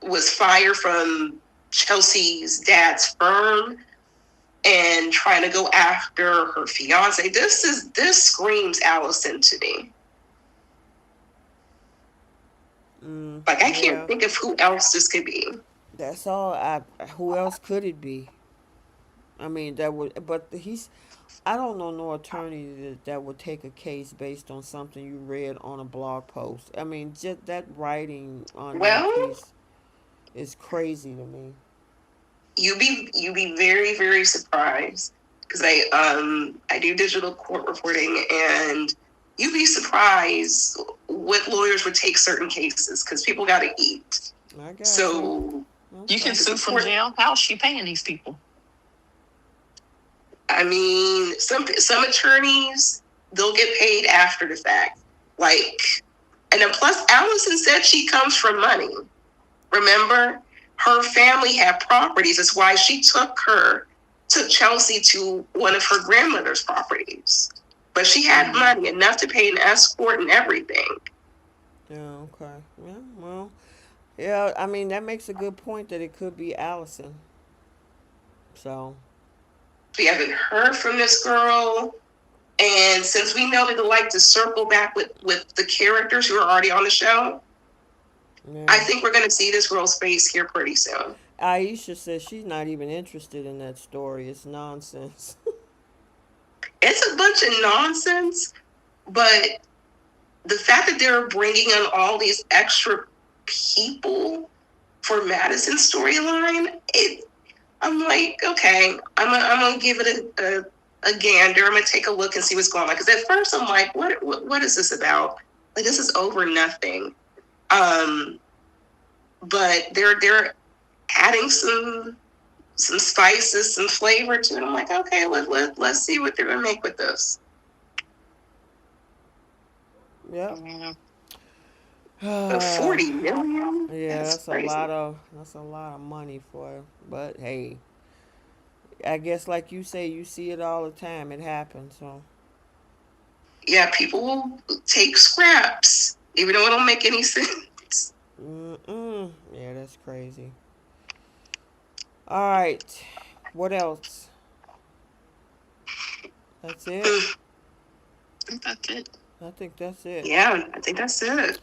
S2: was fired from Chelsea's dad's firm and trying to go after her fiance. This screams Allison to me. Like I can't
S1: Yeah.
S2: think of who else this could be.
S1: That's all. Who else could it be? I mean, that would. But he's. I don't know no attorney that would take a case based on something you read on a blog post. I mean, just that writing on that
S2: Well,
S1: piece is crazy to me.
S2: you be very very surprised because I do digital court reporting and you'd be surprised what lawyers would take certain cases because people got to eat.
S1: I got you.
S2: So
S3: You can
S1: Okay.
S3: sue from jail. How's she paying these people?
S2: I mean, some attorneys they'll get paid after the fact. Like, and then plus, Allison said she comes from money. Remember, her family had properties. That's why she took Chelsea to one of her grandmother's properties. But she had money enough to pay an escort and everything.
S1: Yeah. Okay. Yeah. Well. Yeah. I mean, that makes a good point that it could be Allison. So.
S2: We haven't heard from this girl. And since we know that they like to circle back with the characters who are already on the show,
S1: Yeah.
S2: I think we're going to see this girl's face here pretty soon.
S1: Aisha says she's not even interested in that story. It's nonsense.
S2: It's a bunch of nonsense, but the fact that they're bringing in all these extra people for Madison's storyline, I'm like, okay, I'm gonna give it a gander. I'm gonna take a look and see what's going on. Because at first I'm like, what is this about? Like, this is over nothing. But they're adding some spices, some flavor to it. I'm like, okay, let's see what they're gonna make with this.
S1: Yep.
S2: But 40 million?
S1: Yeah,
S2: That's crazy.
S1: that's a lot of money for it. But hey, I guess like you say, you see it all the time. It happens. So
S2: Yeah, people will take scraps, even though it don't make any sense.
S1: yeah, that's crazy. All right, what else? That's it.
S3: I think that's it.
S1: I think that's it.
S2: Yeah, I think that's it.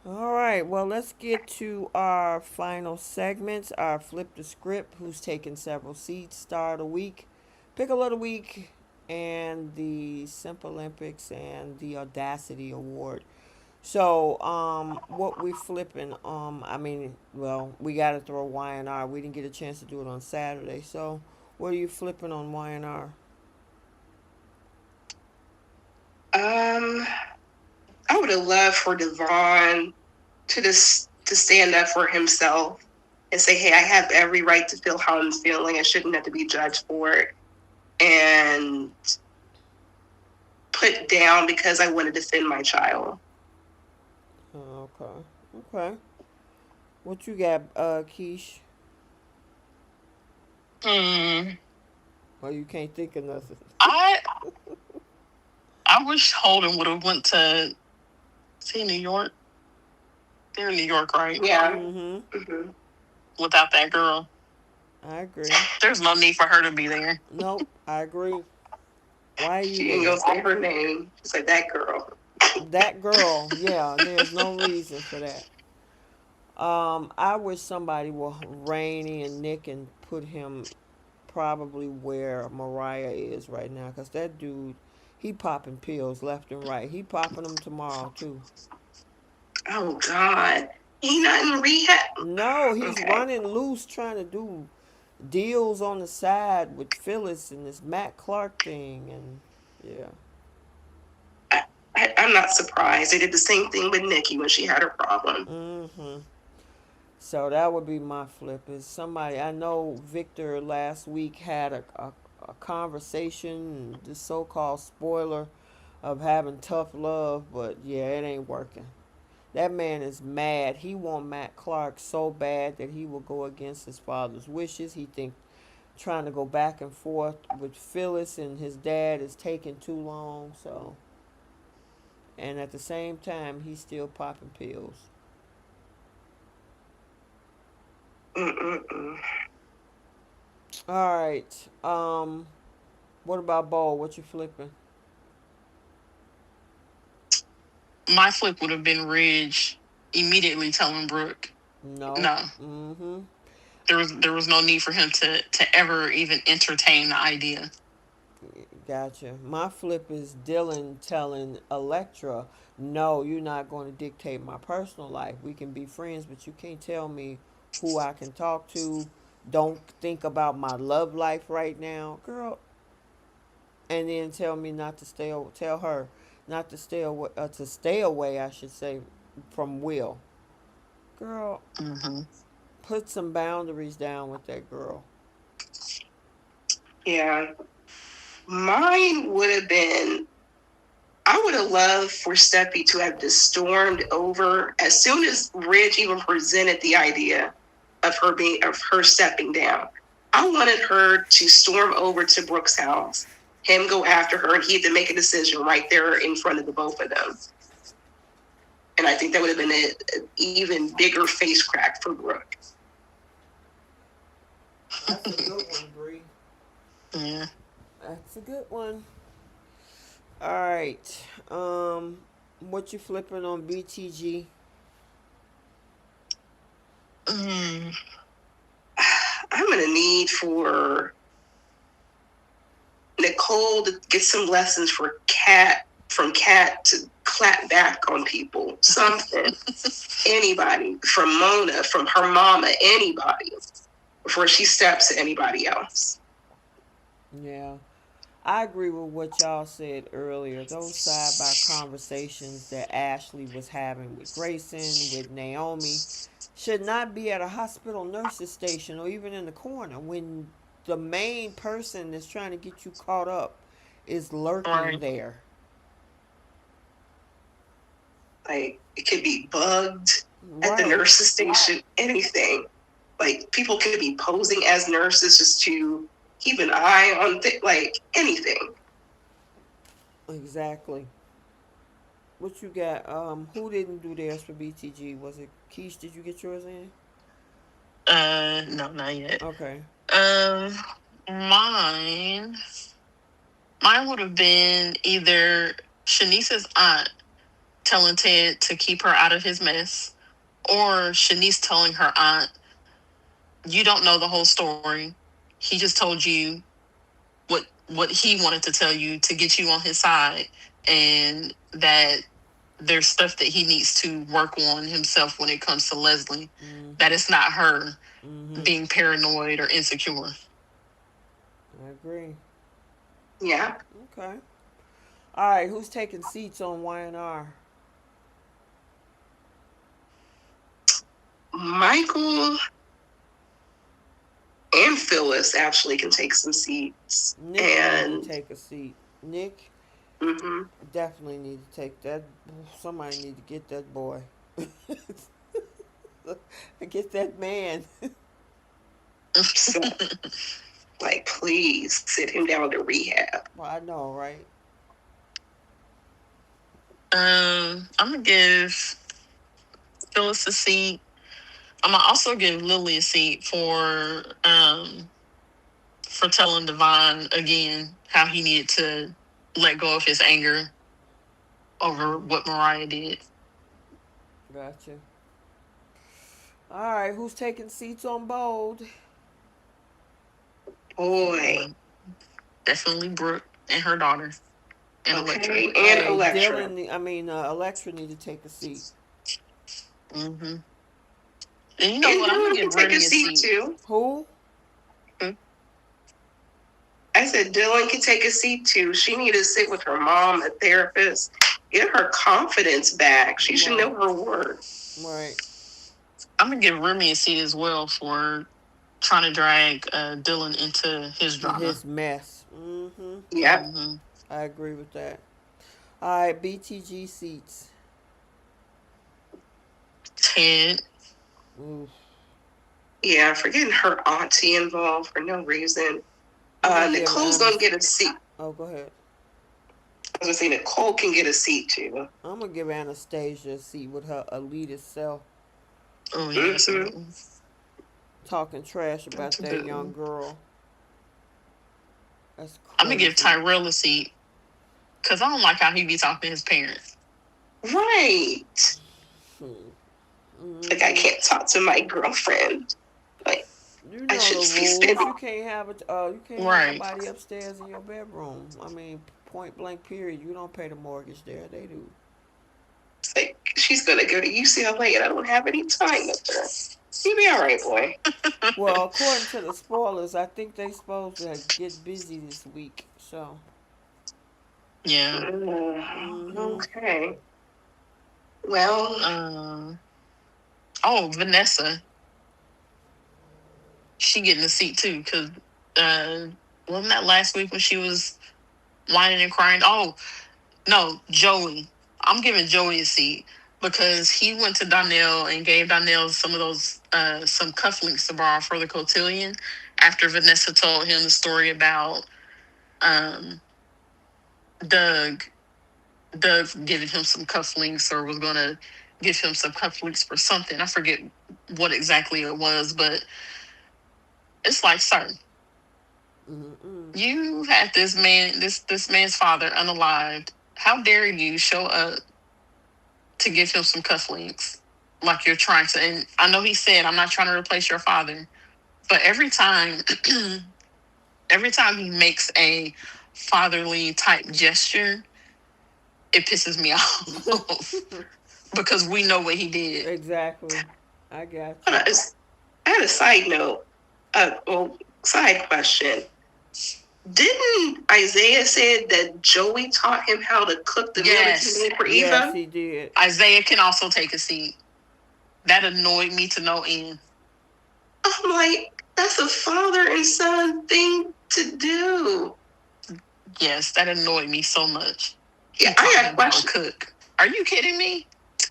S1: All right, well, let's get to our final segments. Our flip the script, who's taken several seats, star of the week, pickle of the week, and the Simp Olympics and the Audacity Award. So, what we flipping? I mean, well, we got to throw Y&R. We didn't get a chance to do it on Saturday. So, what are you flipping on Y&R?
S2: Um, I would have loved for Devon to stand up for himself and say, "Hey, I have every right to feel how I'm feeling. I shouldn't have to be judged for it." And put down because I want to defend my child.
S1: Okay, okay. What you got, Keish?
S3: Hmm.
S1: Oh, you can't think of nothing.
S3: I I wish Holden would have went to see New York. They're in New York, right?
S2: Yeah.
S1: Mm-hmm.
S3: Without that girl,
S1: I agree.
S3: there's no need for her to be there.
S1: Nope, I agree. Why are you
S2: She ain't
S1: there?
S2: gonna say her name. She's like that girl.
S1: That girl, yeah, there's no reason for that. I wish somebody would rein in Nick and put him probably where Mariah is right now, cause that dude, he popping pills left and right. He popping them tomorrow too.
S2: Oh God, he not in rehab.
S1: No, he's
S2: Okay.
S1: running loose trying to do deals on the side with Phyllis and this Matt Clark thing, and yeah.
S2: I'm not surprised. They did the same thing with Nikki when she had her problem.
S1: Mm-hmm. So that would be my flip. Is somebody I know Victor last week had a conversation, the so-called spoiler of having tough love, but yeah, it ain't working. That man is mad. He want Matt Clark so bad that he will go against his father's wishes. He think trying to go back and forth with Phyllis and his dad is taking too long. So, and at the same time, he's still popping pills.
S2: Mm-mm-mm.
S1: All right. What about Bo? What you flipping?
S3: My flip would have been Ridge immediately telling Brooke,
S1: No.
S3: no.
S1: Mm-hmm.
S3: There was no need for him to ever even entertain the idea.
S1: Gotcha. My flip is Dylan telling Electra, "No, you're not going to dictate my personal life. We can be friends, but you can't tell me who I can talk to. Don't think about my love life right now, girl." And then tell me not to stay. Tell her not to stay away. To stay away, I should say, from Will. Girl,
S3: Mm-hmm.
S1: put some boundaries down with that girl.
S2: Yeah, mine would have been. I would have loved for Steffi to have just stormed over as soon as Ridge even presented the idea of her stepping down. I wanted her to storm over to Brooke's house, him go after her, and he had to make a decision right there in front of the both of them. And I think that would have been an even bigger face crack for Brooke.
S1: That's a good one, Bree.
S3: Yeah.
S1: That's a good one. All right. What you flipping on BTG?
S3: Mm.
S2: I'm gonna need for Nicole to get some lessons for Kat from Kat to clap back on people, something. Anybody, from Mona, from her mama, anybody, before she steps to anybody else.
S1: Yeah. I agree with what y'all said earlier. Those side by conversations that Ashley was having with Grayson, with Naomi, should not be at a hospital nurse's station or even in the corner when the main person that's trying to get you caught up is lurking
S3: Right.
S1: there.
S2: Like, it could be bugged at the
S1: Right.
S2: nurse's station, anything. Like, people could be posing as nurses just to keep an eye on, like, anything.
S1: Exactly. What you got? Who didn't do theirs for BTG? Was it Keish? Did you get yours in?
S3: No, not yet.
S1: Okay.
S3: Um, mine, mine would have been either Shanice's aunt telling Ted to keep her out of his mess, or Shanice telling her aunt, "You don't know the whole story. He just told you what he wanted to tell you to get you on his side, and that there's stuff that he needs to work on himself when it comes to Leslie. That
S1: Mm-hmm.
S3: it's not her
S1: Mm-hmm.
S3: being paranoid or insecure."
S1: I agree.
S2: Yeah.
S1: Okay. All right. Who's taking seats on Y&R?
S2: Michael and Phyllis actually can take some seats.
S1: Nick need to
S2: And
S1: take a seat. Nick
S2: mm-hmm.
S1: definitely need to take that. Somebody need to get that boy. Get that man.
S2: So, like, please sit him down to rehab.
S1: Well, I know, right?
S3: I'm gonna give Phyllis a seat. I'm gonna also give Lily a seat for telling Devon again how he needed to let go of his anger over what Mariah did.
S1: Gotcha. All right. Who's taking seats on Bold?
S2: Boy.
S3: Definitely Brooke and her daughter and Electra.
S2: Okay. And
S1: Hey,
S2: Electra.
S1: Electra need to take a seat.
S3: Mm-hmm. And you know
S2: And
S3: what? I'm gonna
S2: Dylan can
S3: give
S2: take a
S3: Remy a
S2: seat
S3: seat.
S2: too.
S1: Who?
S2: I said Dylan can take a seat too. She need to sit with her mom, a therapist, get her confidence back. She should know her worth.
S1: Right.
S3: I'm gonna give Remy a seat as well for trying to drag Dylan into his drama.
S1: His mess. Mm-hmm.
S2: Yep.
S3: Mm-hmm.
S1: I agree with that. All right. BTG seats.
S3: Ted.
S1: Oof.
S2: Yeah, for getting her auntie involved for no reason. Nicole's gonna get a seat.
S1: Oh, go ahead.
S2: I was gonna say Nicole can get a seat too.
S1: I'm gonna give Anastasia a seat with her elitist self,
S3: Oh yeah, absolutely.
S1: talking trash about that young girl. That's
S3: I'm gonna
S1: crazy.
S3: give Tyrell a seat because I don't like how he be talking to his parents.
S2: Right.
S1: Mm-hmm.
S2: Like, I can't talk to my girlfriend. Like,
S1: You know
S2: I should
S1: the
S2: be
S1: rules.
S2: spending.
S1: You can't have you can't
S3: Right.
S1: have nobody upstairs in your bedroom. I mean, point blank. Period. You don't pay the mortgage there. They do.
S2: Like, she's gonna go to UCLA and I don't have any time with her. You be all right, boy.
S1: Well, according to the spoilers, I think they supposed to get busy this week. So.
S3: Yeah.
S1: Mm-hmm.
S2: Okay. Well.
S3: Oh, Vanessa. She getting a seat too because wasn't that last week when she was whining and crying? Oh no, Joey. I'm giving Joey a seat because he went to Donnell and gave Donnell some of those some cufflinks to borrow for the cotillion after Vanessa told him the story about um, Doug. Doug giving him some cufflinks or was gonna give him some cufflinks for something. I forget what exactly it was, but it's like, sir, you had this man's father unalived. How dare you show up to give him some cufflinks like you're trying to? And I know he said, "I'm not trying to replace your father," but every time, every time he makes a fatherly type gesture, it pisses me off because we know what he did.
S1: Exactly. I got you.
S2: I had a side note. Side question. Didn't Isaiah say that Joey taught him how to cook the meal that he made for Eva?
S1: Yes, he did.
S3: Isaiah can also take a seat. That annoyed me to no end.
S2: I'm like, that's a father and son thing to do.
S3: Yes, that annoyed me so much.
S2: Yeah, I got questions.
S3: Cook. Are you kidding me?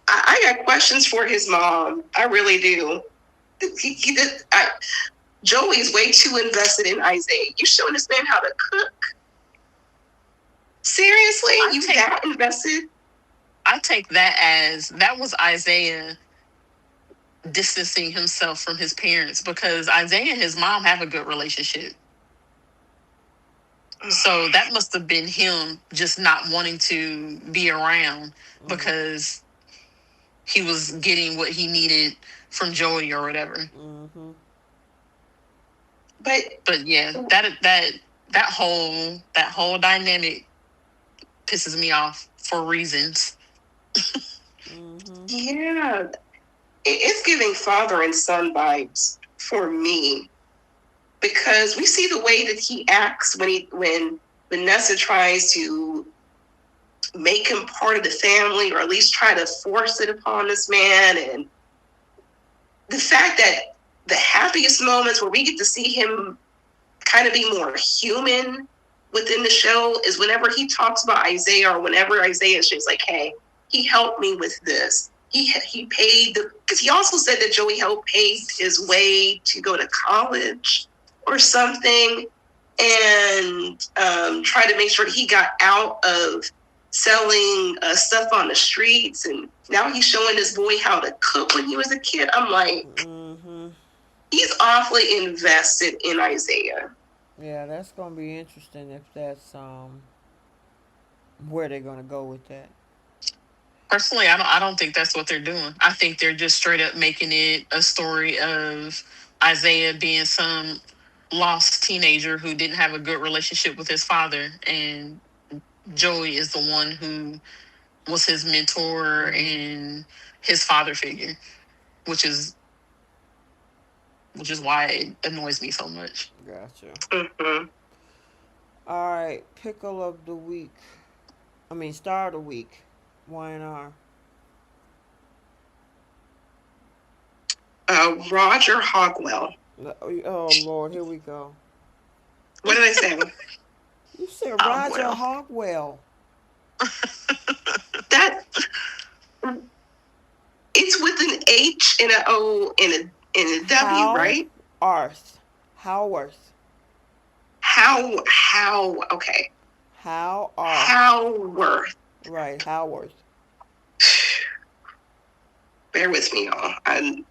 S2: I got questions for his mom. I really do. Joey's way too invested in Isaiah. You showing this man how to cook? Seriously? You that invested?
S3: I take that as that was Isaiah distancing himself from his parents because Isaiah and his mom have a good relationship. So that must have been him just not wanting to be around because he was getting what he needed from Joey or whatever.
S1: Mm-hmm.
S3: But yeah, that whole dynamic pisses me off for reasons.
S2: Yeah, it's giving father and son vibes for me because we see the way that he acts when Vanessa tries to make him part of the family or at least try to force it upon this man, and the fact that the happiest moments where we get to see him kind of be more human within the show is whenever he talks about Isaiah or whenever Isaiah is just like, hey, he helped me with this. He paid because he also said that Joey helped pay his way to go to college or something, and try to make sure that he got out of selling stuff on the streets, and now he's showing this boy how to cook when he was a kid. I'm like, he's awfully invested in Isaiah.
S1: Yeah, that's gonna be interesting if that's where they're gonna go with that.
S3: Personally, I don't think that's what they're doing. I think they're just straight up making it a story of Isaiah being some lost teenager who didn't have a good relationship with his father, and Joey is the one who was his mentor and his father figure, which is why it annoys me so much.
S1: Gotcha.
S2: Mm-hmm.
S1: All right, pickle of the week. Star of the week. YNR.
S2: Roger Hogwell.
S1: Oh Lord, here we go.
S2: What did I say?
S1: You said Roger Hogwell.
S2: That it's with an H and an O and a W, right?
S1: Howarth. Howarth.
S2: Okay.
S1: Howarth.
S2: Howarth.
S1: Right, Howarth.
S2: Bear with me, y'all.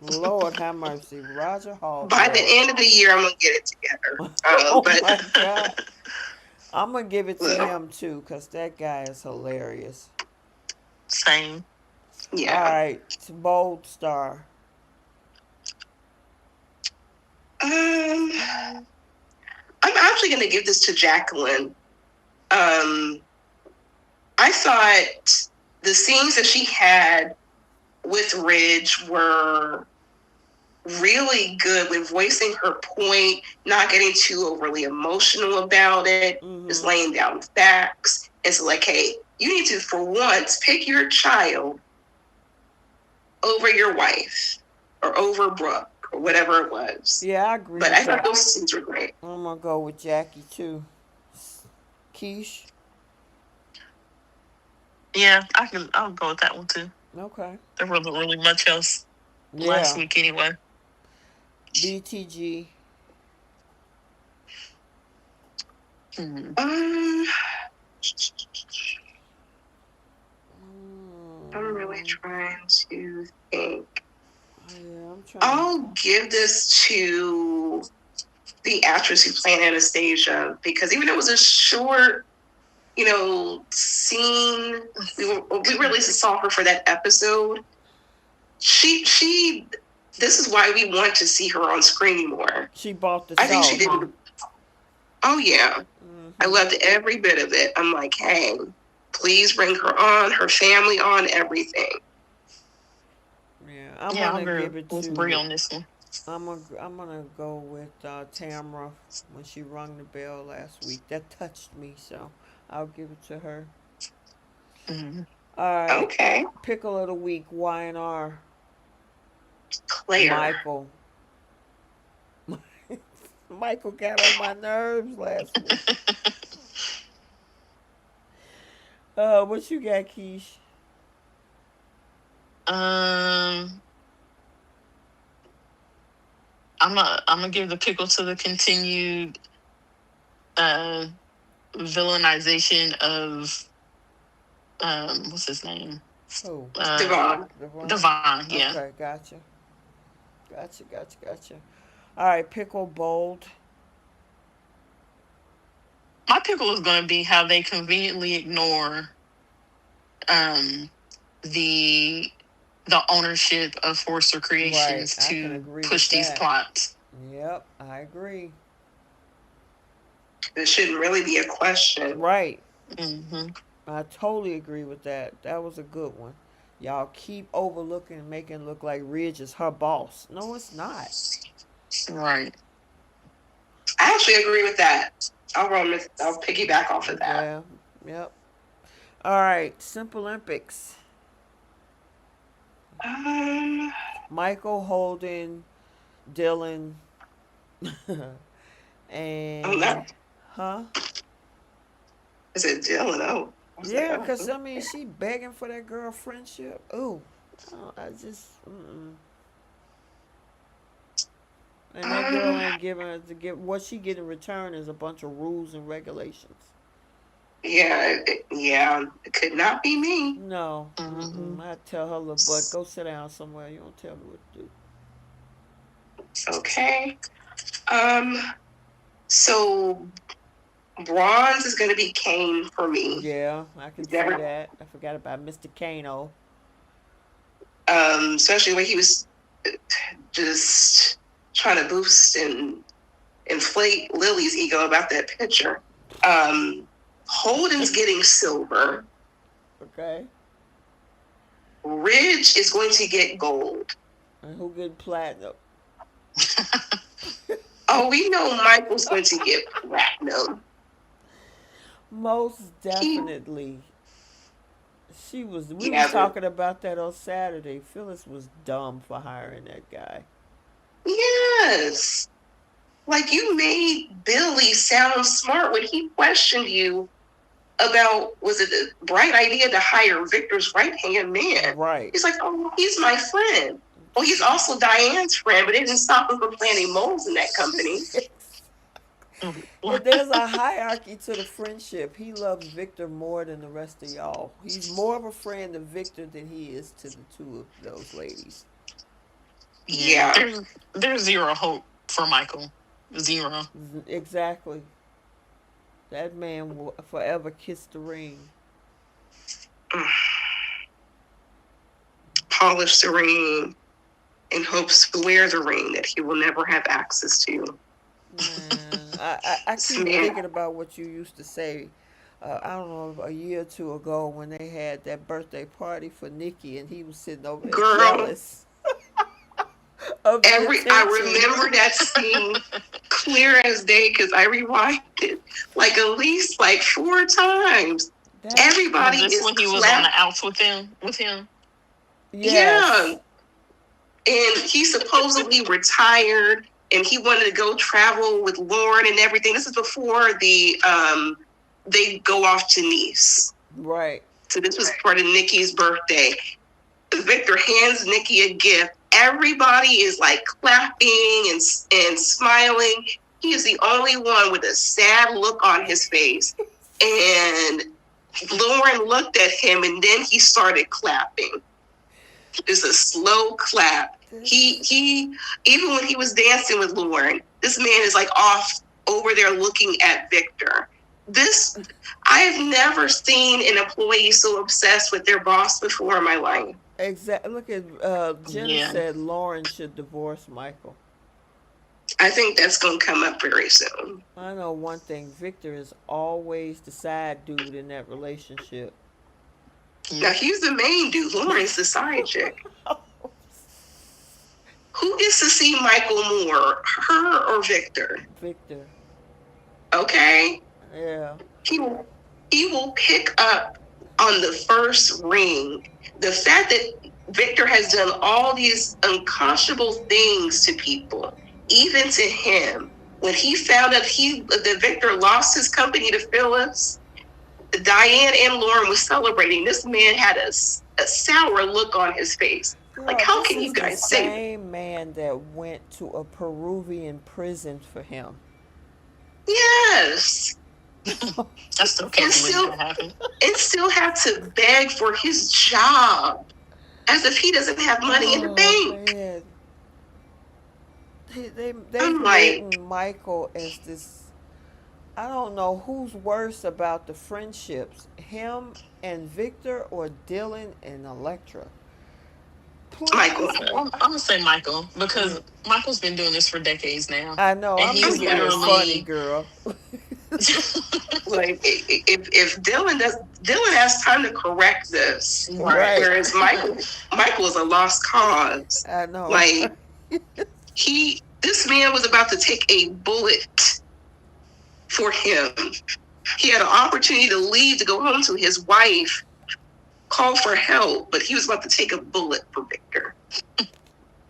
S1: Lord have mercy, Roger Hogwell.
S2: By the end of the year, I'm gonna get it together.
S1: My God. I'm gonna give it to him too, cause that guy is hilarious.
S3: Same.
S2: Yeah.
S1: All right, bold star.
S2: I'm actually gonna give this to Jacqueline. I thought the scenes that she had with Ridge were really good with voicing her point, not getting too overly emotional about it, just laying down facts. It's like, hey, you need to, for once, pick your child over your wife or over Brooke or whatever it was.
S1: Yeah, I agree.
S2: But I thought those scenes were great.
S1: I'm gonna go with Jackie too. Keish.
S3: Yeah, I'll go with that one too.
S1: Okay.
S3: There wasn't really much else last week anyway.
S1: BTG.
S2: I'm really trying to think. I'll give this to the actress who played Anastasia, because even though it was a short, scene, we really saw her for that episode. She this is why we want to see her on screen more.
S1: She bought the
S2: I think she did. Oh yeah. I loved every bit of it. I'm like, hey, Please bring her on, her family on, everything.
S1: Yeah, I'm
S3: Yeah, I'll
S1: gonna
S3: agree
S1: give it
S3: with Bree
S1: to.
S3: on this one.
S1: I'm gonna go with Tamra when she rung the bell last week. That touched me, so I'll give it to her.
S3: Mm-hmm.
S1: All right,
S2: Okay.
S1: pickle of the week, Y&R,
S2: Claire.
S1: Michael. Michael got on my nerves last week. What you got, Keish?
S3: um, I'm gonna give the pickle to the continued uh villainization of what's his name?
S1: Who?
S2: Devon.
S1: Devon.
S3: Devon. Yeah,
S1: Okay, gotcha, gotcha. All right, pickle bold.
S3: my pickle is gonna be how they conveniently ignore um the the ownership of Forcer
S1: Right,
S3: Creations
S1: I can
S3: to
S1: agree with
S3: push these
S1: that.
S3: plots.
S1: Yep, I agree.
S2: This shouldn't really be a question.
S1: Right,
S3: Hmm.
S1: I totally agree with that. That was a good one. Y'all keep overlooking and making it look like Ridge is her boss. No, it's not.
S3: Right.
S2: I actually agree with that. I'll piggyback off of that.
S1: Yeah, yep. All right, Simple Olympics.
S2: Um,
S1: Michael Holden, Dylan,
S2: oh
S1: and
S2: no,
S1: huh?
S2: is it Dylan? Oh, I was like,
S1: Yeah,
S2: oh,
S1: cause I mean she begging for that girl friendship. Ooh, I just and that girl
S2: um,
S1: ain't giving her to get what she get in return is a bunch of rules and regulations.
S2: yeah, yeah, it could not be me.
S1: No,
S3: Hmm.
S1: I tell her little butt go sit down somewhere. You don't tell me what to do.
S2: Okay. Um, so bronze is going to be Kane for me.
S1: Yeah, I can see
S2: Never,
S1: that. I forgot about Mr. Kano.
S2: especially when he was just trying to boost and inflate Lily's ego about that picture. Um, Holden's getting silver.
S1: Okay,
S2: Ridge is going to get gold.
S1: and who get platinum?
S2: Oh, we know Michael's going to get platinum.
S1: Most
S2: He,
S1: definitely. She was. We was
S2: yeah,
S1: talking about that on Saturday. Phyllis was dumb for hiring that guy.
S2: yes. Like you made Billy sound smart when he questioned you about was it a bright idea to hire Victor's right hand man?
S1: Right.
S2: He's like, oh, he's my friend. Well, he's also Diane's friend, but it didn't stop him from planting moles in that company.
S1: If there's a hierarchy to the friendship, he loves Victor more than the rest of y'all. He's more of a friend to Victor than he is to the two of those ladies.
S3: Yeah,
S2: Yeah.
S3: there's zero hope for Michael. Zero.
S1: Exactly. That man will forever kiss the ring.
S2: Polish the ring in hopes to wear the ring that he will never have access to.
S1: Man, I keep
S2: Man,
S1: thinking about what you used to say. I don't know, a year or two ago when they had that birthday party for Nikki and he was sitting over there
S2: girl,
S1: jealous of the
S2: I
S1: attention.
S2: remember that scene clear as day because I rewinded it like at least like 4 times.
S1: That,
S2: Everybody
S3: Was this
S2: is
S3: when he was on the
S2: clap.
S3: outs with him? With him?
S2: Yeah,
S1: yes.
S2: and he supposedly retired and he wanted to go travel with Lauren and everything. This is before they go off to Nice.
S1: Right.
S2: So this was part of Nikki's birthday. Victor hands Nikki a gift. Everybody is like clapping and smiling. He is the only one with a sad look on his face. And Lauren looked at him and then he started clapping. It's a slow clap. He even when he was dancing with Lauren, this man is like off over there looking at Victor. This I've never seen an employee so obsessed with their boss before in my life.
S1: Exactly. Look at Jenna
S3: Yeah.
S1: said Lauren should divorce Michael.
S2: I think that's gonna come up very soon.
S1: I know one thing. Victor is always the side dude in that relationship.
S2: Now
S3: Yep.
S2: he's the main dude. Lauren's the side chick. Who gets to see Michael more, her or Victor?
S1: Victor.
S2: Okay,
S1: Yeah.
S2: he will, he will pick up on the first ring. The fact that Victor has done all these unconscionable things to people, even to him. When he found out that Victor lost his company to Phyllis, Diane and Lauren was celebrating. This man had a sour look on his face. Like,
S1: Girl,
S2: how
S1: this
S2: can
S1: is
S2: you
S1: the
S2: guys say that?
S1: same man that went to a Peruvian prison for him.
S2: Yes,
S3: I still
S2: and
S3: can't believe
S2: still
S3: that happened.
S2: and still have to beg for his job as if he doesn't have money in the
S1: Oh
S2: bank.
S1: man. They've
S2: I'm like,
S1: written Michael as this. I don't know who's worse about the friendships, him and Victor or Dylan and Electra.
S2: Michael.
S1: Please make.
S3: I'm gonna say Michael because
S1: Mm,
S3: Michael's been doing this for decades now,
S1: I know.
S3: and
S1: I'm
S3: he's
S1: just
S2: Okay.
S1: being funny,
S3: literally.
S1: girl.
S2: Like, if Dylan has time to correct this,
S3: Right.
S1: Right.
S2: whereas Michael is a lost cause.
S1: I know.
S2: Like, this man was about to take a bullet for him. He had an opportunity to leave to go home to his wife, call for help, but he was about to take a bullet for Victor.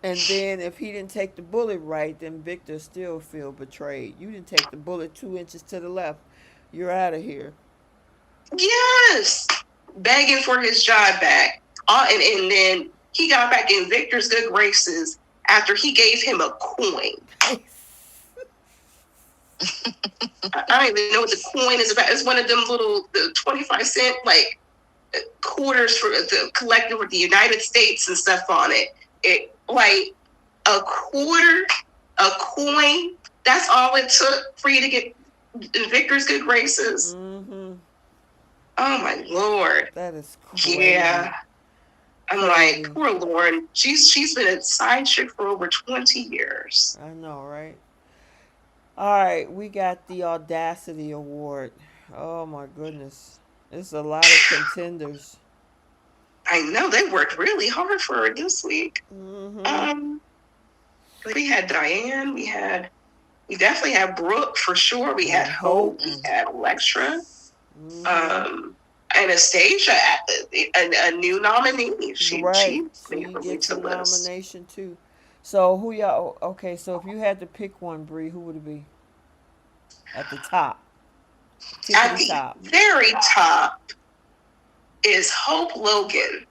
S1: And then if he didn't take the bullet right, then Victor still feel betrayed. You didn't take the bullet 2 inches to the left. You're out of here.
S2: Yes, begging for his job back. And then he got back in Victor's good graces after he gave him a coin. I don't even know what the coin is about. It's one of them little the 25-cent like quarters for the collected with the United States and stuff on it. It like a quarter, a coin. That's all it took for you to get in Victor's good graces.
S1: Mm-hmm.
S2: Oh my lord.
S1: That is crazy.
S2: Yeah. I'm
S1: Crazy.
S2: like, poor Lauren. She's been a side chick for over 20 years.
S1: I know, right? All right, we got the Audacity Award. Oh my goodness. It's a lot of contenders.
S2: I know they worked really hard for her this week.
S1: Mm-hmm.
S2: We had Diane, we definitely had Brooke for sure. We had Hope, we had Electra,
S1: Mm-hmm.
S2: Anastasia, a new nominee. She
S1: Right.
S2: made
S1: She
S2: her way
S1: gets
S2: to
S1: a
S2: the list.
S1: nomination too. So who y'all? Okay, so if you had to pick one, Bree, who would it be at the top?
S2: At
S1: Tippity
S2: the
S1: top.
S2: very top is Hope Logan.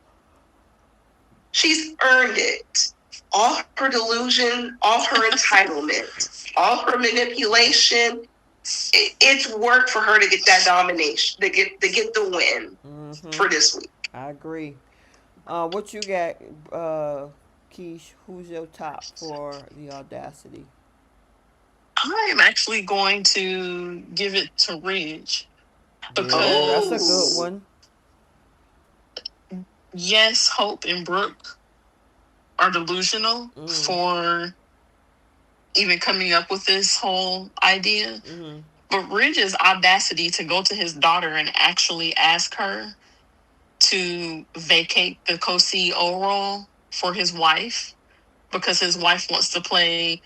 S2: She's earned it. All her delusion, all her entitlement, all her manipulation. It's worked for her to get that nomination, to get the win for this week.
S1: I agree. What you got, Keish? Who's your top for the Audacity?
S3: I am actually going to give it to Ridge
S1: Yeah, that's a good
S3: because
S1: one.
S3: yes, Hope and Brooke are delusional for even coming up with this whole idea.
S1: Mm-hmm.
S3: But Ridge's audacity to go to his daughter and actually ask her to vacate the co-CEO role for his wife because his wife wants to play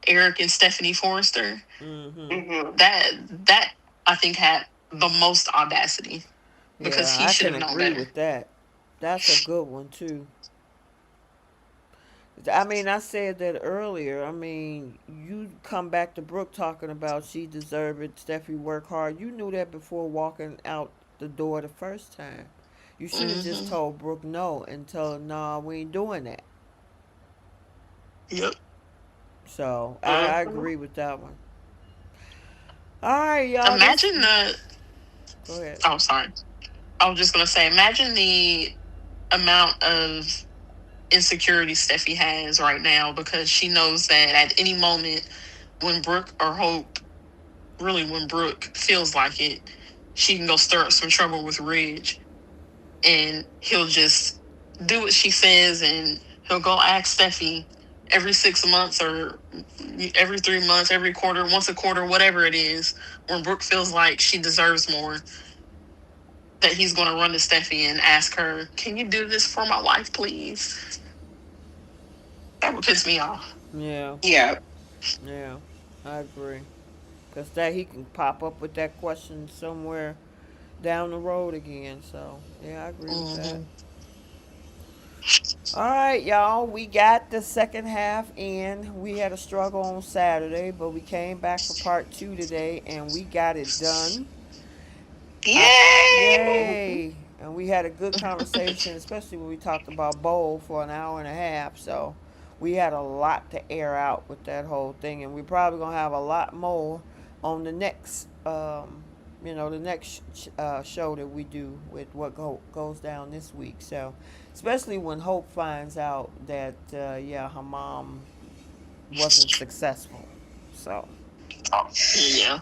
S3: Eric and Stephanie Forrester.
S1: Mm-hmm.
S3: That I think had the most audacity because
S1: Yeah,
S3: he
S1: I
S3: should
S1: can
S3: have known
S1: agree
S3: better.
S1: with that. That's a good one too. I mean, I said that earlier. I mean, you come back to Brooke talking about she deserved it. Steffi work hard. You knew that before walking out the door the first time. You should have just
S3: Mm-hmm.
S1: told Brooke no and tell her, nah, we ain't doing that.
S3: Yep.
S1: So I agree with that one. All right, y'all. This.
S3: Imagine the.
S1: Go ahead.
S3: Oh, sorry. I was just gonna say, imagine the amount of insecurity Steffi has right now because she knows that at any moment when Brooke or Hope, really when Brooke feels like it, she can go stir up some trouble with Ridge and he'll just do what she says and he'll go ask Steffi every 6 months or every 3 months, every quarter, once a quarter, whatever it is, when Brooke feels like she deserves more. that he's going to run to Steffi and ask her, "Can you do this for my wife, please?" That would piss me off.
S1: Yeah,
S2: Yeah.
S1: yeah, I agree. Cause that he can pop up with that question somewhere down the road again. So yeah, I agree with that.
S3: Mm-hmm.
S1: All right, y'all. We got the second half in. We had a struggle on Saturday, but we came back for part two today, and we got it done. I,
S2: Yay!
S1: yay! And we had a good conversation, especially when we talked about bowl for an hour and a half. So we had a lot to air out with that whole thing, and we're probably gonna have a lot more on the next, the next show that we do with what goes down this week. So, especially when Hope finds out that yeah, her mom wasn't successful. So.
S3: Yeah.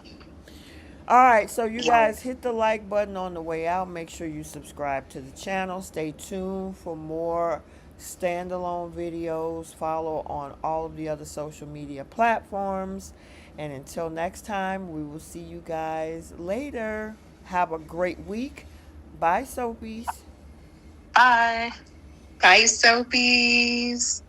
S1: All right, so you guys hit the like button on the way out. Make sure you subscribe to the channel. Stay tuned for more standalone videos. Follow on all of the other social media platforms. And until next time, we will see you guys later. Have a great week. Bye, Soapies.
S3: Bye.
S2: Bye, Soapies.